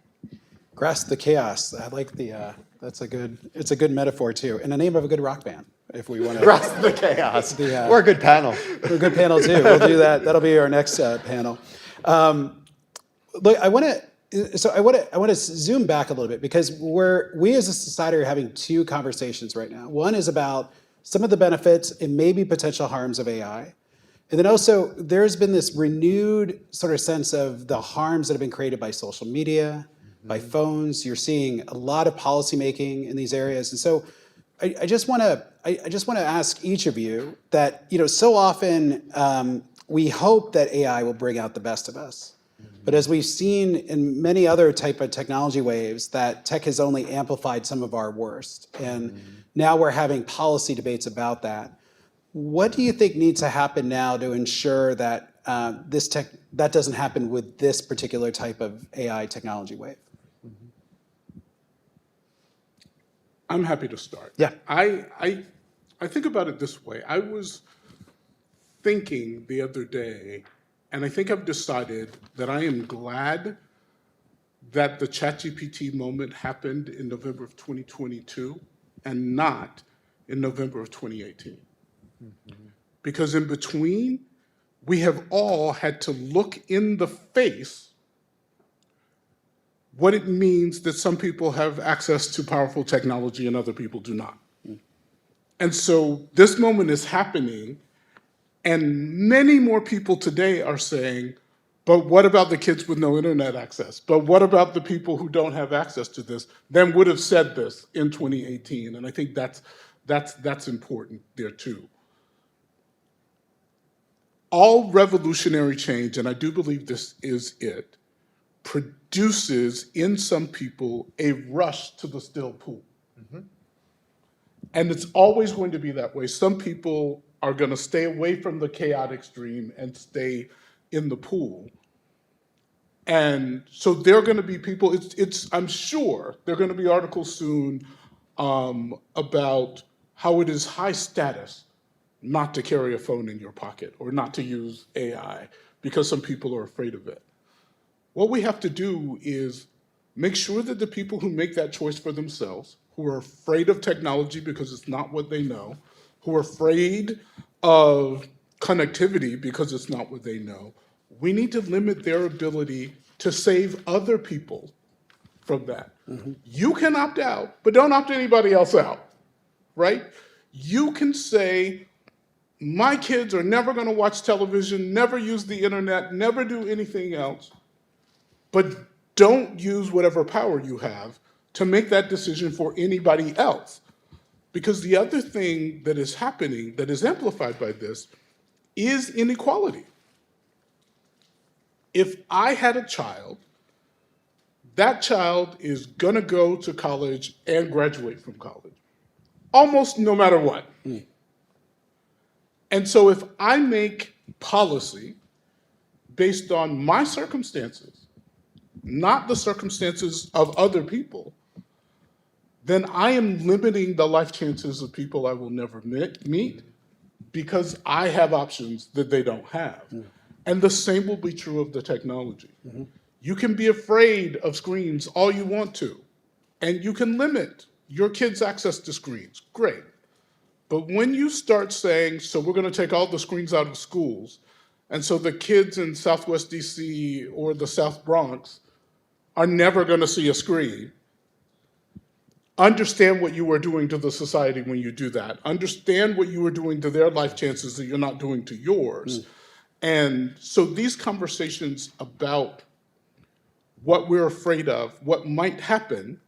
Grasp the chaos. I like the. It's a good metaphor too, and the name of a good rock band. If we want to grasp the chaos, or a good panel. Or a good panel too. We'll do that. That'll be our next panel. Look, I want to zoom back a little bit because we as a society are having two conversations right now. One is about some of the benefits and maybe potential harms of AI. And then also, there's been this renewed sort of sense of the harms that have been created by social media, by phones. You're seeing a lot of policymaking in these areas. And so I just want to ask each of you that, so often we hope that AI will bring out the best of us. But as we've seen in many other type of technology waves, that tech has only amplified some of our worst. And now we're having policy debates about that. What do you think needs to happen now to ensure that that doesn't happen with this particular type of AI technology wave? I'm happy to start. Yeah. I think about it this way. I was thinking the other day, and I think I've decided that I am glad that the ChatGPT moment happened in November of 2022 and not in November of 2018. Because in between, we have all had to look in the face what it means that some people have access to powerful technology and other people do not. And so this moment is happening, and many more people today are saying, but what about the kids with no internet access? But what about the people who don't have access to this than would have said this in 2018? And I think that's important there too. All revolutionary change, and I do believe this is it, produces in some people a rush to the still pool. And it's always going to be that way. Some people are going to stay away from the chaotic stream and stay in the pool. And so there are going to be people, I'm sure there are going to be articles soon about how it is high status not to carry a phone in your pocket or not to use AI because some people are afraid of it. What we have to do is make sure that the people who make that choice for themselves, who are afraid of technology because it's not what they know, who are afraid of connectivity because it's not what they know, we need to limit their ability to save other people from that. You can opt out, but don't opt anybody else out, right? You can say, my kids are never going to watch television, never use the internet, never do anything else. but don't use whatever power you have to make that decision for anybody else. Because the other thing that is happening that is amplified by this is inequality. If I had a child, that child is gonna go to college and graduate from college, almost no matter what. And so if I make policy based on my circumstances, not the circumstances of other people, then I am limiting the life chances of people I will never meet because I have options that they don't have. And the same will be true of the technology. You can be afraid of screens all you want to, and you can limit your kids' access to screens. Great. But when you start saying, so we're going to take all the screens out of schools, and so the kids in Southwest DC or the South Bronx are never going to see a screen, understand what you are doing to the society when you do that. Understand what you are doing to their life chances that you're not doing to yours. And so these conversations about what we're afraid of, what might happen,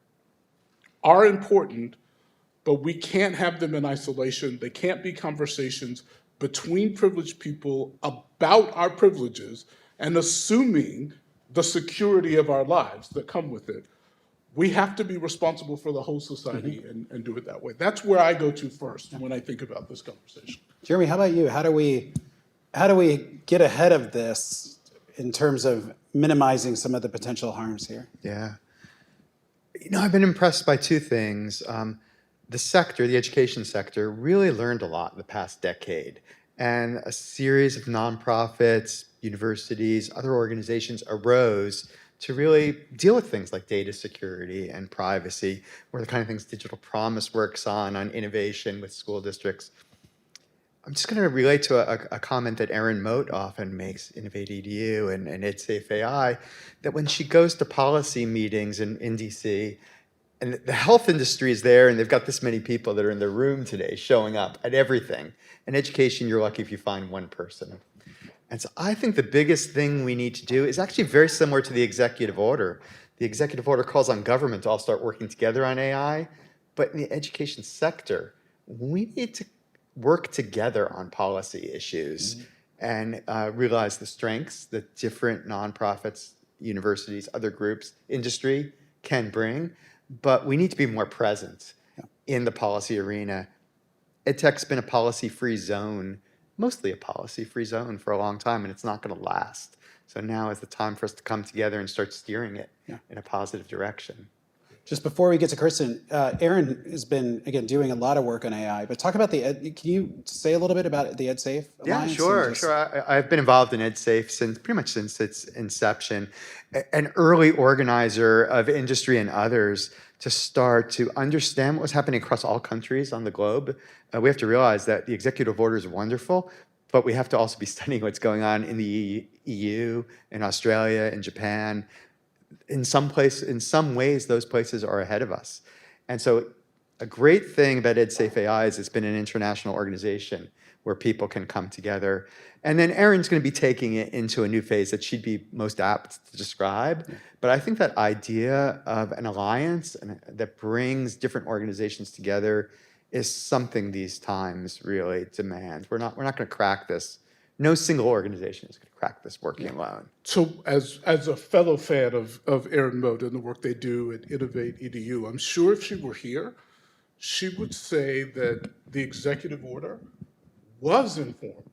are important, but we can't have them in isolation. They can't be conversations between privileged people about our privileges and assuming the security of our lives that come with it. We have to be responsible for the whole society and do it that way. That's where I go to first when I think about this conversation. Jeremy, how about you? How do we get ahead of this in terms of minimizing some of the potential harms here? Yeah. I've been impressed by two things. The sector, the education sector, really learned a lot in the past decade. And a series of nonprofits, universities, other organizations arose to really deal with things like data security and privacy, or the kind of things Digital Promise works on innovation with school districts. I'm just going to relate to a comment that Erin Moat often makes, Innovate EDU and EdSafe AI, that when she goes to policy meetings in DC, and the health industry is there, and they've got this many people that are in the room today showing up at everything. In education, you're lucky if you find one person. And so I think the biggest thing we need to do is actually very similar to the executive order. The executive order calls on government to all start working together on AI, but in the education sector, we need to work together on policy issues and realize the strengths that different nonprofits, universities, other groups, industry can bring. But we need to be more present in the policy arena. EdTech's been a policy-free zone, mostly a policy-free zone for a long time, and it's not going to last. So now is the time for us to come together and start steering it in a positive direction. Just before we get to Kirsten, Erin has been, again, doing a lot of work on AI, but talk about can you say a little bit about the EdSafe Alliance? Yeah, sure. I've been involved in EdSafe pretty much since its inception, an early organizer of industry and others to start to understand what was happening across all countries on the globe. We have to realize that the executive order is wonderful, but we have to also be studying what's going on in the EU, in Australia, in Japan. In some ways, those places are ahead of us. And so a great thing about EdSafe AI is it's been an international organization where people can come together. And then Erin's going to be taking it into a new phase that she'd be most apt to describe. But I think that idea of an alliance that brings different organizations together is something these times really demand. We're not going to crack this. No single organization is going to crack this working alone. So as a fellow fan of Erin Moat and the work they do at Innovate EDU, I'm sure if she were here, she would say that the executive order was informed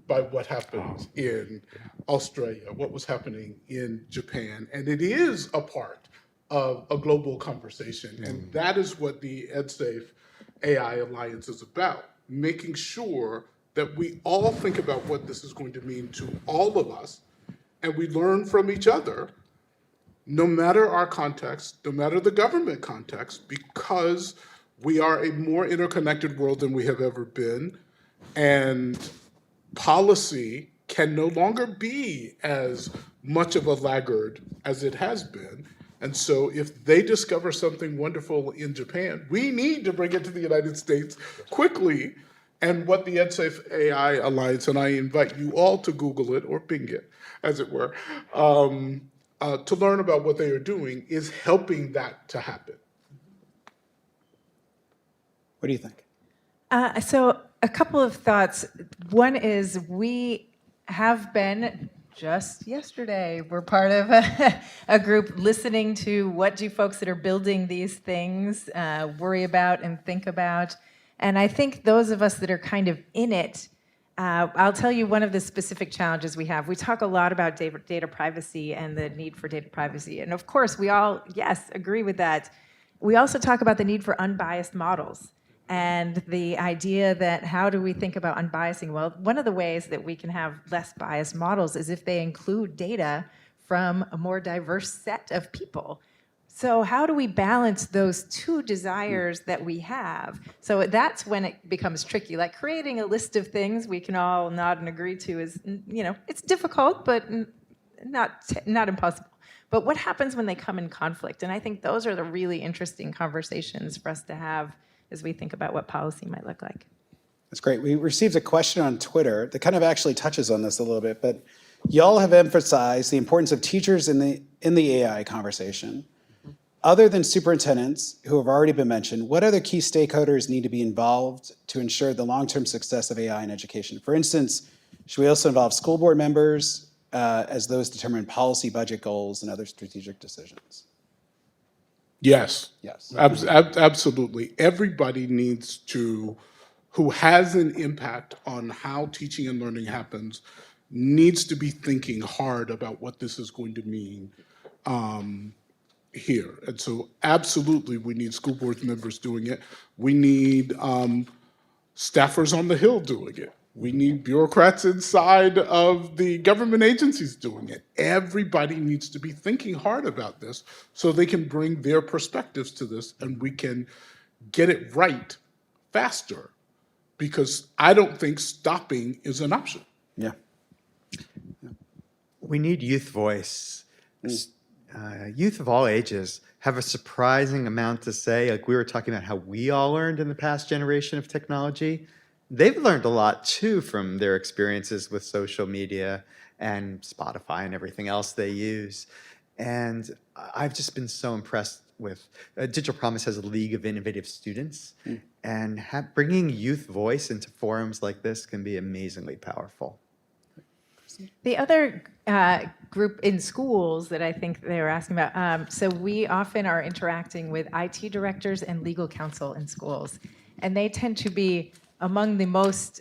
by what happened in Australia, what was happening in Japan, and it is a part of a global conversation. And that is what the EdSafe AI Alliance is about, making sure that we all think about what this is going to mean to all of us, and we learn from each other, no matter our context, no matter the government context, because we are a more interconnected world than we have ever been, and policy can no longer be as much of a laggard as it has been. And so if they discover something wonderful in Japan, we need to bring it to the United States quickly. And what the EdSafe AI Alliance, and I invite you all to Google it or Bing it, as it were, to learn about what they are doing is helping that to happen. What do you think? So a couple of thoughts. One is we have been, just yesterday, we're part of a group listening to what do folks that are building these things worry about and think about. And I think those of us that are kind of in it, I'll tell you one of the specific challenges we have. We talk a lot about data privacy and the need for data privacy. And of course, we all, yes, agree with that. We also talk about the need for unbiased models. And the idea that how do we think about unbiasing? Well, one of the ways that we can have less biased models is if they include data from a more diverse set of people. So how do we balance those two desires that we have? So that's when it becomes tricky. Like creating a list of things we can all nod and agree to is, it's difficult, but not impossible. But what happens when they come in conflict? And I think those are the really interesting conversations for us to have as we think about what policy might look like. That's great. We received a question on Twitter that kind of actually touches on this a little bit, but y'all have emphasized the importance of teachers in the AI conversation. Other than superintendents who have already been mentioned, what other key stakeholders need to be involved to ensure the long-term success of AI in education? For instance, should we also involve school board members as those determine policy, budget goals, and other strategic decisions? Yes. Yes. Absolutely. Everybody needs to, who has an impact on how teaching and learning happens, needs to be thinking hard about what this is going to mean here. And so absolutely, we need school board members doing it. We need staffers on the Hill doing it. We need bureaucrats inside of the government agencies doing it. Everybody needs to be thinking hard about this so they can bring their perspectives to this and we can get it right faster, because I don't think stopping is an option. Yeah. We need youth voice. Youth of all ages have a surprising amount to say. Like we were talking about how we all learned in the past generation of technology. They've learned a lot too from their experiences with social media and Spotify and everything else they use. And I've just been so impressed with Digital Promise has a League of Innovative Students, and bringing youth voice into forums like this can be amazingly powerful. The other group in schools that I think they were asking about, so we often are interacting with IT directors and legal counsel in schools, and they tend to be among the most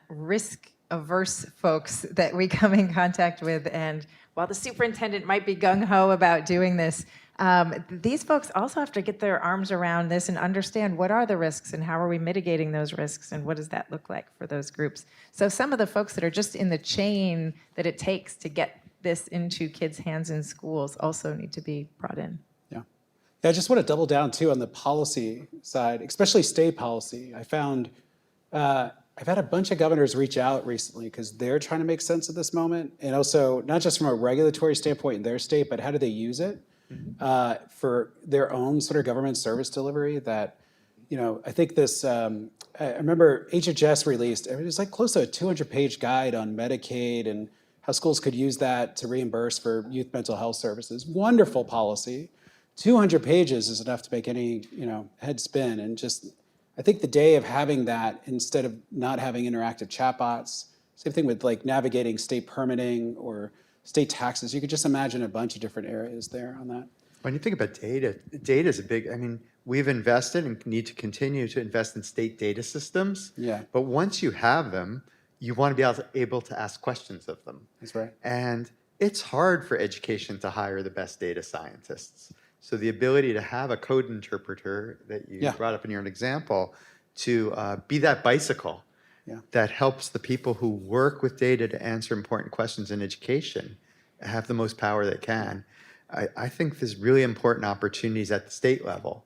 risk-averse folks that we come in contact with. And while the superintendent might be gung-ho about doing this, these folks also have to get their arms around this and understand what are the risks and how are we mitigating those risks and what does that look like for those groups. So some of the folks that are just in the chain that it takes to get this into kids' hands in schools also need to be brought in. Yeah, I just want to double down too on the policy side, especially state policy. I found I've had a bunch of governors reach out recently because they're trying to make sense of this moment, and also not just from a regulatory standpoint in their state, but how do they use it for their own sort of government service delivery. That, I think this, I remember HHS released, it was like close to a 200-page guide on Medicaid and how schools could use that to reimburse for youth mental health services. Wonderful policy. 200 pages is enough to make any, head spin. And just, I think the day of having that instead of not having interactive chatbots, same thing with like navigating state permitting or state taxes. You could just imagine a bunch of different areas there on that. When you think about data is a big, we've invested and need to continue to invest in state data systems. Yeah. But once you have them, you want to be able to ask questions of them. That's right. And it's hard for education to hire the best data scientists. So the ability to have a code interpreter that you brought up in your example to be that bicycle that helps the people who work with data to answer important questions in education have the most power they can. I think there's really important opportunities at the state level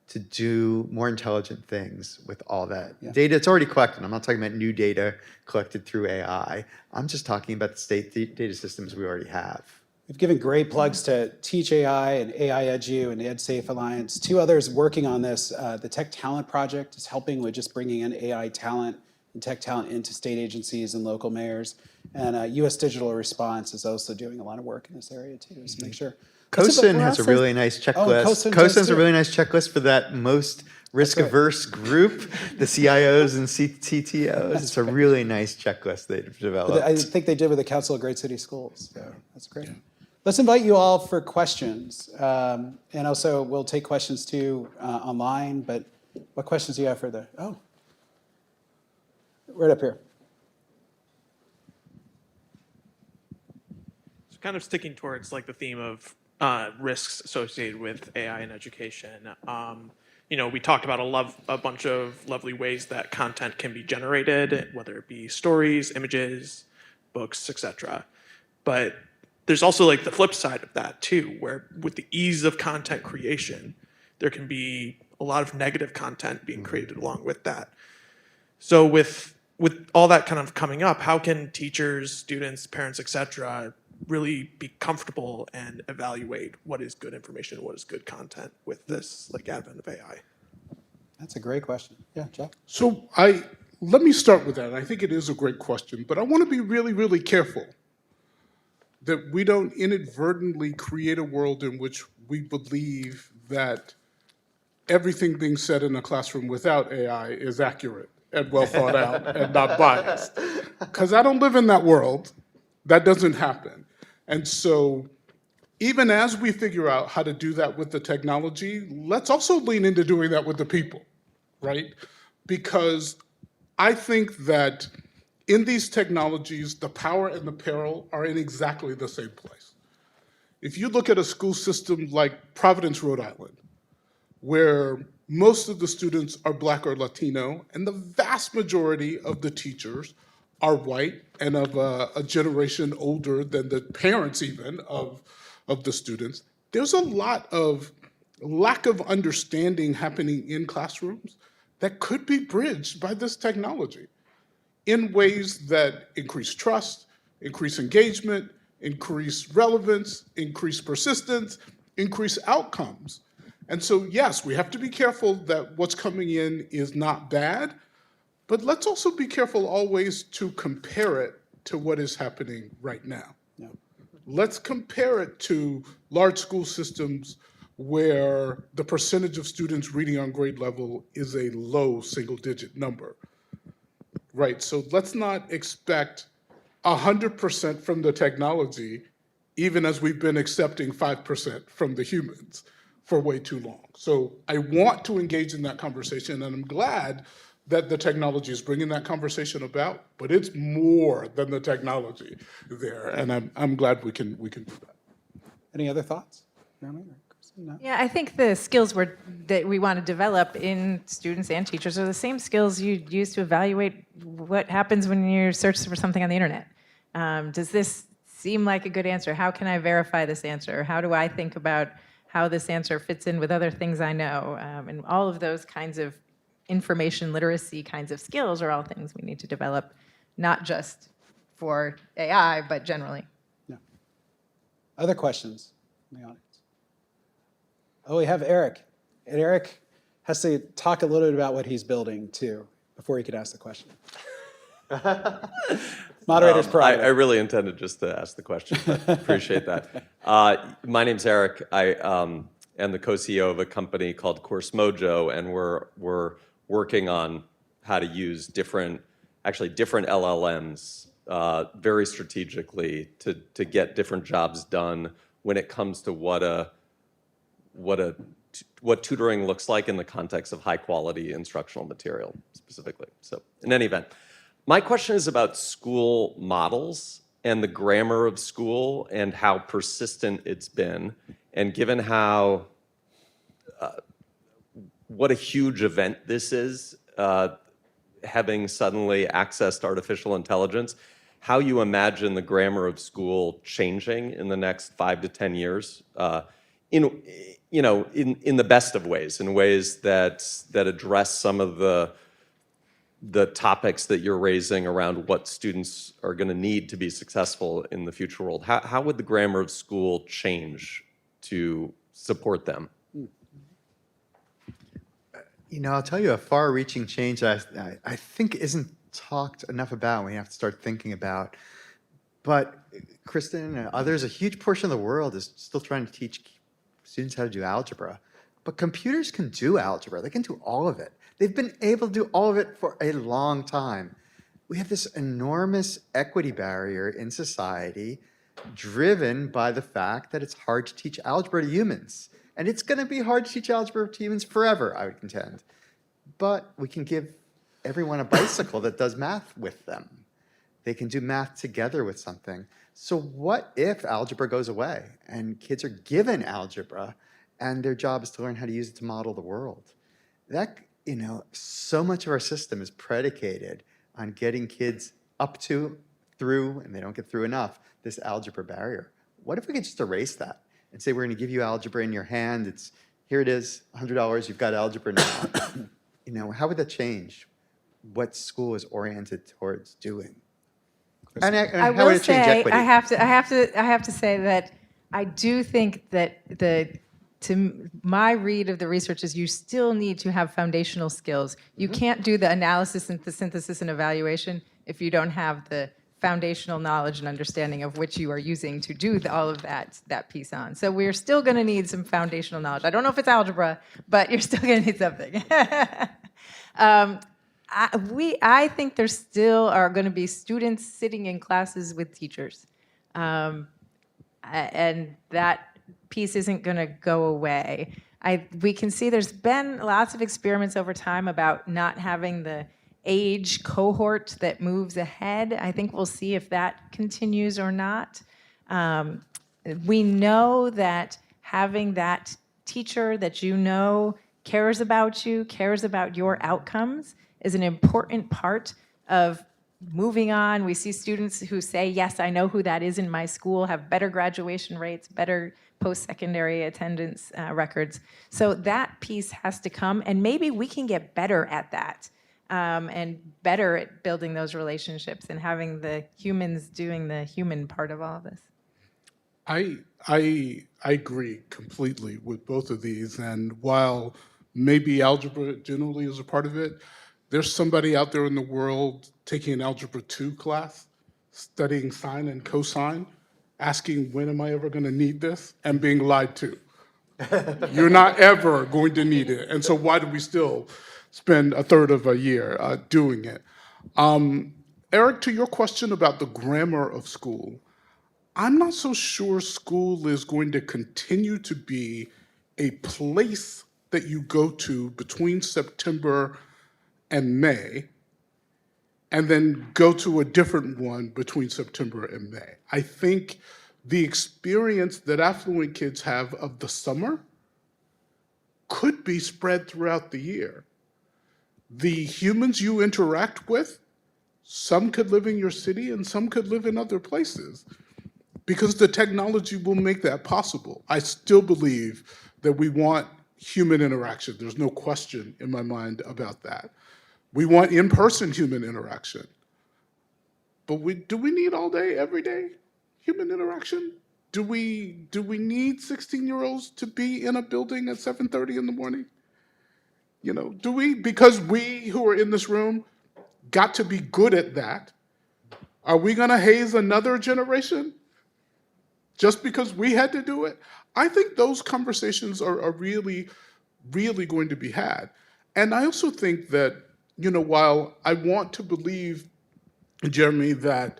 to do more intelligent things with all that data that's already collected. I'm not talking about new data collected through AI. I'm just talking about the state data systems we already have. We've given great plugs to Teach AI and AI Edu and the EdSafe Alliance. Two others working on this. The Tech Talent Project is helping with just bringing in AI talent and tech talent into state agencies and local mayors. And U.S. Digital Response is also doing a lot of work in this area too, so make sure. CoSIN has a really nice checklist. CoSIN has a really nice checklist for that most risk-averse group, the CIOs and CTOs. It's a really nice checklist they've developed. I think they did with the Council of Great City Schools, so that's great. Let's invite you all for questions. And also, we'll take questions too online, but what questions do you have for the, right up here. So kind of sticking towards like the theme of risks associated with AI in education. We talked about a bunch of lovely ways that content can be generated, whether it be stories, images, books, etc. But there's also like the flip side of that too, where with the ease of content creation, there can be a lot of negative content being created along with that. So with all that kind of coming up, how can teachers, students, parents, etc., really be comfortable and evaluate what is good information, what is good content with this like advent of AI? That's a great question. Yeah, Jeff? So let me start with that. I think it is a great question, but I want to be really, really careful that we don't inadvertently create a world in which we believe that everything being said in a classroom without AI is accurate and well thought out and not biased. Because I don't live in that world. That doesn't happen. And so even as we figure out how to do that with the technology, let's also lean into doing that with the people, right? Because I think that in these technologies, the power and the peril are in exactly the same place. If you look at a school system like Providence, Rhode Island, where most of the students are Black or Latino, and the vast majority of the teachers are white and of a generation older than the parents even of the students, there's a lot of lack of understanding happening in classrooms that could be bridged by this technology in ways that increase trust, increase engagement, increase relevance, increase persistence, increase outcomes. And so, yes, we have to be careful that what's coming in is not bad, but let's also be careful always to compare it to what is happening right now. Yeah. Let's compare it to large school systems where the percentage of students reading on grade level is a low single-digit number, right? So let's not expect 100% from the technology, even as we've been accepting 5% from the humans for way too long. So I want to engage in that conversation, and I'm glad that the technology is bringing that conversation about, but it's more than the technology there, and I'm glad we can do that. Any other thoughts? No? Yeah, I think the skills that we want to develop in students and teachers are the same skills you use to evaluate what happens when you search for something on the internet. Does this seem like a good answer? How can I verify this answer? How do I think about how this answer fits in with other things I know? And all of those kinds of information literacy kinds of skills are all things we need to develop, not just for AI, but generally. Yeah. Other questions in the audience? Oh, we have Eric. And Eric has to talk a little bit about what he's building too, before he can ask the question. Moderator's private. I really intended just to ask the question, but appreciate that. My name's Eric. I am the co-CEO of a company called Course Mojo, and we're working on how to use different LLMs very strategically to get different jobs done when it comes to what tutoring looks like in the context of high quality instructional material specifically. So in any event, my question is about school models and the grammar of school and how persistent it's been. And given how, what a huge event this is, having suddenly accessed artificial intelligence, how you imagine the grammar of school changing in the next 5 to 10 years, in the best of ways, in ways that address some of the topics that you're raising around what students are going to need to be successful in the future world. How would the grammar of school change to support them? I'll tell you a far-reaching change that I think isn't talked enough about. We have to start thinking about But Kristen and others, a huge portion of the world is still trying to teach students how to do algebra. But computers can do algebra. They can do all of it. They've been able to do all of it for a long time. We have this enormous equity barrier in society driven by the fact that it's hard to teach algebra to humans. And it's going to be hard to teach algebra to humans forever, I would contend. But we can give everyone a bicycle that does math with them. They can do math together with something. So what if algebra goes away and kids are given algebra and their job is to learn how to use it to model the world? That, so much of our system is predicated on getting kids up to, through, and they don't get through enough, this algebra barrier. What if we could just erase that and say, we're going to give you algebra in your hand. Here it is, $100, you've got algebra now. How would that change what school is oriented towards doing? And I how would will it change say, equity? I have to say that I do think that my read of the research is you still need to have foundational skills. You can't do the analysis and the synthesis and evaluation if you don't have the foundational knowledge and understanding of which you are using to do all of that piece on. So we're still going to need some foundational knowledge. I don't know if it's algebra, but you're still going to need something. I think there still are going to be students sitting in classes with teachers. And that piece isn't going to go away. We can see there's been lots of experiments over time about not having the age cohort that moves ahead. I think we'll see if that continues or not. We know that having that teacher that cares about you, cares about your outcomes, is an important part of moving on. We see students who say, yes, I know who that is in my school, have better graduation rates, better post-secondary attendance records. So that piece has to come, and maybe we can get better at that and better at building those relationships and having the humans doing the human part of all of this. I agree completely with both of these, and while maybe algebra generally is a part of it, there's somebody out there in the world taking an Algebra 2 class, studying sine and cosine, asking, when am I ever going to need this? And being lied to. You're not ever going to need it. And so why do we still spend a third of a year doing it? Eric, to your question about the grammar of school, I'm not so sure school is going to continue to be a place that you go to between September and May, and then go to a different one between September and May. I think the experience that affluent kids have of the summer could be spread throughout the year. The humans you interact with, some could live in your city and some could live in other places, because the technology will make that possible. I still believe that we want human interaction. There's no question in my mind about that. We want in-person human interaction. But do we need all day, every day human interaction? Do we need 16-year-olds to be in a building at 7:30 in the morning? Do we, because we who are in this room got to be good at that, are we gonna haze another generation just because we had to do it? I think those conversations are really, really going to be had. And I also think that, while I want to believe, Jeremy, that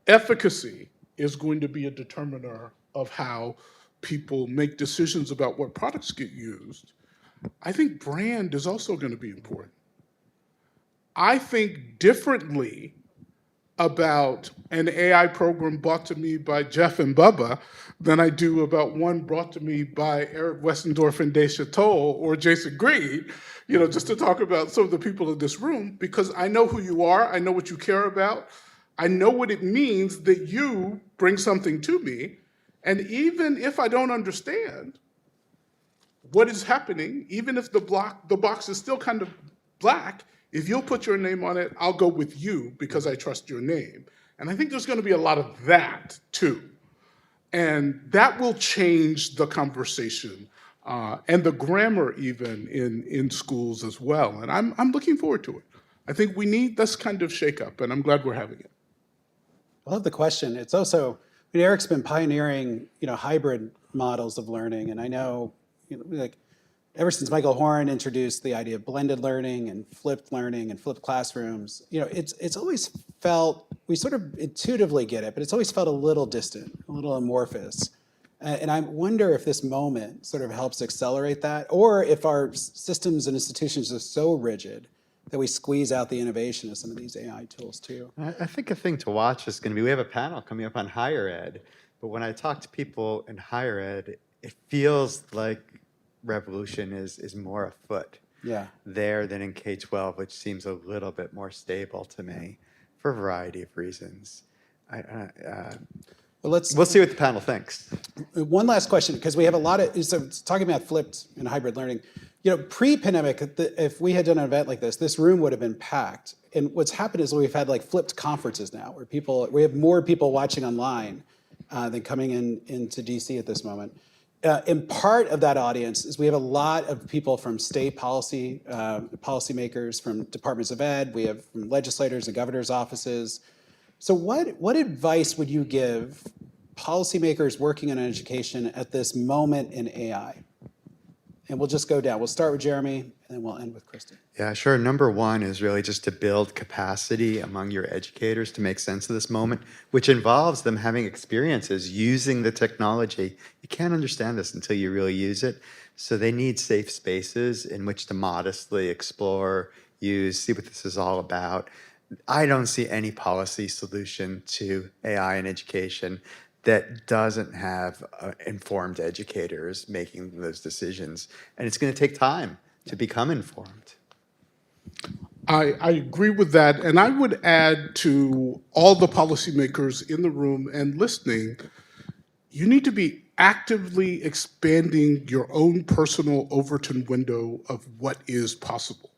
efficacy is going to be a determiner of how people make decisions about what products get used, I think brand is also going to be important. I think differently about an AI program brought to me by Jeff and Bubba than I do about one brought to me by Eric Westendorf and Dave Chateau or Jason Green, just to talk about some of the people in this room, because I know who you are, I know what you care about, I know what it means that you bring something to me, and even if I don't understand what is happening, even if the box is still kind of black, if you'll put your name on it, I'll go with you because I trust your name. And I think there's going to be a lot of that too. And that will change the conversation and the grammar even in schools as well. And I'm looking forward to it. I think we need this kind of shakeup, and I'm glad we're having it. I love the question. It's also, Eric's been pioneering, hybrid models of learning, and I know, like, ever since Michael Horn introduced the idea of blended learning and flipped classrooms, it's always felt, we sort of intuitively get it, but it's always felt a little distant, a little amorphous. And I wonder if this moment sort of helps accelerate that, or if our systems and institutions are so rigid that we squeeze out the innovation of some of these AI tools too. I think a thing to watch is going to be, we have a panel coming up on higher ed, but when I talk to people in higher ed, it feels like revolution is more afoot there than in K-12, which seems a little bit more stable to me for a variety of reasons. We'll see what the panel thinks. One last question, because we have a lot of, so talking about flipped and hybrid learning, pre-pandemic, if we had done an event like this room would have been packed. And what's happened is we've had like flipped conferences now, where we have more people watching online than coming into DC at this moment. And part of that audience is we have a lot of people from state policymakers, from departments of ed, we have from legislators and governors' offices. So what advice would you give policymakers working in education at this moment in AI? And we'll just go down. We'll start with Jeremy, and then we'll end with Kristen. Yeah, sure. Number one is really just to build capacity among your educators to make sense of this moment, which involves them having experiences using the technology. You can't understand this until you really use it. So they need safe spaces in which to modestly explore, use, see what this is all about. I don't see any policy solution to AI in education that doesn't have informed educators making those decisions. And it's going to take time to become informed. I agree with that. And I would add to all the policymakers in the room and listening, you need to be actively expanding your own personal Overton window of what is possible,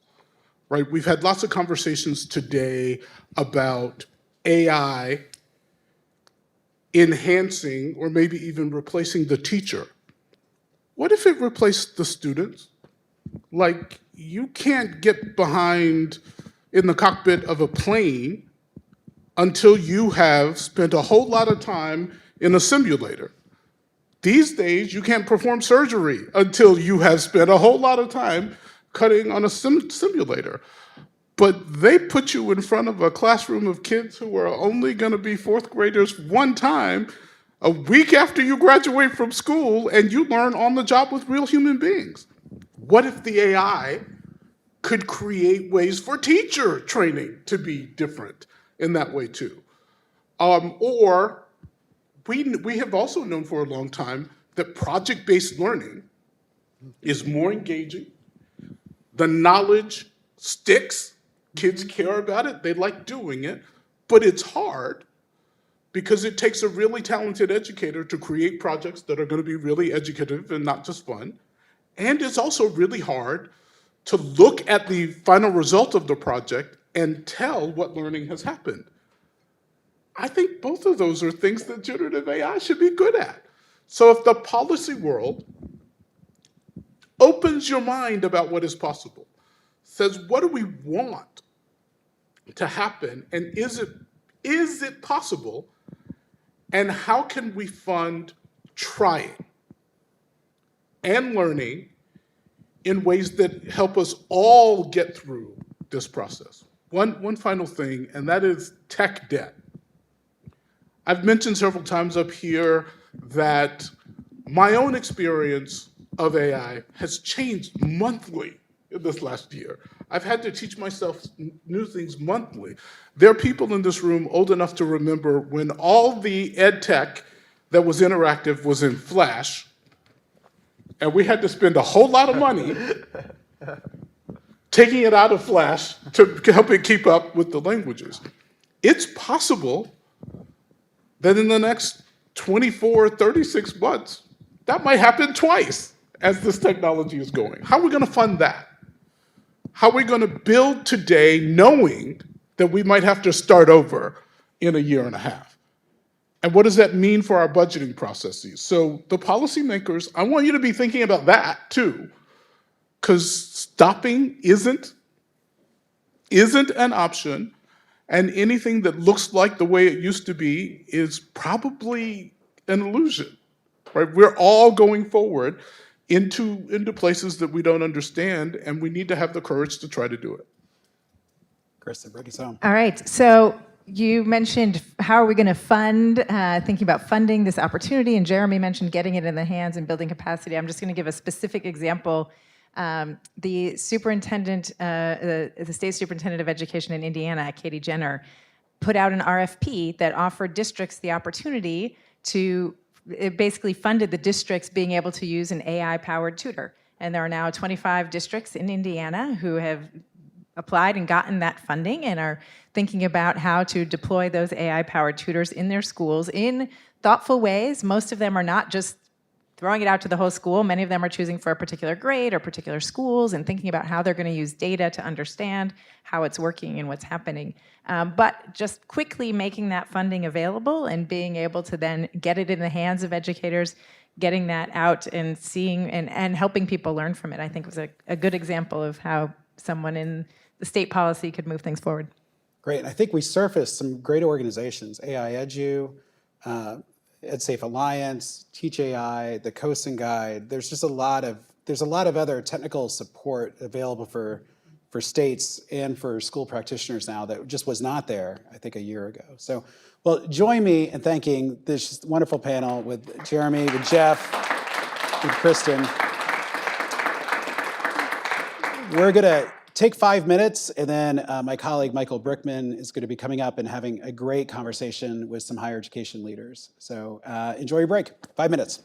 right? We've had lots of conversations today about AI enhancing or maybe even replacing the teacher. What if it replaced the students? Like, you can't get behind in the cockpit of a plane until you have spent a whole lot of time in a simulator. These days, you can't perform surgery until you have spent a whole lot of time cutting on a simulator. But they put you in front of a classroom of kids who are only going to be fourth graders one time a week after you graduate from school, and you learn on the job with real human beings. What if the AI could create ways for teacher training to be different in that way too? Or we have also known for a long time that project-based learning is more engaging. The knowledge sticks. Kids care about it, they like doing it, but it's hard because it takes a really talented educator to create projects that are going to be really educative and not just fun. And it's also really hard to look at the final result of the project and tell what learning has happened. I think both of those are things that generative AI should be good at. So if the policy world opens your mind about what is possible, says, what do we want to happen, and is it possible, and how can we fund trying and learning in ways that help us all get through this process? One final thing, and that is tech debt. I've mentioned several times up here that my own experience of AI has changed monthly in this last year. I've had to teach myself new things monthly. There are people in this room old enough to remember when all the ed tech that was interactive was in Flash, and we had to spend a whole lot of money taking it out of Flash to help it keep up with the languages. It's possible that in the next 24, 36 months, that might happen twice as this technology is going. How are we going to fund that? How are we going to build today knowing that we might have to start over in a year and a half? And what does that mean for our budgeting processes? So the policymakers, I want you to be thinking about that too, because stopping isn't an option, And anything that looks like the way it used to be is probably an illusion, right? We're all going forward into places that we don't understand, and we need to have the courage to try to do it. Kristen, bring us home. All right. So you mentioned how are we going to fund, thinking about funding this opportunity, and Jeremy mentioned getting it in the hands and building capacity. I'm just going to give a specific example. The superintendent, the state superintendent of education in Indiana, Katie Jenner, put out an RFP that offered districts the opportunity to, it basically funded the districts being able to use an AI-powered tutor. And there are now 25 districts in Indiana who have applied and gotten that funding and are thinking about how to deploy those AI-powered tutors in their schools in thoughtful ways. Most of them are not just throwing it out to the whole school. Many of them are choosing for a particular grade or particular schools and thinking about how they're going to use data to understand how it's working and what's happening. But just quickly making that funding available and being able to then get it in the hands of educators, getting that out and seeing and helping people learn from it, I think was a good example of how someone in the state policy could move things forward. Great, and I think we surfaced some great organizations, AI Edu, EdSafe Alliance, Teach AI, the COSIN Guide. There's just a lot of other technical support available for states and for school practitioners now that just was not there, I think, a year ago. So, well, join me in thanking this wonderful panel with Jeremy, with Jeff, with Kristen. We're gonna take 5 minutes, and then my colleague Michael Brickman is going to be coming up and having a great conversation with some higher education leaders. So enjoy your break. 5 minutes.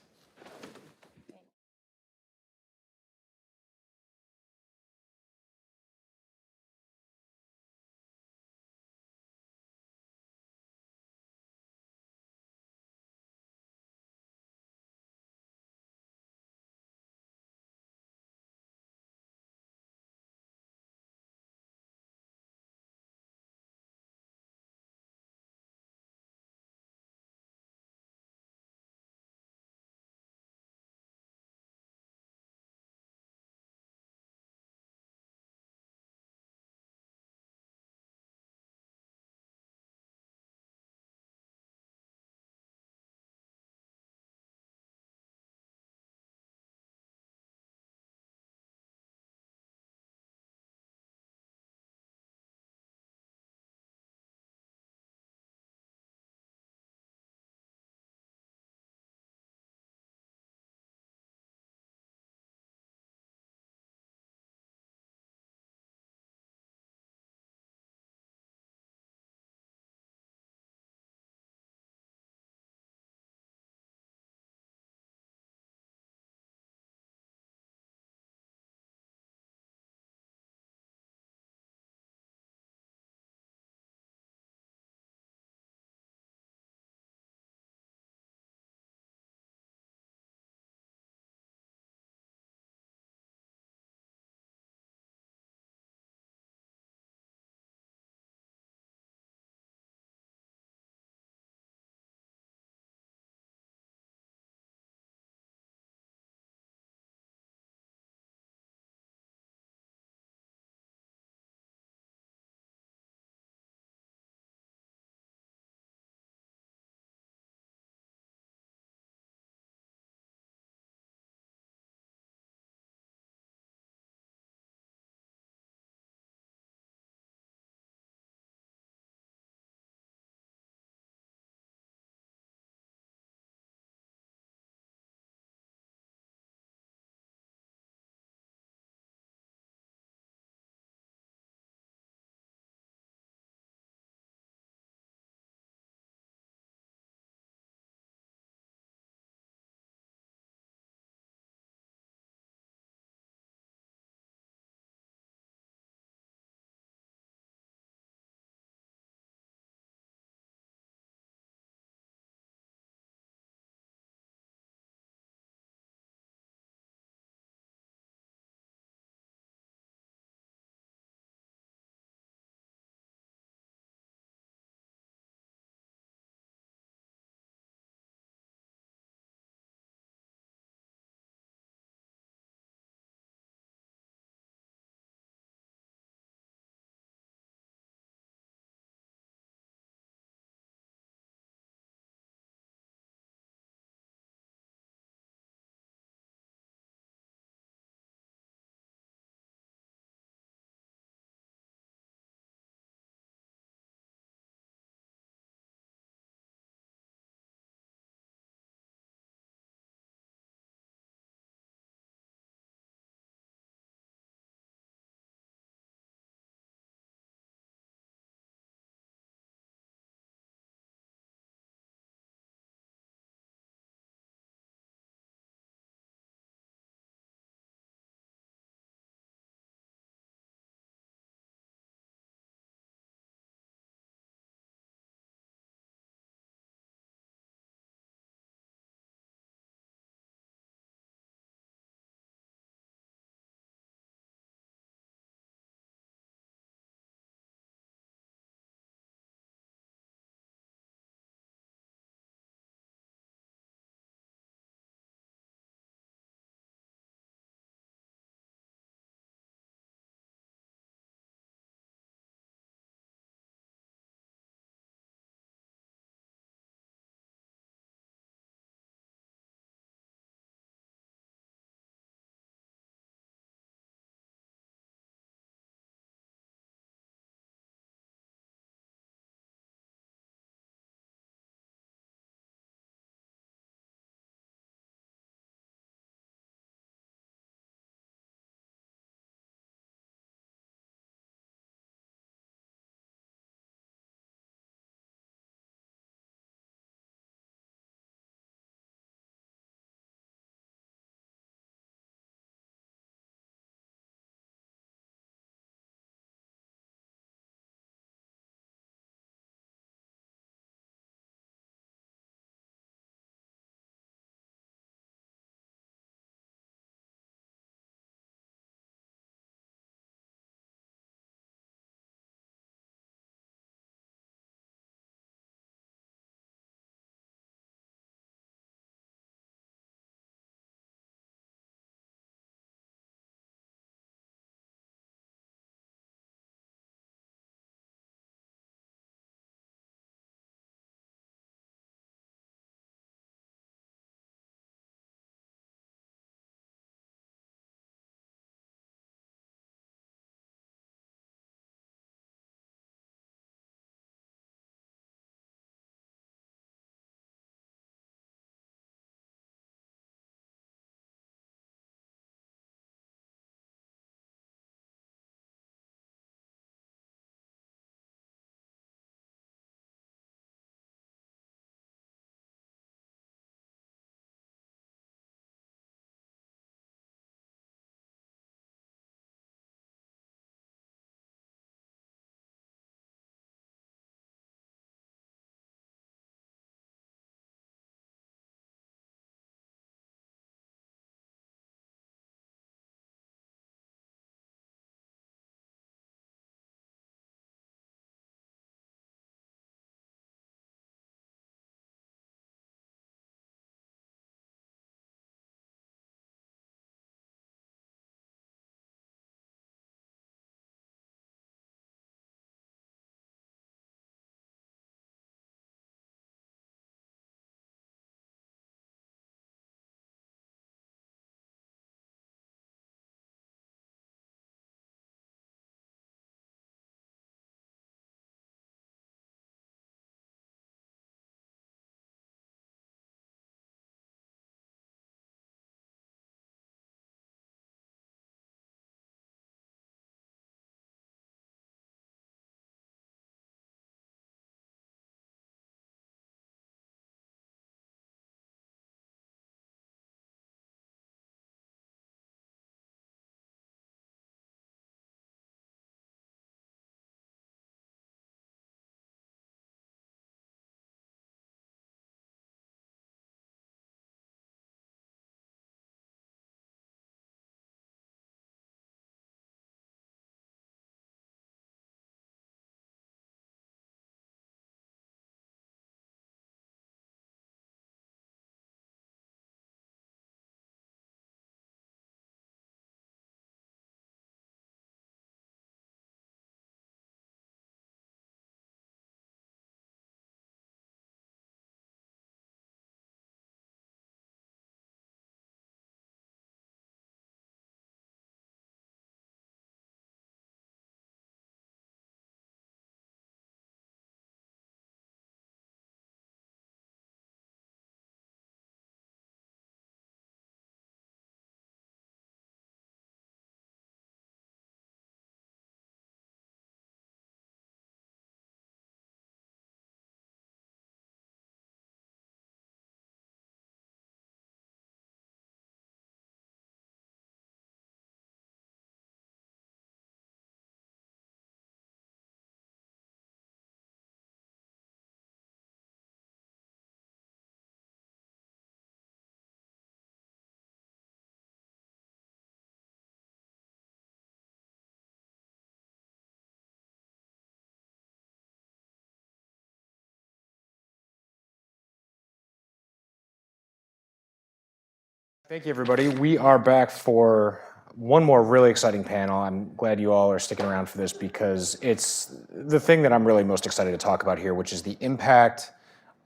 Thank you, everybody. We are back for one more really exciting panel. I'm glad you all are sticking around for this because it's the thing that I'm really most excited to talk about here, which is the impact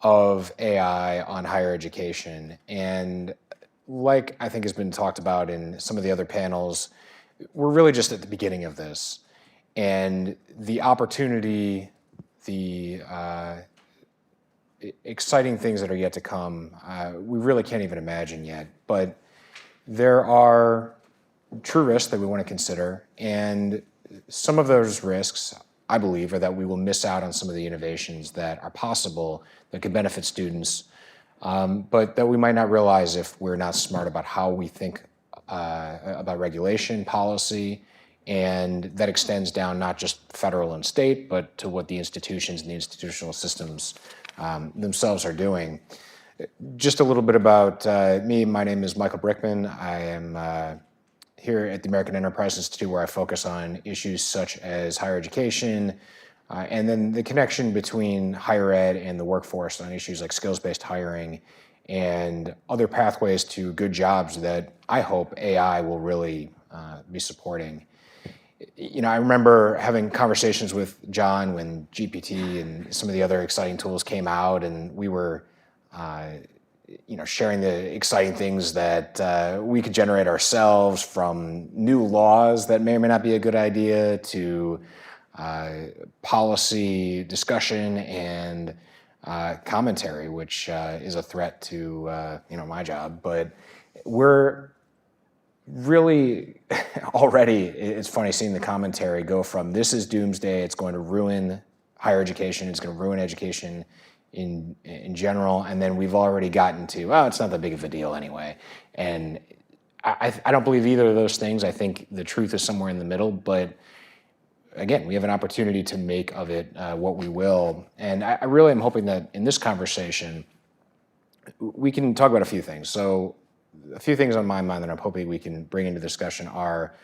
of AI on higher education. And like I think has been talked about in some of the other panels, we're really just at the beginning of this. And the opportunity, the exciting things that are yet to come, we really can't even imagine yet. But there are true risks that we want to consider. And some of those risks, I believe, are that we will miss out on some of the innovations that are possible that could benefit students, but that we might not realize if we're not smart about how we think about regulation, policy, and that extends down not just federal and state, but to what the institutions and the institutional systems themselves are doing. Just a little bit about me. My name is Michael Brickman. I am here at the American Enterprise Institute, where I focus on issues such as higher education, and then the connection between higher ed and the workforce on issues like skills-based hiring and other pathways to good jobs that I hope AI will really be supporting. You know, I remember having conversations with John when GPT and some of the other exciting tools came out, and we were sharing the exciting things that we could generate ourselves, from new laws that may or may not be a good idea to policy discussion and commentary, which is a threat to my job. But we're really already, it's funny seeing the commentary go from this is doomsday, it's going to ruin higher education, it's going to ruin education in general, and then we've already gotten to, oh, it's not that big of a deal anyway. And I don't believe either of those things. I think the truth is somewhere in the middle, but again, we have an opportunity to make of it what we will. And I really am hoping that in this conversation, we can talk about a few things. So a few things on my mind that I'm hoping we can bring into discussion are,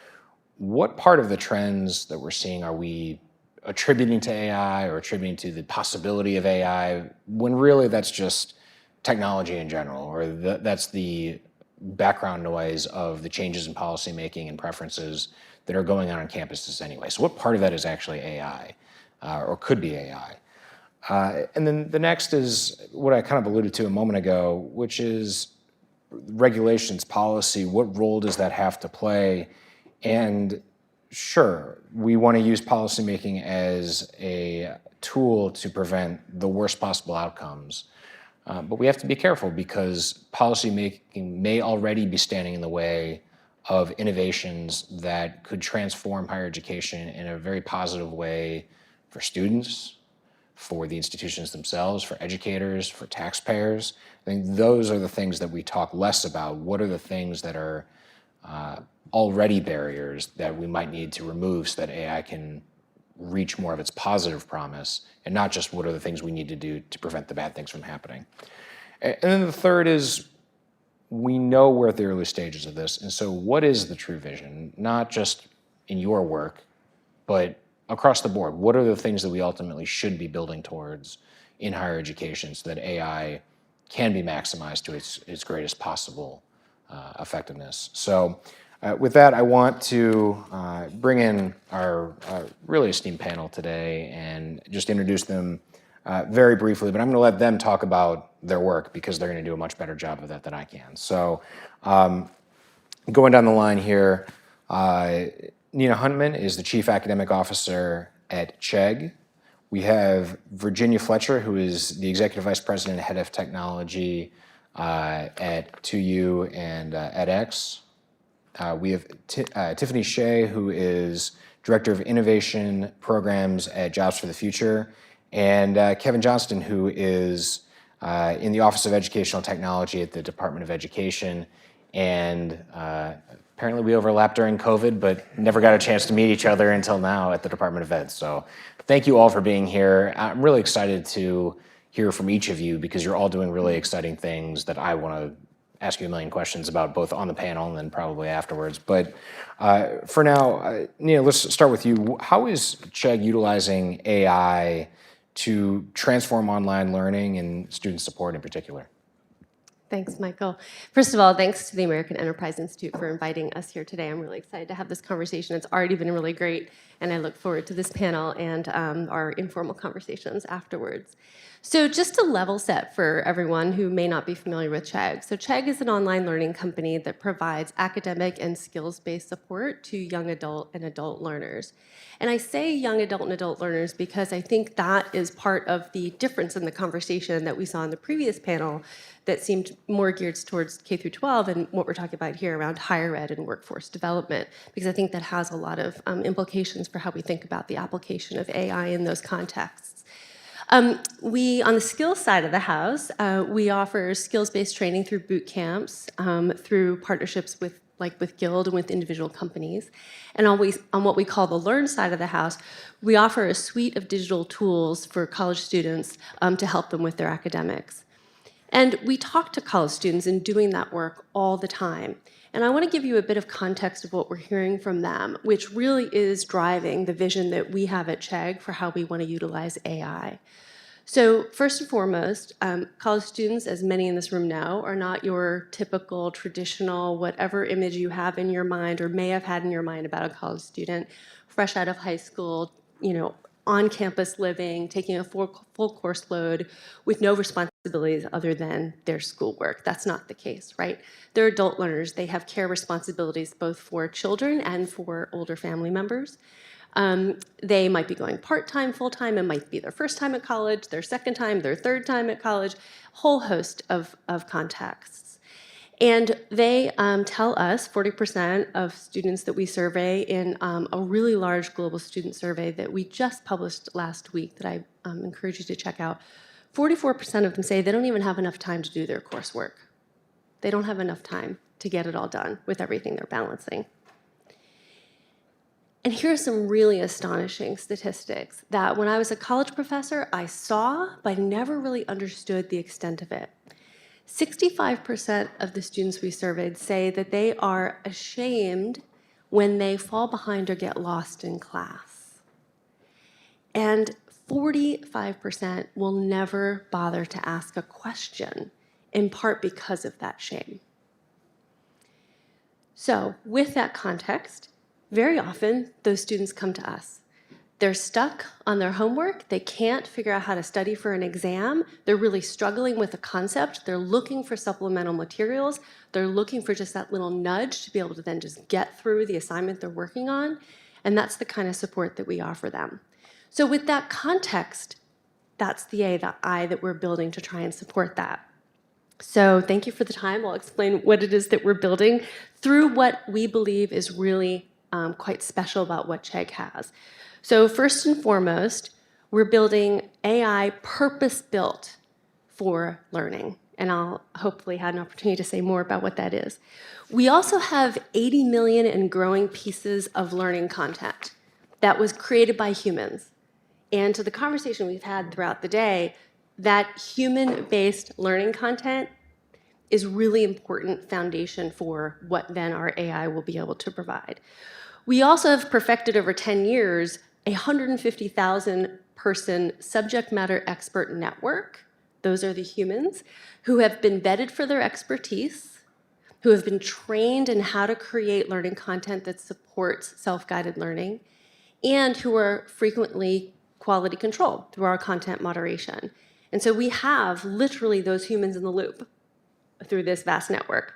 what part of the trends that we're seeing are we attributing to AI or attributing to the possibility of AI, when really that's just technology in general, or that's the background noise of the changes in policymaking and preferences that are going on campuses anyway. So what part of that is actually AI or could be AI? And then the next is what I kind of alluded to a moment ago, which is regulations, policy. What role does that have to play? And sure, we want to use policymaking as a tool to prevent the worst possible outcomes. But we have to be careful, because policymaking may already be standing in the way of innovations that could transform higher education in a very positive way for students, for the institutions themselves, for educators, for taxpayers. I think those are the things that we talk less about. What are the things that are already barriers that we might need to remove so that AI can reach more of its positive promise, and not just what are the things we need to do to prevent the bad things from happening. And then the third is, we know we're at the early stages of this, and so what is the true vision? Not just in your work, but across the board. What are the things that we ultimately should be building towards in higher education so that AI can be maximized to its greatest possible effectiveness? So with that, I want to bring in our really esteemed panel today and just introduce them very briefly, but I'm going to let them talk about their work, because they're going to do a much better job of that than I can. So going down the line here, Nina Huntman is the Chief Academic Officer at Chegg. We have Virginia Fletcher, who is the Executive Vice President and Head of Technology at 2U and edX. We have Tiffany Shea, who is Director of Innovation Programs at Jobs for the Future, and Kevin Johnston, who is in the Office of Educational Technology at the Department of Education. And apparently we overlapped during COVID, but never got a chance to meet each other until now at the Department of Ed. So thank you all for being here. I'm really excited to hear from each of you, because you're all doing really exciting things that I want to ask you a million questions about, both on the panel and then probably afterwards. But for now, Nina, let's start with you. How is Chegg utilizing AI to transform online learning and student support in particular? Thanks, Michael. First of all, thanks to the American Enterprise Institute for inviting us here today. I'm really excited to have this conversation. It's already been really great, and I look forward to this panel and our informal conversations afterwards. So just to level set for everyone who may not be familiar with Chegg. So Chegg is an online learning company that provides academic and skills-based support to young adult and adult learners. And I say young adult and adult learners because I think that is part of the difference in the conversation that we saw in the previous panel that seemed more geared towards K through 12 and what we're talking about here around higher ed and workforce development, because I think that has a lot of implications for how we think about the application of AI in those contexts. On the skills side of the house, we offer skills-based training through boot camps, through partnerships with Guild and with individual companies. And always on what we call the learn side of the house, we offer a suite of digital tools for college students to help them with their academics. And we talk to college students in doing that work all the time. And I want to give you a bit of context of what we're hearing from them, which really is driving the vision that we have at Chegg for how we want to utilize AI. So first and foremost, college students, as many in this room know, are not your typical traditional whatever image you have in your mind or may have had in your mind about a college student, fresh out of high school, on-campus living, taking a full course load with no responsibilities other than their schoolwork. That's not the case, right? They're adult learners. They have care responsibilities both for children and for older family members. They might be going part-time, full-time. It might be their first time at college, their second time, their third time at college, a whole host of contexts. And they tell us, 40% of students that we survey in a really large global student survey that we just published last week that I encourage you to check out, 44% of them say they don't even have enough time to do their coursework. They don't have enough time to get it all done with everything they're balancing. And here are some really astonishing statistics that when I was a college professor, I saw, but never really understood the extent of it. 65% of the students we surveyed say that they are ashamed when they fall behind or get lost in class. And 45% will never bother to ask a question, in part because of that shame. So with that context, very often those students come to us. They're stuck on their homework. They can't figure out how to study for an exam. They're really struggling with a concept. They're looking for supplemental materials. They're looking for just that little nudge to be able to then just get through the assignment they're working on. And that's the kind of support that we offer them. So with that context, that's the I that we're building to try and support that. So thank you for the time. I'll explain what it is that we're building through what we believe is really quite special about what Chegg has. So first and foremost, we're building AI purpose-built for learning. And I'll hopefully have an opportunity to say more about what that is. We also have 80 million and growing pieces of learning content that was created by humans. And to the conversation we've had throughout the day, that human-based learning content is really important foundation for what then our AI will be able to provide. We also have perfected over 10 years a 150,000 person subject matter expert network. Those are the humans who have been vetted for their expertise, who have been trained in how to create learning content that supports self-guided learning, and who are frequently quality controlled through our content moderation. And so we have literally those humans in the loop through this vast network.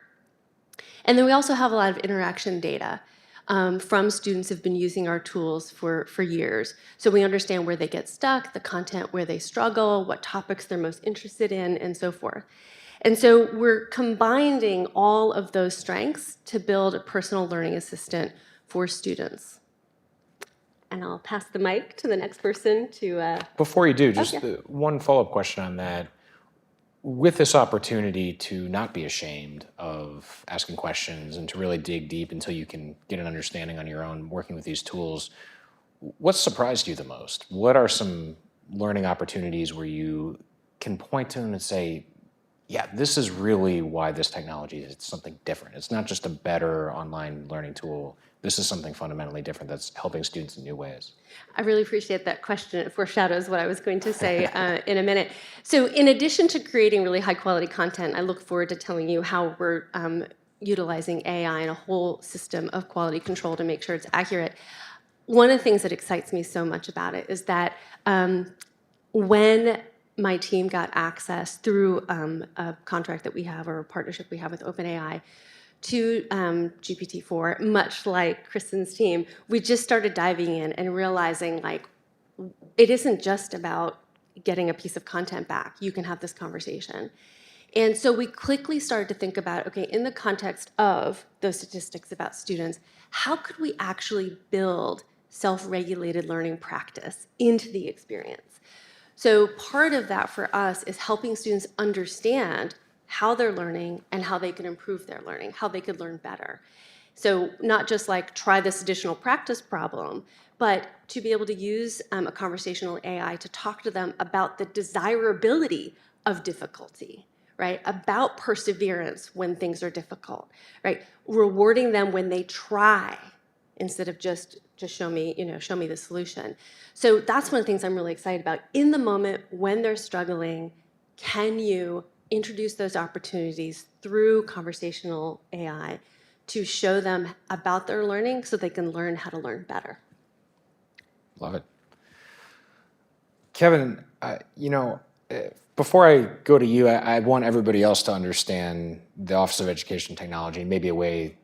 And then we also have a lot of interaction data from students who've been using our tools for years. So we understand where they get stuck, the content where they struggle, what topics they're most interested in, and so forth. And so we're combining all of those strengths to build a personal learning assistant for students. And I'll pass the mic to the next person to... Before you do, just one follow-up question on that. With this opportunity to not be ashamed of asking questions and to really dig deep until you can get an understanding on your own working with these tools, what surprised you the most? What are some learning opportunities where you can point to them and say, yeah, this is really why this technology is something different. It's not just a better online learning tool, this is something fundamentally different that's helping students in new ways? I really appreciate that question. It foreshadows what I was going to say in a minute. So in addition to creating really high quality content, I look forward to telling you how we're utilizing AI and a whole system of quality control to make sure it's accurate. One of the things that excites me so much about it is that when my team got access through a contract that we have or a partnership we have with OpenAI to GPT-4, much like Kristen's team, we just started diving in and realizing like it isn't just about getting a piece of content back. You can have this conversation. And so we quickly started to think about, okay, in the context of those statistics about students, how could we actually build self-regulated learning practice into the experience? So part of that for us is helping students understand how they're learning and how they can improve their learning, how they could learn better. So not just like try this additional practice problem, but to be able to use a conversational AI to talk to them about the desirability of difficulty, right? About perseverance when things are difficult, right? Rewarding them when they try instead of just show me the solution. So that's one of the things I'm really excited about. In the moment when they're struggling, can you introduce those opportunities through conversational AI to show them about their learning so they can learn how to learn better? Love it. Kevin, before I go to you, I want everybody else to understand the Office of Education Technology, maybe a way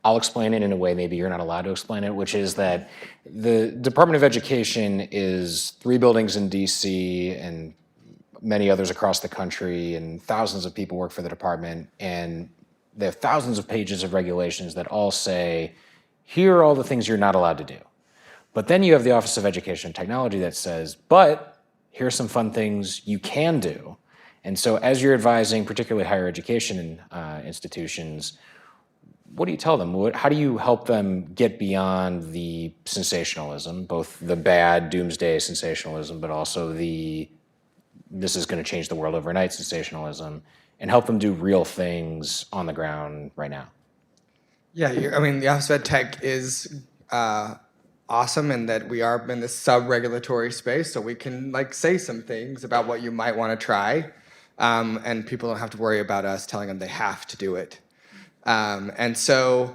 I'll explain it in a way maybe you're not allowed to explain it, which is that the Department of Education is 3 buildings in DC and many others across the country, and thousands of people work for the department, and they have thousands of pages of regulations that all say, here are all the things you're not allowed to do. But then you have the Office of Education and Technology that says, but here's some fun things you can do. And so as you're advising, particularly higher education institutions, what do you tell them? How do you help them get beyond the sensationalism, both the bad doomsday sensationalism, but also the this is going to change the world overnight sensationalism, and help them do real things on the ground right now? Yeah, the Office of Ed Tech is awesome in that we are in this sub-regulatory space, so we can say some things about what you might want to try, and people don't have to worry about us telling them they have to do it. And so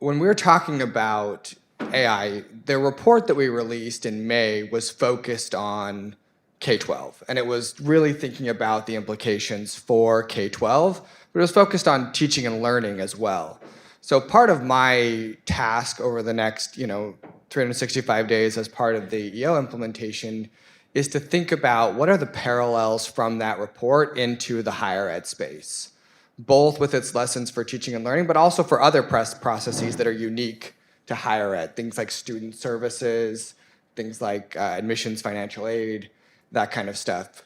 when we're talking about AI, the report that we released in May was focused on K-12, and it was really thinking about the implications for K-12, but it was focused on teaching and learning as well. So part of my task over the next 365 days as part of the EO implementation is to think about what are the parallels from that report into the higher ed space, both with its lessons for teaching and learning, but also for other processes that are unique to higher ed, things like student services, things like admissions, financial aid, that kind of stuff.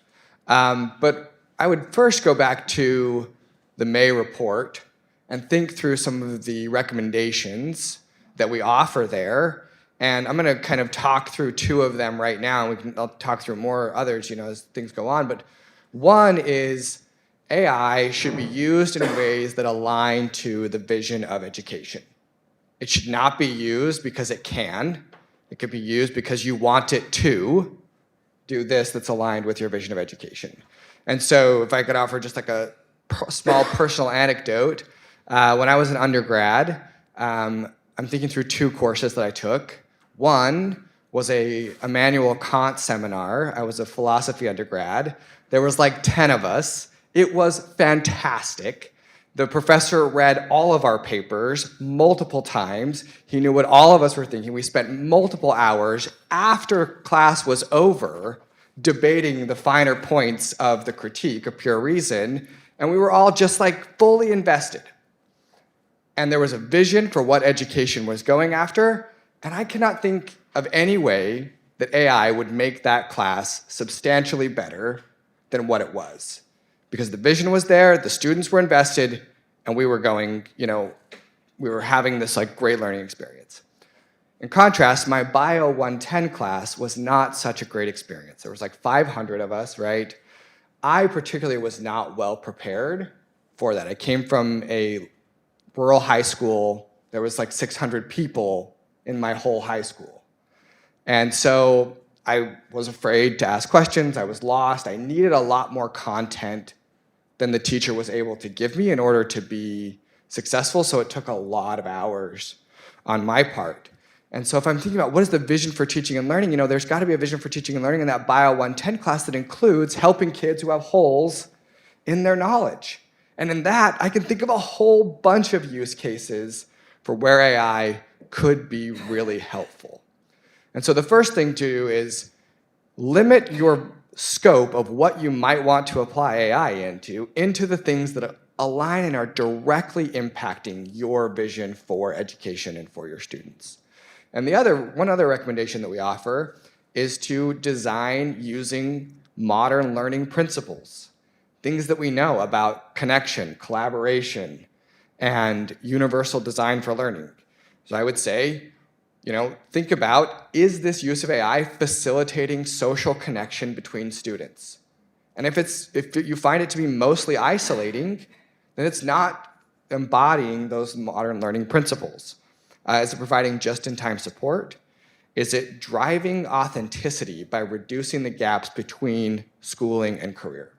But I would first go back to the May report and think through some of the recommendations that we offer there. And I'm going to kind of talk through 2 of them right now. I'll talk through more others, as things go on. But one is AI should be used in ways that align to the vision of education. It should not be used because it can. It could be used because you want it to do this that's aligned with your vision of education. And so if I could offer just a small personal anecdote, when I was an undergrad, I'm thinking through 2 courses that I took. One was a Immanuel Kant seminar. I was a philosophy undergrad. There was 10 of us. It was fantastic. The professor read all of our papers multiple times. He knew what all of us were thinking. We spent multiple hours after class was over debating the finer points of the critique of pure reason, and we were all just fully invested. And there was a vision for what education was going after, and I cannot think of any way that AI would make that class substantially better than what it was. Because the vision was there, the students were invested, and we were going, we were having this great learning experience. In contrast, my Bio 110 class was not such a great experience. There was 500 of us, right? I particularly was not well prepared for that. I came from a rural high school There was like 600 people in my whole high school. And so I was afraid to ask questions. I was lost. I needed a lot more content than the teacher was able to give me in order to be successful. So it took a lot of hours on my part. And so if I'm thinking about what is the vision for teaching and learning, there's got to be a vision for teaching and learning in that Bio 110 class that includes helping kids who have holes in their knowledge. And in that, I can think of a whole bunch of use cases for where AI could be really helpful. And so the first thing to do is limit your scope of what you might want to apply AI into the things that align and are directly impacting your vision for education and for your students. And one other recommendation that we offer is to design using modern learning principles, things that we know about connection, collaboration, and universal design for learning. So I would say, think about, is this use of AI facilitating social connection between students? And if you find it to be mostly isolating, then it's not embodying those modern learning principles. Is it providing just-in-time support? Is it driving authenticity by reducing the gaps between schooling and career?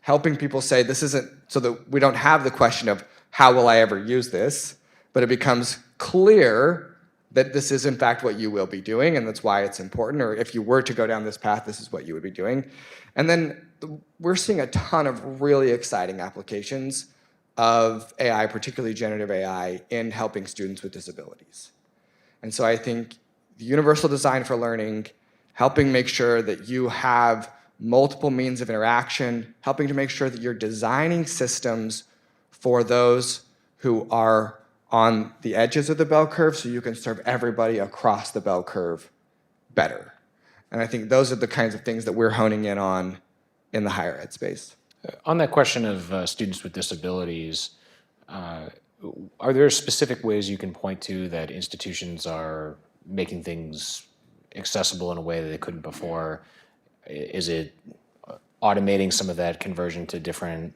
Helping people say this isn't, so that we don't have the question of how will I ever use this, but it becomes clear that this is in fact what you will be doing, and that's why it's important, or if you were to go down this path, this is what you would be doing. And then we're seeing a ton of really exciting applications of AI, particularly generative AI, in helping students with disabilities. And so I think the universal design for learning, helping make sure that you have multiple means of interaction, helping to make sure that you're designing systems for those who are on the edges of the bell curve so you can serve everybody across the bell curve better. And I think those are the kinds of things that we're honing in on in the higher ed space. On that question of students with disabilities, are there specific ways you can point to that institutions are making things accessible in a way that they couldn't before? Is it automating some of that conversion to different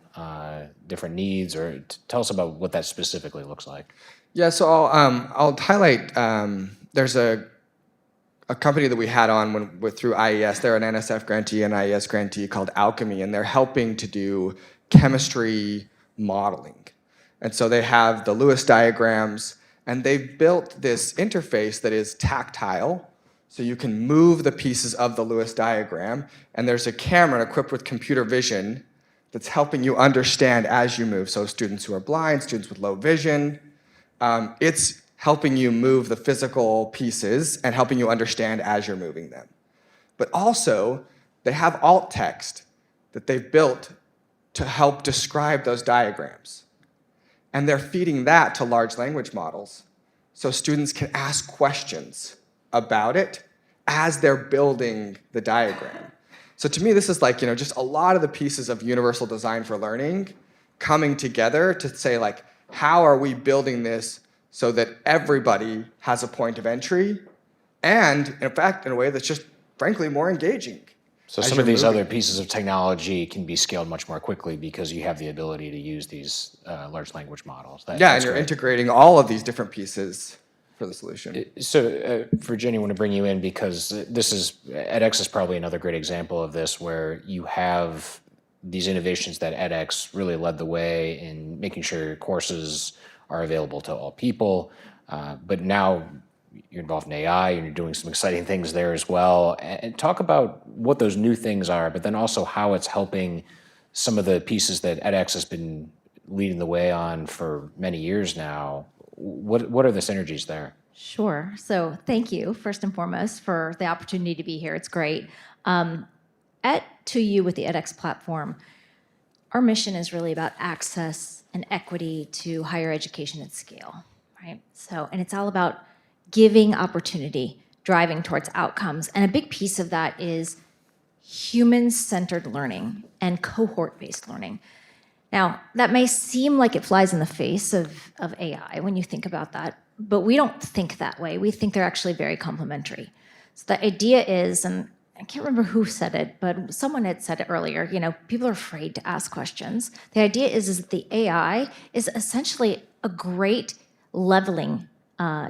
needs, or tell us about what that specifically looks like? Yeah, so I'll highlight. There's a company that we had on through IES. They're an NSF grantee and IES grantee called Alchemy, and they're helping to do chemistry modeling. And so they have the Lewis diagrams, and they've built this interface that is tactile. So you can move the pieces of the Lewis diagram, and there's a camera equipped with computer vision that's helping you understand as you move. So students who are blind, students with low vision, it's helping you move the physical pieces and helping you understand as you're moving them. But also, they have alt text that they've built to help describe those diagrams. And they're feeding that to large language models so students can ask questions about it as they're building the diagram. So to me, this is like, just a lot of the pieces of universal design for learning coming together to say, like, how are we building this so that everybody has a point of entry and, in fact, in a way that's just, frankly, more engaging. So some of these other pieces of technology can be scaled much more quickly because you have the ability to use these large language models. And you're integrating all of these different pieces for the solution. So Virginia, I want to bring you in because edX is probably another great example of this, where you have these innovations that edX really led the way in making sure courses are available to all people. But now you're involved in AI and you're doing some exciting things there as well. And talk about what those new things are, but then also how it's helping some of the pieces that edX has been leading the way on for many years now. What are the synergies there? Sure. So thank you, first and foremost, for the opportunity to be here. It's great. At 2U with the edX platform, our mission is really about access and equity to higher education at scale, right? And it's all about giving opportunity, driving towards outcomes. And a big piece of that is human-centered learning and cohort-based learning. Now, that may seem like it flies in the face of AI when you think about that, but we don't think that way. We think they're actually very complementary. So the idea is, and I can't remember who said it, but someone had said it earlier, people are afraid to ask questions. The idea is that the AI is essentially a great leveling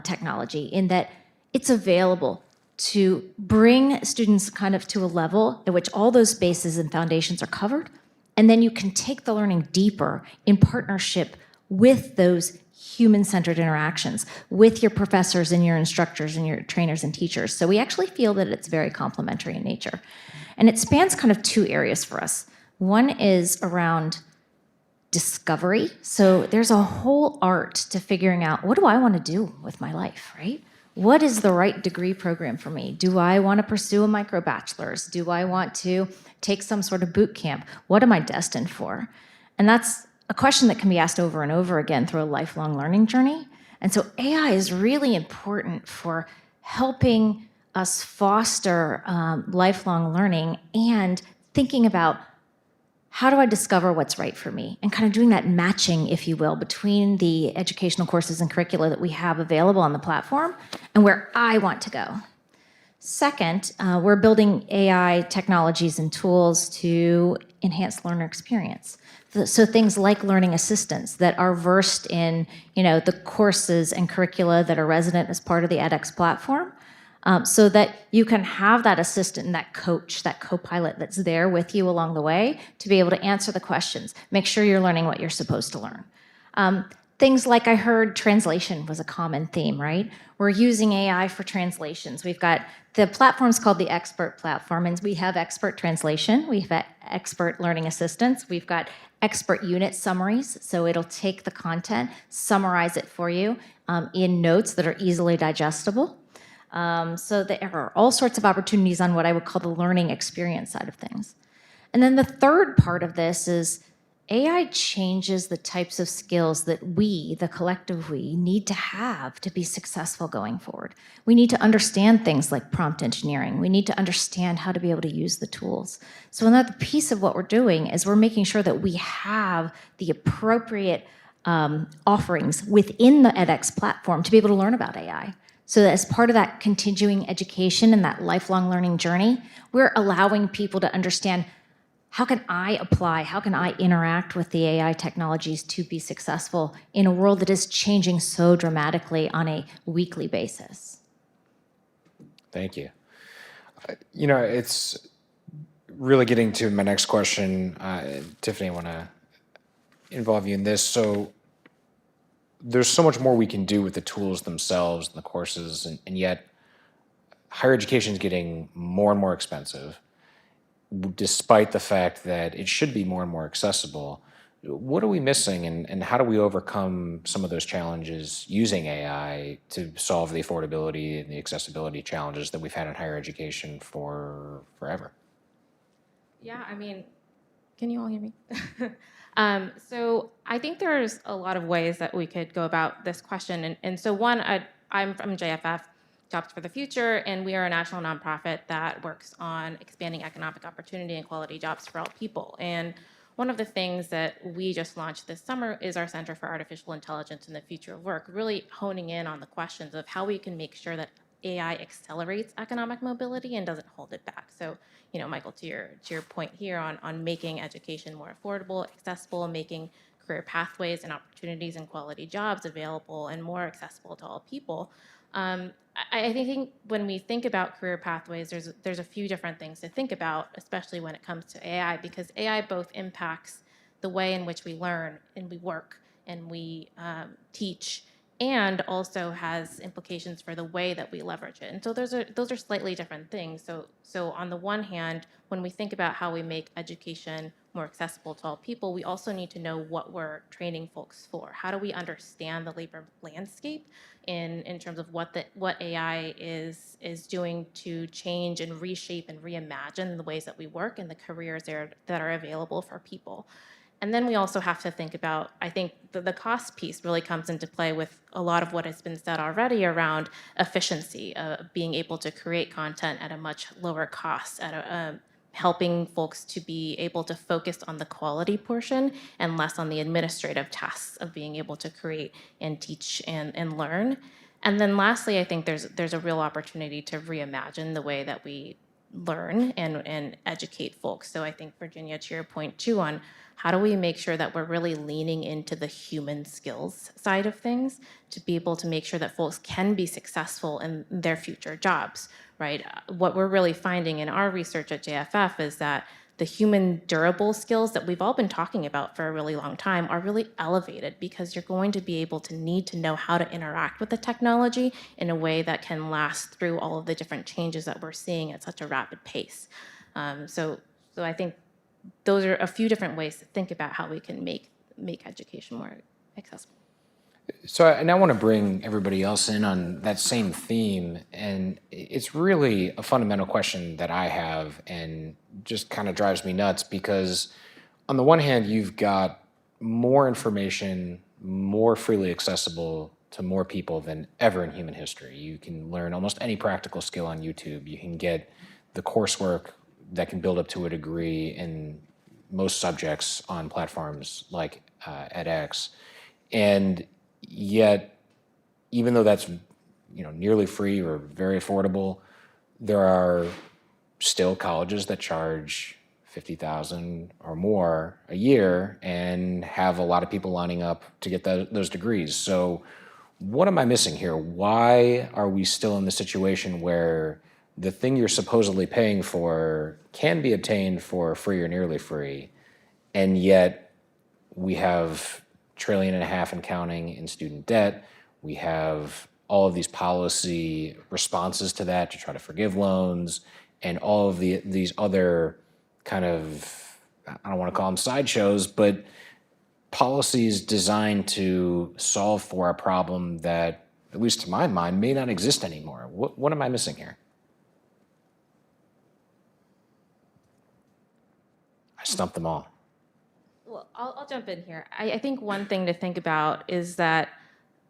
technology in that it's available to bring students kind of to a level at which all those bases and foundations are covered, and then you can take the learning deeper in partnership with those human-centered interactions with your professors and your instructors and your trainers and teachers. So we actually feel that it's very complementary in nature. And it spans kind of two areas for us. One is around discovery. So there's a whole art to figuring out, what do I want to do with my life, right? What is the right degree program for me? Do I want to pursue a microbachelor's? Do I want to take some sort of boot camp? What am I destined for? And that's a question that can be asked over and over again through a lifelong learning journey. And so AI is really important for helping us foster lifelong learning and thinking about, how do I discover what's right for me? And kind of doing that matching, if you will, between the educational courses and curricula that we have available on the platform and where I want to go. Second, we're building AI technologies and tools to enhance learner experience. So things like learning assistants that are versed in, the courses and curricula that are resident as part of the edX platform, so that you can have that assistant and that coach, that co-pilot that's there with you along the way to be able to answer the questions, make sure you're learning what you're supposed to learn. Things like I heard translation was a common theme, right? We're using AI for translations. We've got the platform's called the Expert Platform, and we have expert translation. We've got expert learning assistants. We've got expert unit summaries, so it'll take the content, summarize it for you in notes that are easily digestible. So there are all sorts of opportunities on what I would call the learning experience side of things. And then the third part of this is AI changes the types of skills that we, the collective we, need to have to be successful going forward. We need to understand things like prompt engineering. We need to understand how to be able to use the tools. So another piece of what we're doing is we're making sure that we have the appropriate offerings within the edX platform to be able to learn about AI. So that as part of that continuing education and that lifelong learning journey, we're allowing people to understand, how can I apply, how can I interact with the AI technologies to be successful in a world that is changing so dramatically on a weekly basis? Thank you. It's really getting to my next question. Tiffany, I want to involve you in this. So there's so much more we can do with the tools themselves and the courses, and yet higher education is getting more and more expensive, despite the fact that it should be more and more accessible. What are we missing, and how do we overcome some of those challenges using AI to solve the affordability and the accessibility challenges that we've had in higher education for forever? Yeah, can you all hear me? So I think there's a lot of ways that we could go about this question. And so one, I'm from JFF, Jobs for the Future, and we are a national nonprofit that works on expanding economic opportunity and quality jobs for all people. And one of the things that we just launched this summer is our Center for Artificial Intelligence and the Future of Work, really honing in on the questions of how we can make sure that AI accelerates economic mobility and doesn't hold it back. So, Michael, to your point here on making education more affordable, accessible, making career pathways and opportunities and quality jobs available and more accessible to all people. I think when we think about career pathways, there's a few different things to think about, especially when it comes to AI, because AI both impacts the way in which we learn and we work and we teach, and also has implications for the way that we leverage it. And so those are slightly different things. So on the one hand, when we think about how we make education more accessible to all people, we also need to know what we're training folks for. How do we understand the labor landscape in terms of what AI is doing to change and reshape and reimagine the ways that we work and the careers that are available for people. And then we also have to think about, I think the cost piece really comes into play with a lot of what has been said already around efficiency, being able to create content at a much lower cost, at helping folks to be able to focus on the quality portion and less on the administrative tasks of being able to create and teach and learn. And then lastly, I think there's a real opportunity to reimagine the way that we learn and educate folks. So I think, Virginia, to your point too, on how do we make sure that we're really leaning into the human skills side of things to be able to make sure that folks can be successful in their future jobs, right? What we're really finding in our research at JFF is that the human durable skills that we've all been talking about for a really long time are really elevated because you're going to be able to need to know how to interact with the technology in a way that can last through all of the different changes that we're seeing at such a rapid pace. So I think those are a few different ways to think about how we can make education more accessible. So I now want to bring everybody else in on that same theme, and it's really a fundamental question that I have and just kind of drives me nuts because on the one hand, you've got more information, more freely accessible to more people than ever in human history. You can learn almost any practical skill on YouTube. You can get the coursework that can build up to a degree in most subjects on platforms like edX. And yet, even though that's nearly free or very affordable, there are still colleges that charge $50,000 or more a year and have a lot of people lining up to get those degrees. So what am I missing here? Why are we still in the situation where the thing you're supposedly paying for can be obtained for free or nearly free, and yet we have $1.5 trillion and counting in student debt? We have all of these policy responses to that to try to forgive loans, and all of these other kind of, I don't want to call them sideshows, but policies designed to solve for a problem that, at least to my mind, may not exist anymore. What am I missing here? I stumped them all. Well, I'll jump in here. I think one thing to think about is that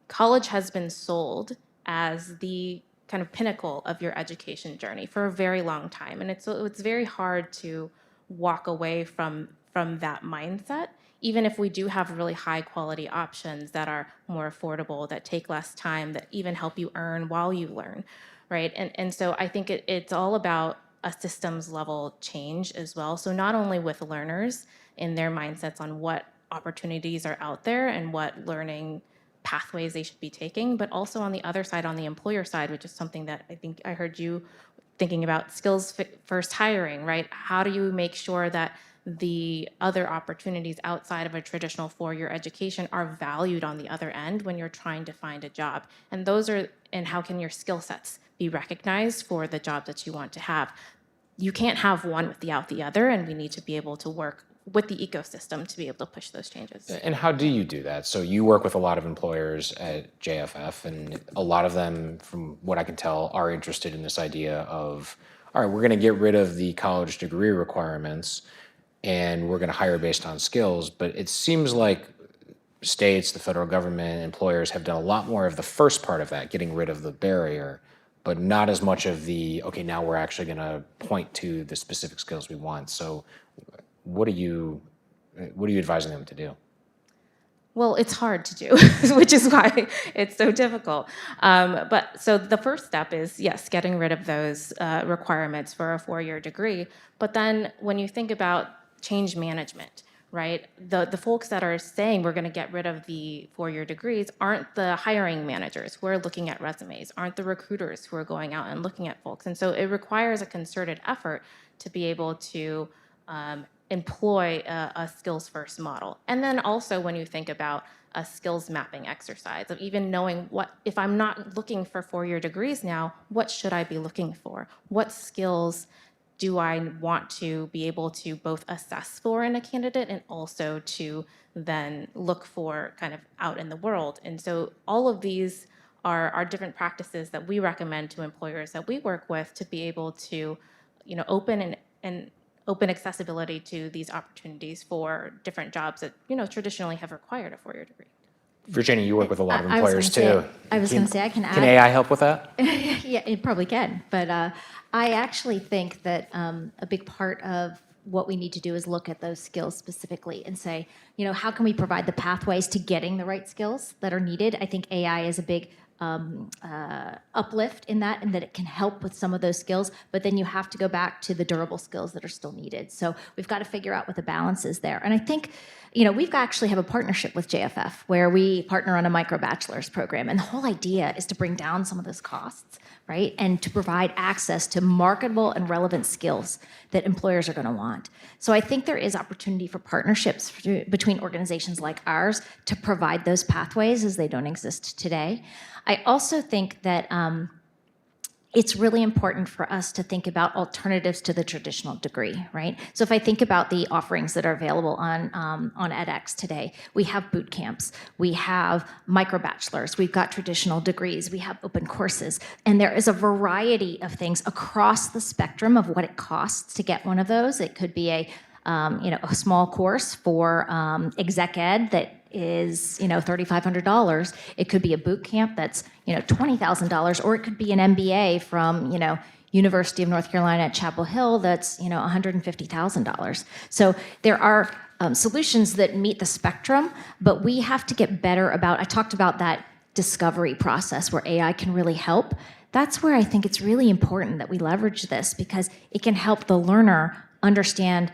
college has been sold as the kind of pinnacle of your education journey for a very long time. And it's very hard to walk away from that mindset, even if we do have really high quality options that are more affordable, that take less time, that even help you earn while you learn, right? And so I think it's all about a systems level change as well. So not only with learners in their mindsets on what opportunities are out there and what learning pathways they should be taking, but also on the other side, on the employer side, which is something that I think I heard you thinking about, skills first hiring, right? How do you make sure that the other opportunities outside of a traditional four-year education are valued on the other end when you're trying to find a job? And how can your skill sets be recognized for the job that you want to have? You can't have one without the other, and we need to be able to work with the ecosystem to be able to push those changes. And how do you do that? So you work with a lot of employers at JFF, and a lot of them, from what I can tell, are interested in this idea of, all right, we're going to get rid of the college degree requirements, and we're going to hire based on skills. But it seems like states, the federal government, employers have done a lot more of the first part of that, getting rid of the barrier, but not as much of the, okay, now we're actually going to point to the specific skills we want. So what are you advising them to do? Well, it's hard to do, which is why it's so difficult. But so the first step is, yes, getting rid of those requirements for a four-year degree. But then when you think about change management, right, the folks that are saying we're going to get rid of the four-year degrees aren't the hiring managers who are looking at resumes, aren't the recruiters who are going out and looking at folks. And so it requires a concerted effort to be able to employ a skills-first model. And then also when you think about a skills mapping exercise of even knowing if I'm not looking for four-year degrees now, what should I be looking for? What skills do I want to be able to both assess for in a candidate and also to then look for kind of out in the world? And so all of these are different practices that we recommend to employers that we work with to be able to, open accessibility to these opportunities for different jobs that, traditionally have required a four-year degree. Virginia, you work with a lot of I was employers gonna too. I was going to say, I can add. Can AI help with that? Yeah, it probably can. But I actually think that a big part of what we need to do is look at those skills specifically and say, how can we provide the pathways to getting the right skills that are needed? I think AI is a big uplift in that, and that it can help with some of those skills, but then you have to go back to the durable skills that are still needed. So we've got to figure out what the balance is there. And I think, we've actually have a partnership with JFF where we partner on a micro-bachelor's program. And the whole idea is to bring down some of those costs, right? And to provide access to marketable and relevant skills that employers are going to want. So I think there is opportunity for partnerships between organizations like ours to provide those pathways as they don't exist today. I also think that it's really important for us to think about alternatives to the traditional degree, right? So if I think about the offerings that are available on edX today, we have boot camps, we have micro-bachelors, we've got traditional degrees, we have open courses, and there is a variety of things across the spectrum of what it costs to get one of those. It could be a small course for exec ed that is $3,500. It could be a boot camp that's $20,000, or it could be an MBA from University of North Carolina at Chapel Hill that's $150,000. So there are solutions that meet the spectrum, but we have to get better about. I talked about that discovery process where AI can really help. That's where I think it's really important that we leverage this, because it can help the learner understand,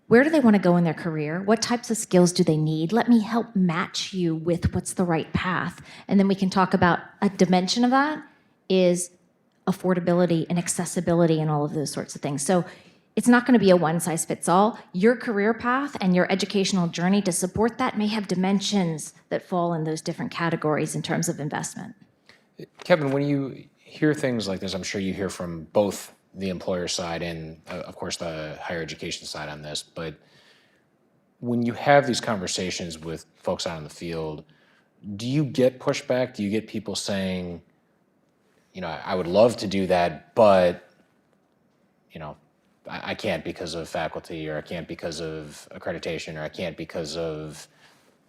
where do they want to go in their career? What types of skills do they need? Let me help match you with what's the right path. And then we can talk about a dimension of that is affordability and accessibility and all of those sorts of things. So it's not going to be a one-size-fits-all. Your career path and your educational journey to support that may have dimensions that fall in those different categories in terms of investment. Kevin, when you hear things like this, I'm sure you hear from both the employer side and, of course, the higher education side on this, but when you have these conversations with folks out in the field, do you get pushback? Do you get people saying, I would love to do that, but, I can't because of faculty, or I can't because of accreditation, or I can't because of,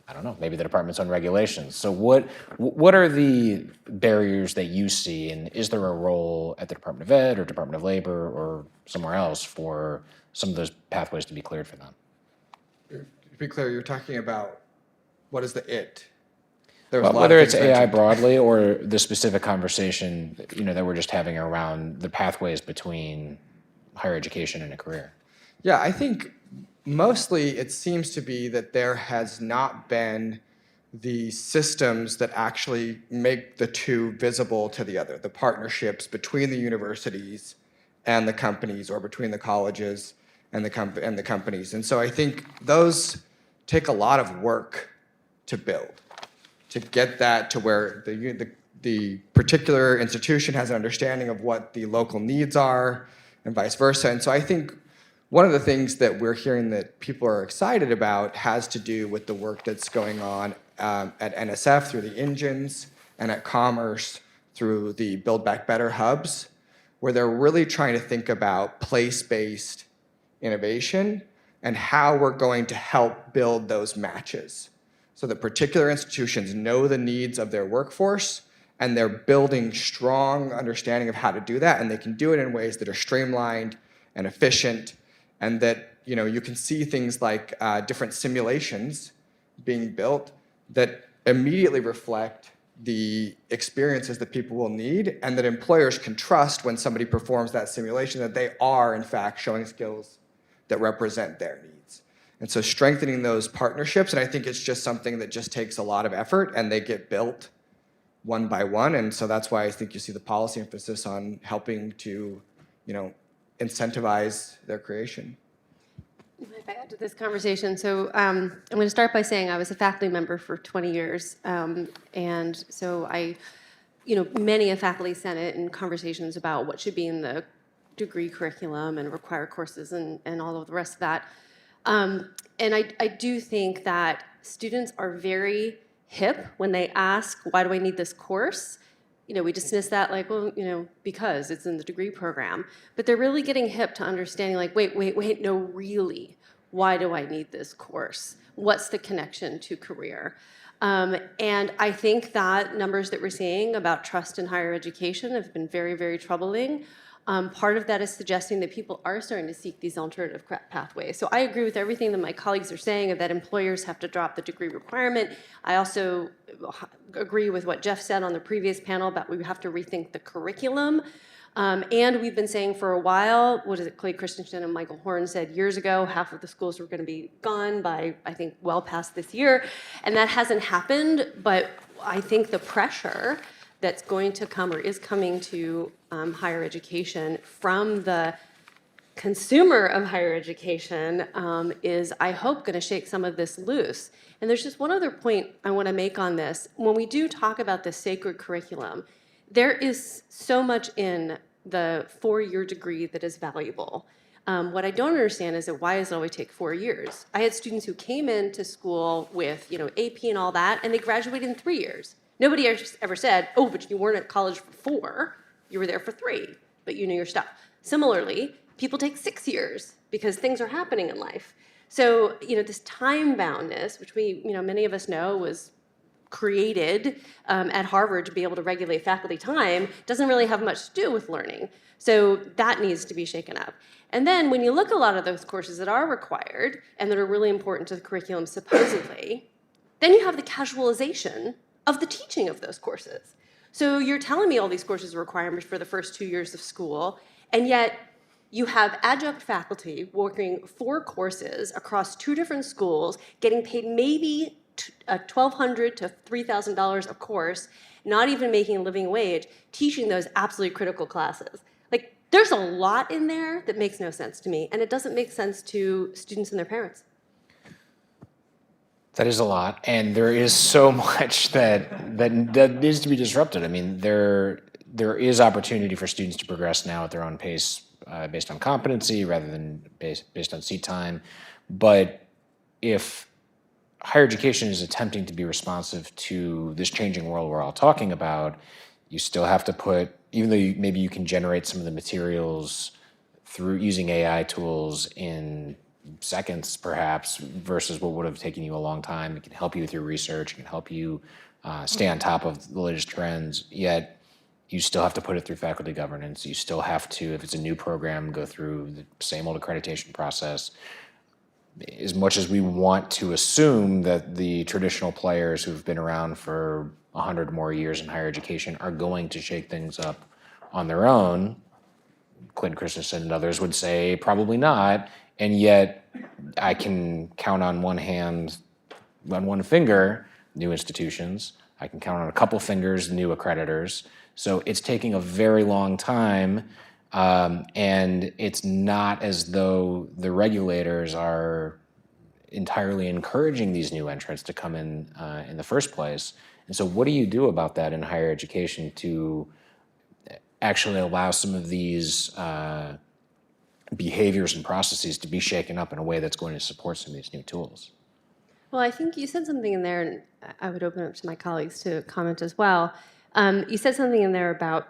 I don't know, maybe the department's own regulations. So what are the barriers that you see, and is there a role at the Department of Ed or Department of Labor or somewhere else for some of those pathways to be cleared for them? To be clear, you're talking about what is the it? Well, whether it's AI broadly or the specific conversation that we're just having around the pathways between higher education and a career. Yeah, I think mostly it seems to be that there has not been the systems that actually make the two visible to the other, the partnerships between the universities and the companies, or between the colleges and the companies. And so I think those take a lot of work to build, to get that to where the particular institution has an understanding of what the local needs are, and vice versa. And so I think one of the things that we're hearing that people are excited about has to do with the work that's going on at NSF through the engines, and at Commerce through the Build Back Better hubs, where they're really trying to think about place-based innovation and how we're going to help build those matches so that particular institutions know the needs of their workforce, and they're building strong understanding of how to do that, and they can do it in ways that are streamlined and efficient, and that you can see things like different simulations being built that immediately reflect the experiences that people will need, and that employers can trust when somebody performs that simulation that they are in fact showing skills that represent their needs. And so strengthening those partnerships, and I think it's just something that just takes a lot of effort, and they get built one by one. And so that's why I think you see the policy emphasis on helping to, incentivize their creation. If I add to this conversation, so I'm going to start by saying I was a faculty member for 20 years, and so many a faculty senate and conversations about what should be in the degree curriculum and required courses and all of the rest of that. And I do think that students are very hip when they ask, why do I need this course? We dismiss that like, well, because it's in the degree program. But they're really getting hip to understanding like, wait, no, really, why do I need this course? What's the connection to career? And I think that numbers that we're seeing about trust in higher education have been very, very troubling. Part of that is suggesting that people are starting to seek these alternative pathways. So I agree with everything that my colleagues are saying, that employers have to drop the degree requirement. I also agree with what Jeff said on the previous panel about we have to rethink the curriculum. And we've been saying for a while, what is it, Clay Christensen and Michael Horn said years ago, half of the schools were going to be gone by, I think, well past this year. And that hasn't happened, but I think the pressure that's going to come or is coming to higher education from the consumer of higher education is, I hope, going to shake some of this loose. And there's just one other point I want to make on this. When we do talk about the sacred curriculum, there is so much in the 4-year degree that is valuable. What I don't understand is that why does it always take 4 years? I had students who came into school with AP and all that, and they graduated in 3 years. Nobody ever said, oh, but you weren't at college for 4, you were there for 3, but you knew your stuff. Similarly, people take 6 years because things are happening in life. So, this time boundness, which many of us know was created at Harvard to be able to regulate faculty time, doesn't really have much to do with learning. So that needs to be shaken up. And then when you look at a lot of those courses that are required and that are really important to the curriculum supposedly, then you have the casualization of the teaching of those courses. So you're telling me all these courses are requirements for the first 2 years of school, and yet you have adjunct faculty working 4 courses across 2 different schools, getting paid maybe $1,200 to $3,000 a course, not even making a living wage, teaching those absolutely critical classes. Like, there's a lot in there that makes no sense to me, and it doesn't make sense to students and their parents. That is a lot, and there is so much that needs to be disrupted. I mean, there is opportunity for students to progress now at their own pace, based on competency rather than based on seat time. But if higher education is attempting to be responsive to this changing world we're all talking about, you still have to put, even though maybe you can generate some of the materials through using AI tools in seconds, perhaps, versus what would have taken you a long time. It can help you with your research. It can help you stay on top of the latest trends, yet you still have to put it through faculty governance. You still have to, if it's a new program, go through the same old accreditation process. As much as we want to assume that the traditional players who've been around for 100 more years in higher education are going to shake things up on their own, Clayton Christensen and others would say probably not, and yet I can count on one hand, on one finger, new institutions. I can count on a couple fingers, new accreditors. So it's taking a very long time, and it's not as though the regulators are entirely encouraging these new entrants to come in the first place. And so what do you do about that in higher education to actually allow some of these behaviors and processes to be shaken up in a way that's going to support some of these new tools? Well, I think you said something in there, and I would open up to my colleagues to comment as well. You said something in there about,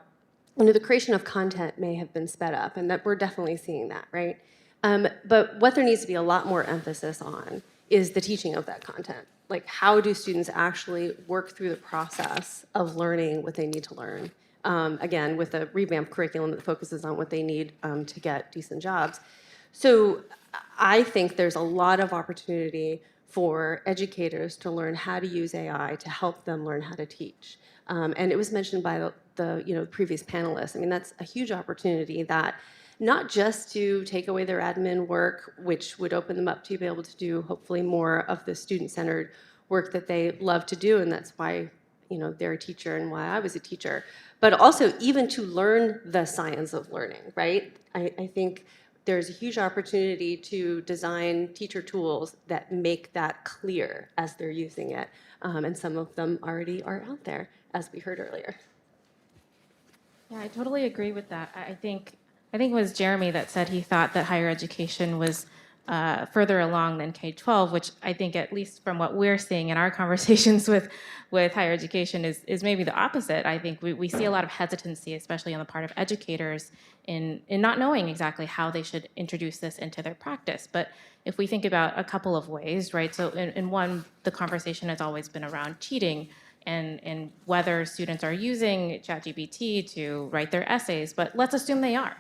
the creation of content may have been sped up, and that we're definitely seeing that, right? But what there needs to be a lot more emphasis on is the teaching of that content. Like, how do students actually work through the process of learning what they need to learn? Again, with a revamped curriculum that focuses on what they need to get decent jobs. So I think there's a lot of opportunity for educators to learn how to use AI to help them learn how to teach. And it was mentioned by the previous panelists. I mean, that's a huge opportunity that not just to take away their admin work, which would open them up to be able to do hopefully more of the student-centered work that they love to do, and that's why they're a teacher and why I was a teacher, but also even to learn the science of learning, right? I think there's a huge opportunity to design teacher tools that make that clear as they're using it, and some of them already are out there, as we heard earlier. Yeah, I totally agree with that. I think it was Jeremy that said he thought that higher education was further along than K-12, which I think, at least from what we're seeing in our conversations with higher education, is maybe the opposite. I think we see a lot of hesitancy, especially on the part of educators, in not knowing exactly how they should introduce this into their practice. But if we think about a couple of ways, right? So in one, the conversation has always been around cheating. and whether students are using ChatGPT to write their essays, but let's assume they are.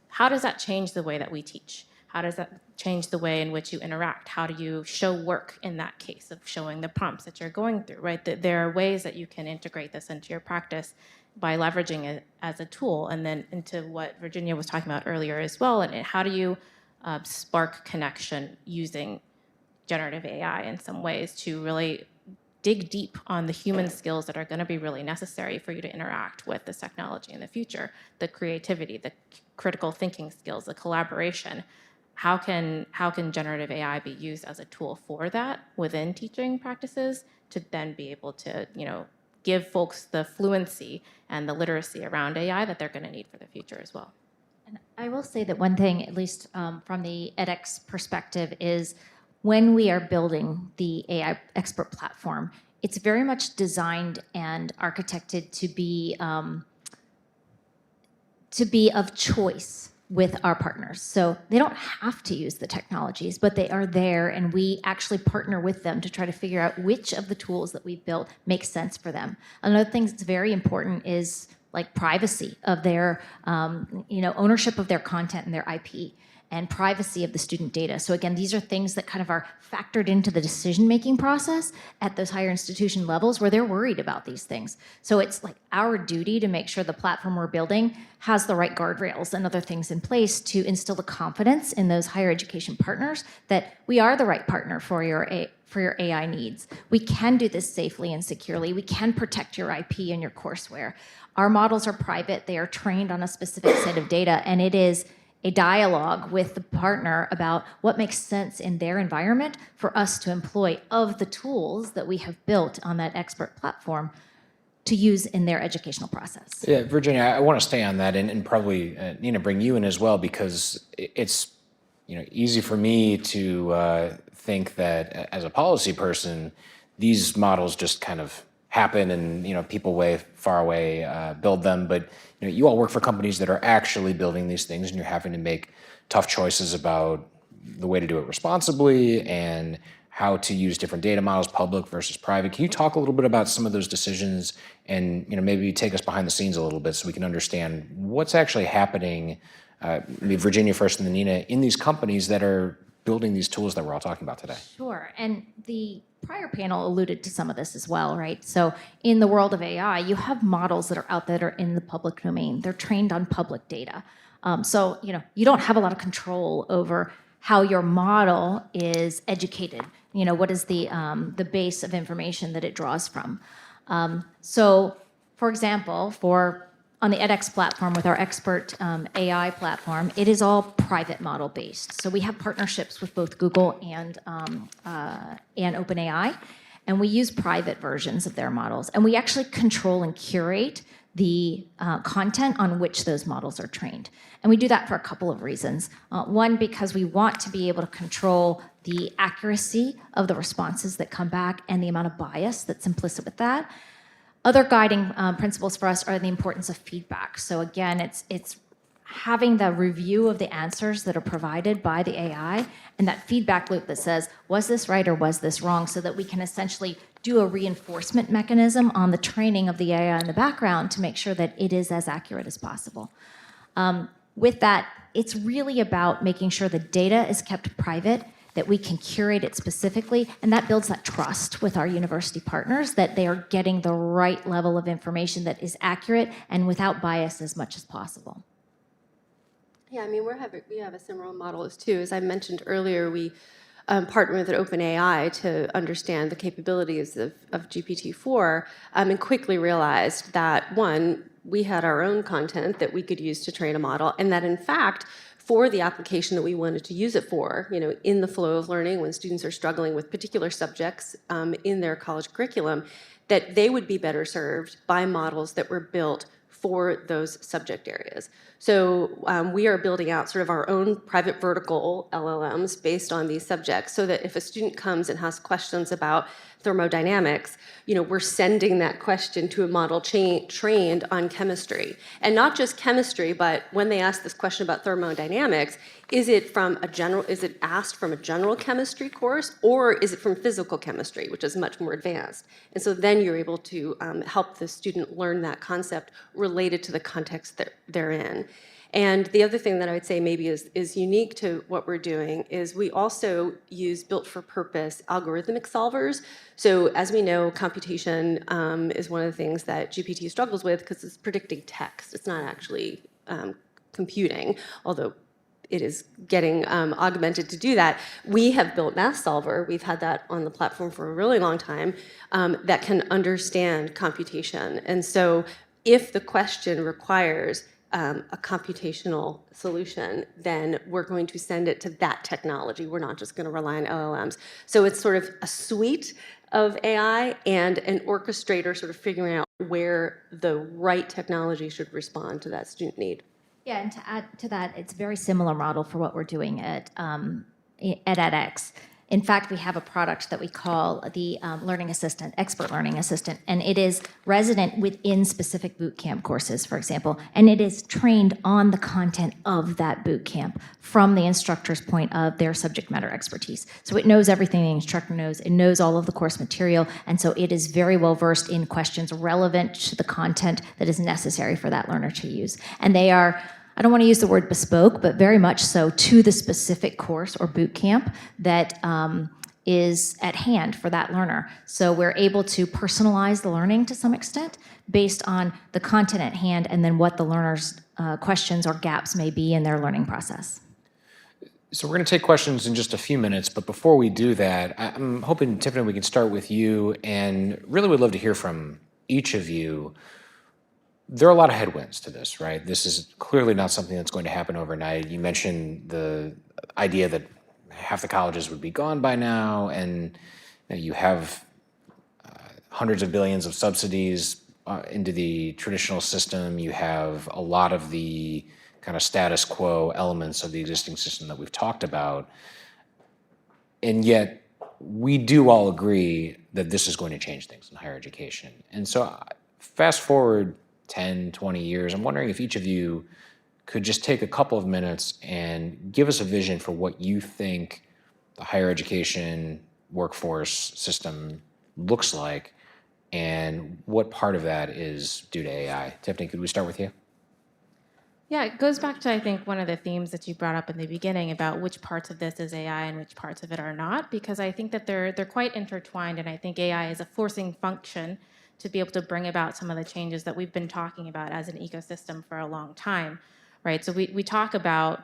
How does that change the way that we teach? How does that change the way in which you interact? How do you show work in that case of showing the prompts that you're going through, right? There are ways that you can integrate this into your practice by leveraging it as a tool. And then into what Virginia was talking about earlier as well, and how do you spark connection using generative AI in some ways to really dig deep on the human skills that are going to be really necessary for you to interact with this technology in the future, the creativity, the critical thinking skills, the collaboration. How can generative AI be used as a tool for that within teaching practices to then be able to, give folks the fluency and the literacy around AI that they're going to need for the future as well? And I will say that one thing, at least from the edX perspective, is when we are building the AI expert platform, it's very much designed and architected to be of choice with our partners. So they don't have to use the technologies, but they are there, and we actually partner with them to try to figure out which of the tools that we've built makes sense for them. Another thing that's very important is like privacy of their, ownership of their content and their IP, and privacy of the student data. So again, these are things that kind of are factored into the decision-making process at those higher institution levels where they're worried about these things. So it's like our duty to make sure the platform we're building has the right guardrails and other things in place to instill the confidence in those higher education partners that we are the right partner for your AI needs. We can do this safely and securely. We can protect your IP and your courseware. Our models are private. They are trained on a specific set of data, and it is a dialogue with the partner about what makes sense in their environment for us to employ of the tools that we have built on that expert platform to use in their educational process. Yeah, Virginia, I want to stay on that and probably, Nina, bring you in as well, because it's easy for me to think that as a policy person, these models just kind of happen and people way far away build them. But you all work for companies that are actually building these things, and you're having to make tough choices about the way to do it responsibly and how to use different data models, public versus private. Can you talk a little bit about some of those decisions and maybe take us behind the scenes a little bit so we can understand what's actually happening, maybe Virginia first and then Nina, in these companies that are building these tools that we're all talking about today? Sure, and the prior panel alluded to some of this as well, right? So in the world of AI, you have models that are out there that are in the public domain. They're trained on public data. So you don't have a lot of control over how your model is educated. What is the base of information that it draws from? So, for example, on the edX platform with our expert AI platform, it is all private model based. So we have partnerships with both Google and OpenAI, and we use private versions of their models. And we actually control and curate the content on which those models are trained. And we do that for a couple of reasons. One, because we want to be able to control the accuracy of the responses that come back and the amount of bias that's implicit with that. Other guiding principles for us are the importance of feedback. So again, it's having the review of the answers that are provided by the AI and that feedback loop that says, was this right or was this wrong, so that we can essentially do a reinforcement mechanism on the training of the AI in the background to make sure that it is as accurate as possible. With that, it's really about making sure the data is kept private, that we can curate it specifically, and that builds that trust with our university partners that they are getting the right level of information that is accurate and without bias as much as possible. Yeah, I mean, we have a similar model as too. As I mentioned earlier, we partner with OpenAI to understand the capabilities of GPT-4 and quickly realized that, one, we had our own content that we could use to train a model, and that in fact, for the application that we wanted to use it for, in the flow of learning when students are struggling with particular subjects in their college curriculum, that they would be better served by models that were built for those subject areas. So we are building out sort of our own private vertical LLMs based on these subjects, so that if a student comes and has questions about thermodynamics, we're sending that question to a model trained on chemistry. And not just chemistry, but when they ask this question about thermodynamics, is it asked from a general chemistry course, or is it from physical chemistry, which is much more advanced? And so then you're able to help the student learn that concept related to the context that they're in. And the other thing that I would say maybe is unique to what we're doing is we also use built-for-purpose algorithmic solvers. So as we know, computation is one of the things that GPT struggles with because it's predicting text. It's not actually computing, although it is getting augmented to do that. We have built Math Solver. We've had that on the platform for a really long time that can understand computation. And so if the question requires a computational solution, then we're going to send it to that technology. We're not just going to rely on LLMs. So it's sort of a suite of AI and an orchestrator sort of figuring out where the right technology should respond to that student need. Yeah, and to add to that, it's a very similar model for what we're doing at edX. In fact, we have a product that we call the Learning Assistant, Expert Learning Assistant, and it is resident within specific boot camp courses, for example, and it is trained on the content of that boot camp from the instructor's point of their subject matter expertise. So it knows everything the instructor knows, it knows all of the course material, and so it is very well versed in questions relevant to the content that is necessary for that learner to use. And they are, I don't want to use the word bespoke, but very much so to the specific course or boot camp that is at hand for that learner. So we're able to personalize the learning to some extent based on the content at hand and then what the learner's questions or gaps may be in their learning process. So we're going to take questions in just a few minutes, but before we do that, I'm hoping, Tiffany, we can start with you, and really would love to hear from each of you. There are a lot of headwinds to this, right? This is clearly not something that's going to happen overnight. You mentioned the idea that half the colleges would be gone by now, and you have hundreds of billions of subsidies into the traditional system. You have a lot of the kind of status quo elements of the existing system that we've talked about. And yet, we do all agree that this is going to change things in higher education. And so fast forward 10, 20 years, I'm wondering if each of you could just take a couple of minutes and give us a vision for what you think the higher education workforce system looks like and what part of that is due to AI. Tiffany, could we start with you? Yeah, it goes back to, I think, one of the themes that you brought up in the beginning about which parts of this is AI and which parts of it are not, because I think that they're quite intertwined, and I think AI is a forcing function to be able to bring about some of the changes that we've been talking about as an ecosystem for a long time, right? So we talk about,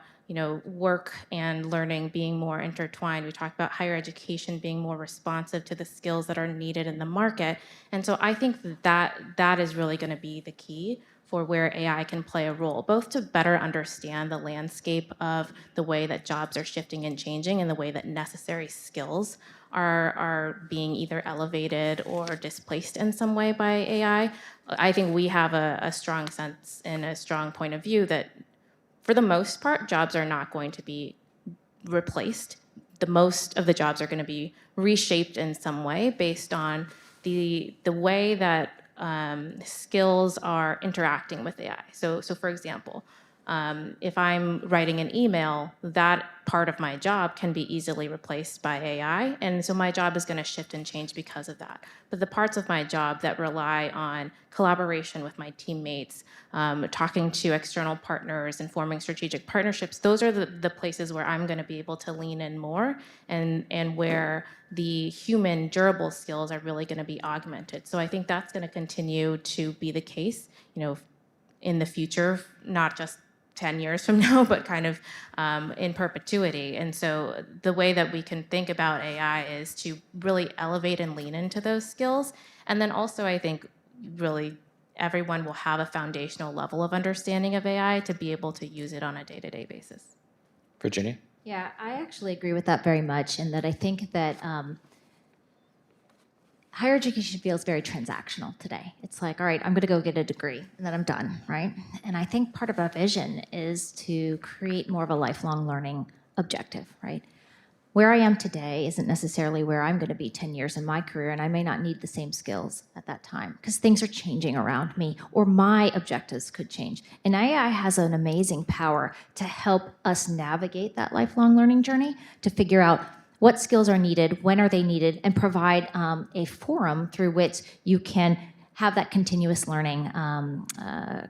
work and learning being more intertwined. We talk about higher education being more responsive to the skills that are needed in the market. And so I think that is really going to be the key for where AI can play a role, both to better understand the landscape of the way that jobs are shifting and changing and the way that necessary skills are being either elevated or displaced in some way by AI. I think we have a strong sense and a strong point of view that for the most part, jobs are not going to be replaced. The most of the jobs are going to be reshaped in some way based on the way that skills are interacting with AI. So for example, if I'm writing an email, that part of my job can be easily replaced by AI, and so my job is going to shift and change because of that. But the parts of my job that rely on collaboration with my teammates, talking to external partners and forming strategic partnerships, those are the places where I'm going to be able to lean in more and where the human durable skills are really going to be augmented. So I think that's going to continue to be the case, in the future, not just 10 years from now, but kind of in perpetuity. And so the way that we can think about AI is to really elevate and lean into those skills. And then also, I think, really everyone will have a foundational level of understanding of AI to be able to use it on a day-to-day basis. Virginia? Yeah, I actually agree with that very much, in that I think that higher education feels very transactional today. It's like, all right, I'm going to go get a degree and then I'm done, right? And I think part of our vision is to create more of a lifelong learning objective, right? Where I am today isn't necessarily where I'm going to be 10 years in my career, and I may not need the same skills at that time because things are changing around me, or my objectives could change. And AI has an amazing power to help us navigate that lifelong learning journey, to figure out what skills are needed, when are they needed, and provide a forum through which you can have that continuous learning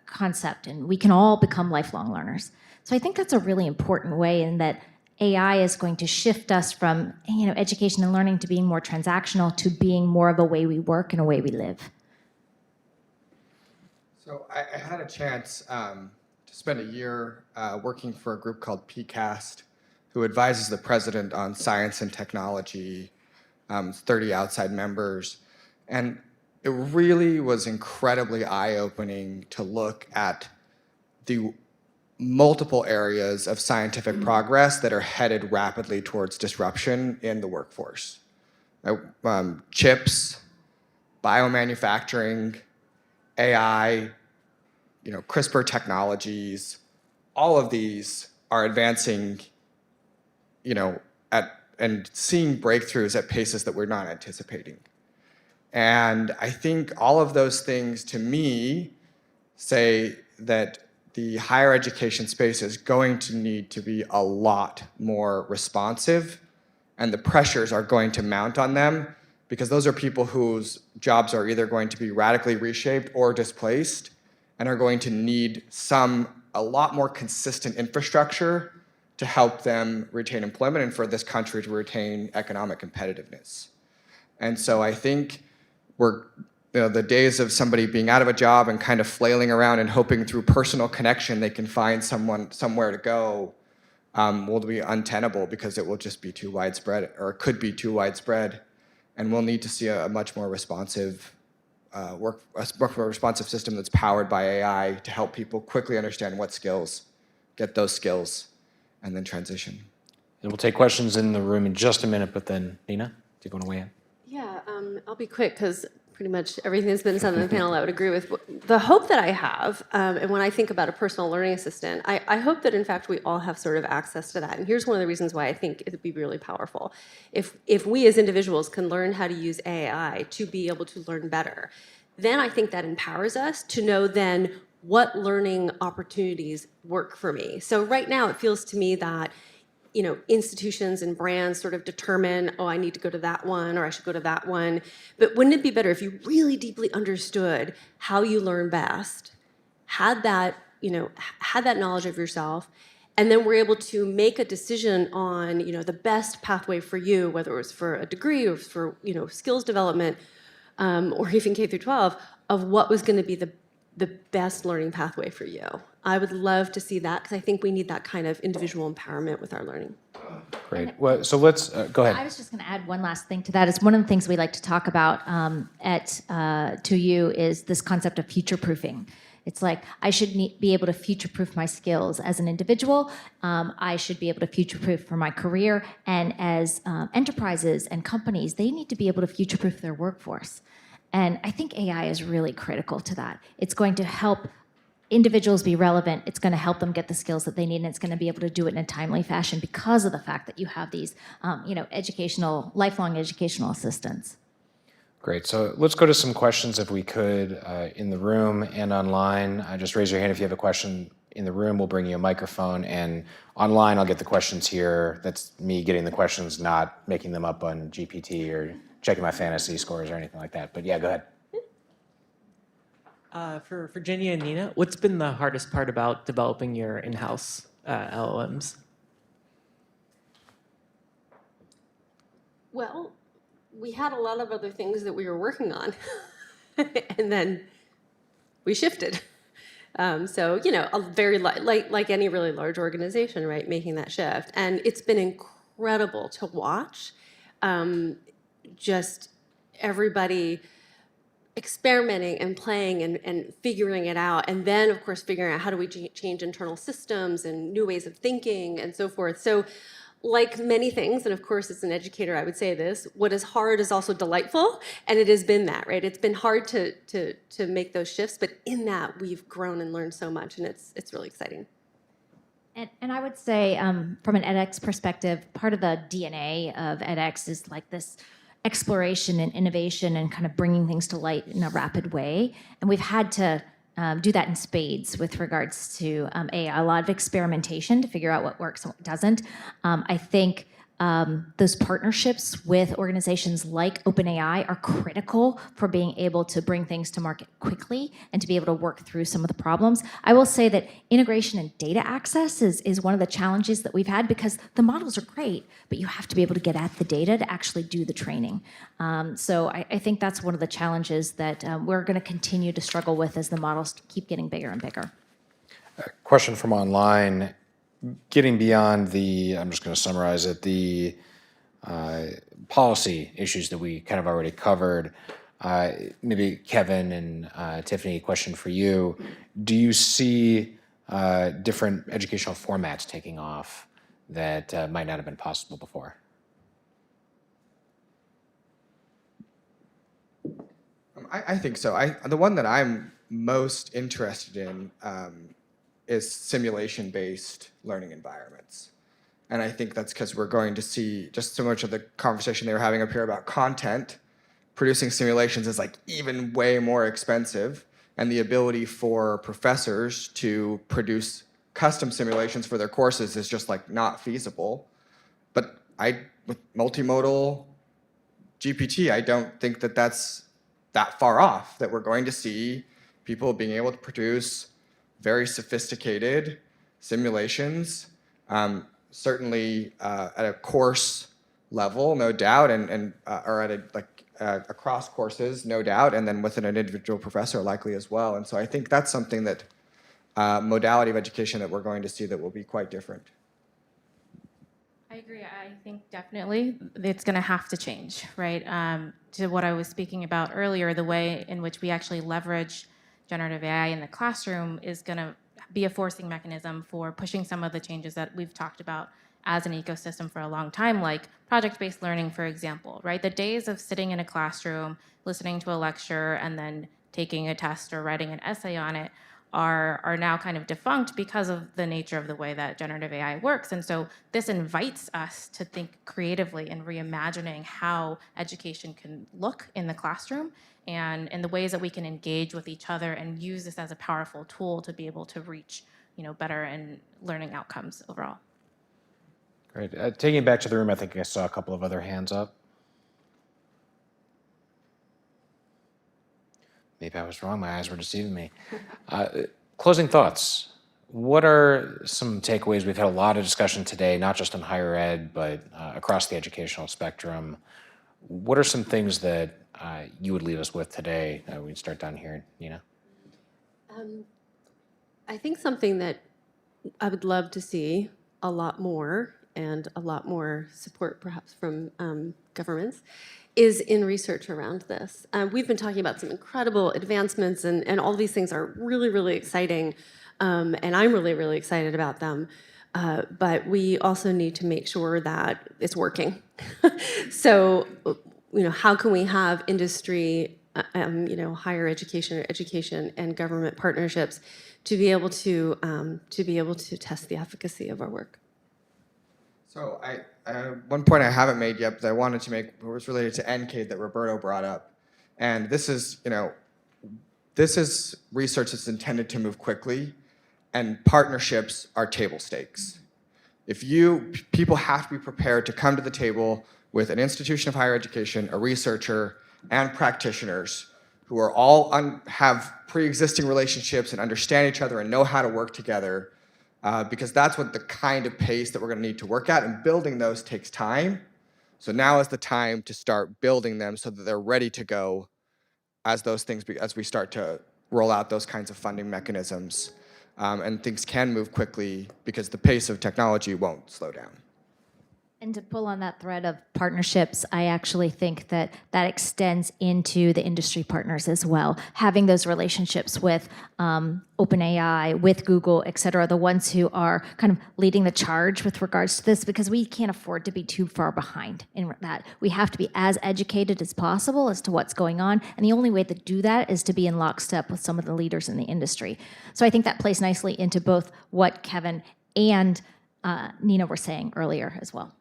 concept, and we can all become lifelong learners. So I think that's a really important way in that AI is going to shift us from education and learning to being more transactional to being more of a way we work and a way we live. So I had a chance to spend a year working for a group called PCAST, who advises the president on science and technology, 30 outside members. And it really was incredibly eye-opening to look at the multiple areas of scientific progress that are headed rapidly towards disruption in the workforce. Chips, biomanufacturing, AI, CRISPR technologies, all of these are advancing, and seeing breakthroughs at paces that we're not anticipating. And I think all of those things, to me, say that the higher education space is going to need to be a lot more responsive, and the pressures are going to mount on them because those are people whose jobs are either going to be radically reshaped or displaced and are going to need a lot more consistent infrastructure to help them retain employment and for this country to retain economic competitiveness. And so I think the days of somebody being out of a job and kind of flailing around and hoping through personal connection they can find someone somewhere to go will be untenable because it will just be too widespread, or it could be too widespread, and we'll need to see a much more responsive responsive system that's powered by AI to help people quickly understand what skills, get those skills, and then transition. And we'll take questions in the room in just a minute, but then Nina, do you want to weigh in? Yeah, I'll be quick because pretty much everything that's been said on the panel I would agree with. The hope that I have, and when I think about a personal learning assistant, I hope that in fact we all have sort of access to that. And here's one of the reasons why I think it would be really powerful. If we as individuals can learn how to use AI to be able to learn better, then I think that empowers us to know then what learning opportunities work for me. So right now it feels to me that institutions and brands sort of determine, oh, I need to go to that one, or I should go to that one. But wouldn't it be better if you really deeply understood how you learn best, had that knowledge of yourself, and then were able to make a decision on, the best pathway for you, whether it was for a degree or for, skills development, or even K through 12, of what was going to be the best learning pathway for you. I would love to see that because I think we need that kind of individual empowerment with our learning. Great. Well, so let's go ahead. I was just going to add one last thing to that. Is one of the things we like to talk about at 2U is this concept of future-proofing. It's like I should be able to future-proof my skills as an individual. I should be able to future-proof for my career. And as enterprises and companies, they need to be able to future-proof their workforce. And I think AI is really critical to that. It's going to help individuals be relevant. It's going to help them get the skills that they need, and it's going to be able to do it in a timely fashion because of the fact that you have these, lifelong educational assistants. Great. So let's go to some questions if we could in the room and online. Just raise your hand if you have a question in the room. We'll bring you a microphone, and online I'll get the questions here. That's me getting the questions, not making them up on GPT or checking my fantasy scores or anything like that. But yeah, go ahead. For Virginia and Nina, what's been the hardest part about developing your in-house LLMs? Well, we had a lot of other things that we were working on, and then we shifted. So, a very like any really large organization, right, making that shift. And it's been incredible to watch just everybody experimenting and playing and figuring it out. And then, of course, figuring out how do we change internal systems and new ways of thinking and so forth. So like many things, and of course as an educator I would say this, what is hard is also delightful, and it has been that, right? It's been hard to make those shifts, but in that we've grown and learned so much, and it's really exciting. And I would say, from an edX perspective, part of the DNA of edX is like this exploration and innovation and kind of bringing things to light in a rapid way. And we've had to do that in spades with regards to AI, a lot of experimentation to figure out what works and what doesn't. I think those partnerships with organizations like OpenAI are critical for being able to bring things to market quickly and to be able to work through some of the problems. I will say that integration and data access is one of the challenges that we've had, because the models are great, but you have to be able to get at the data to actually do the training. So I think that's one of the challenges that we're going to continue to struggle with as the models keep getting bigger and bigger. Question from online. Getting beyond the, I'm just going to summarize it, the policy issues that we kind of already covered, maybe Kevin and Tiffany, question for you. Do you see different educational formats taking off that might not have been possible before? I think so. The one that I'm most interested in is simulation-based learning environments. And I think that's because we're going to see, just so much of the conversation they were having up here about content, producing simulations is like even way more expensive, and the ability for professors to produce custom simulations for their courses is just like not feasible. But with multimodal GPT, I don't think that that's that far off, that we're going to see people being able to produce very sophisticated simulations, certainly at a course level, no doubt, or at across courses, no doubt, and then within an individual professor likely as well. And so I think that's something that modality of education that we're going to see that will be quite different. I agree. I think definitely it's going to have to change, right? To what I was speaking about earlier, the way in which we actually leverage generative AI in the classroom is going to be a forcing mechanism for pushing some of the changes that we've talked about as an ecosystem for a long time, like project-based learning, for example, right? The days of sitting in a classroom, listening to a lecture, and then taking a test or writing an essay on it are now kind of defunct because of the nature of the way that generative AI works. And so this invites us to think creatively in reimagining how education can look in the classroom and in the ways that we can engage with each other and use this as a powerful tool to be able to reach, better and learning outcomes overall. Great. Taking it back to the room, I think I saw a couple of other hands up. Maybe I was wrong. My eyes were deceiving me. Closing thoughts. What are some takeaways? We've had a lot of discussion today, not just on higher ed, but across the educational spectrum. What are some things that you would leave us with today? We can start down here, Nina. I think something that I would love to see a lot more, and a lot more support perhaps from governments, is in research around this. We've been talking about some incredible advancements, and all these things are really, really exciting, and I'm really, really excited about them. But we also need to make sure that it's working. So, how can we have industry, higher education, or education and government partnerships to be able to test the efficacy of our work? So one point I haven't made yet, but I wanted to make, was related to NCAID that Roberto brought up. And this is research that's intended to move quickly, and partnerships are table stakes. People have to be prepared to come to the table with an institution of higher education, a researcher, and practitioners who are all have pre-existing relationships and understand each other and know how to work together. Because that's what the kind of pace that we're going to need to work at, and building those takes time. So now is the time to start building them so that they're ready to go as we start to roll out those kinds of funding mechanisms. And things can move quickly because the pace of technology won't slow down. And to pull on that thread of partnerships, I actually think that that extends into the industry partners as well. Having those relationships with OpenAI, with Google, et cetera, the ones who are kind of leading the charge with regards to this, because we can't afford to be too far behind in that. We have to be as educated as possible as to what's going on, and the only way to do that is to be in lockstep with some of the leaders in the industry. So I think that plays nicely into both what Kevin and Nina were saying earlier as well.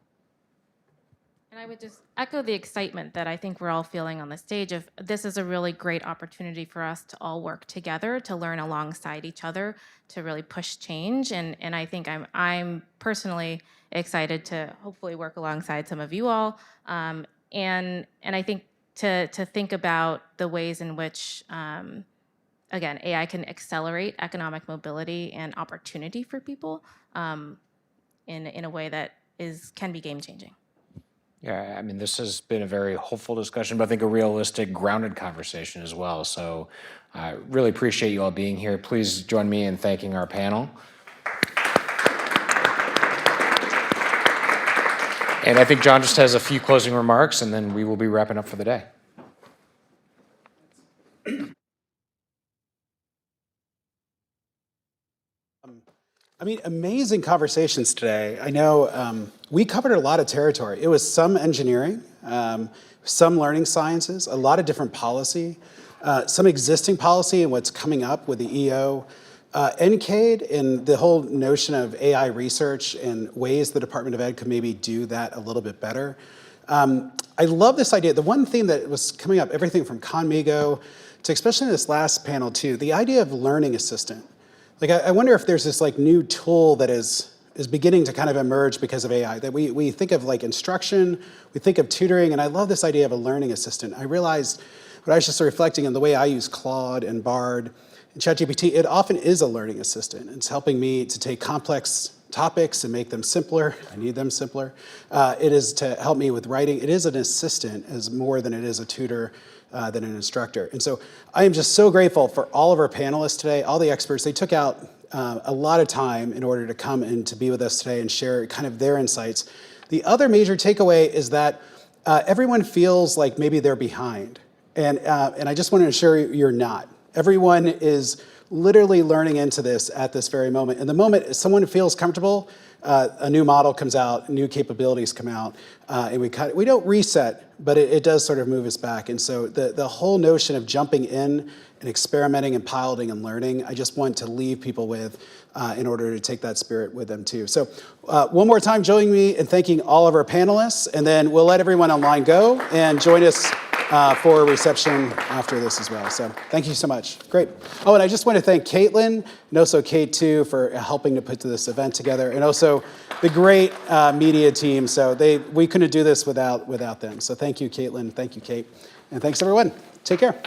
And I would just echo the excitement that I think we're all feeling on the stage of this is a really great opportunity for us to all work together, to learn alongside each other, to really push change. And I think I'm personally excited to hopefully work alongside some of you all. And I think to think about the ways in which, again, AI can accelerate economic mobility and opportunity for people in a way that can be game-changing. Yeah, I mean, this has been a very hopeful discussion, but I think a realistic, grounded conversation as well. So I really appreciate you all being here. Please join me in thanking our panel. And I think John just has a few closing remarks, and then we will be wrapping up for the day. I mean, amazing conversations today. I know we covered a lot of territory. It was some engineering, some learning sciences, a lot of different policy, some existing policy and what's coming up with the EO, NCAID and the whole notion of AI research and ways the Department of Ed could maybe do that a little bit better. I love this idea. The one theme that was coming up, everything from Conmigo to especially in this last panel too, the idea of learning assistant. Like, I wonder if there's this like new tool that is beginning to kind of emerge because of AI, that we think of like instruction, we think of tutoring, and I love this idea of a learning assistant. I realized when I was just reflecting on the way I use Claude and Bard and ChatGPT, it often is a learning assistant. It's helping me to take complex topics and make them simpler. I need them simpler. It is to help me with writing. It is an assistant as more than it is a tutor than an instructor. And so I am just so grateful for all of our panelists today, all the experts. They took out a lot of time in order to come and to be with us today and share kind of their insights. The other major takeaway is that everyone feels like maybe they're behind. And I just want to assure you, you're not. Everyone is literally learning into this at this very moment. And the moment someone feels comfortable, a new model comes out, new capabilities come out, and we don't reset, but it does sort of move us back. And so the whole notion of jumping in and experimenting and piloting and learning, I just want to leave people with in order to take that spirit with them too. So one more time, join me in thanking all of our panelists, and then we'll let everyone online go and join us for a reception after this as well. So thank you so much. Great. Oh, and I just want to thank Caitlin and also Kate too for helping to put this event together, and also the great media team. So we couldn't do this without them. So thank you, Caitlin. Thank you, Kate. And thanks everyone. Take care.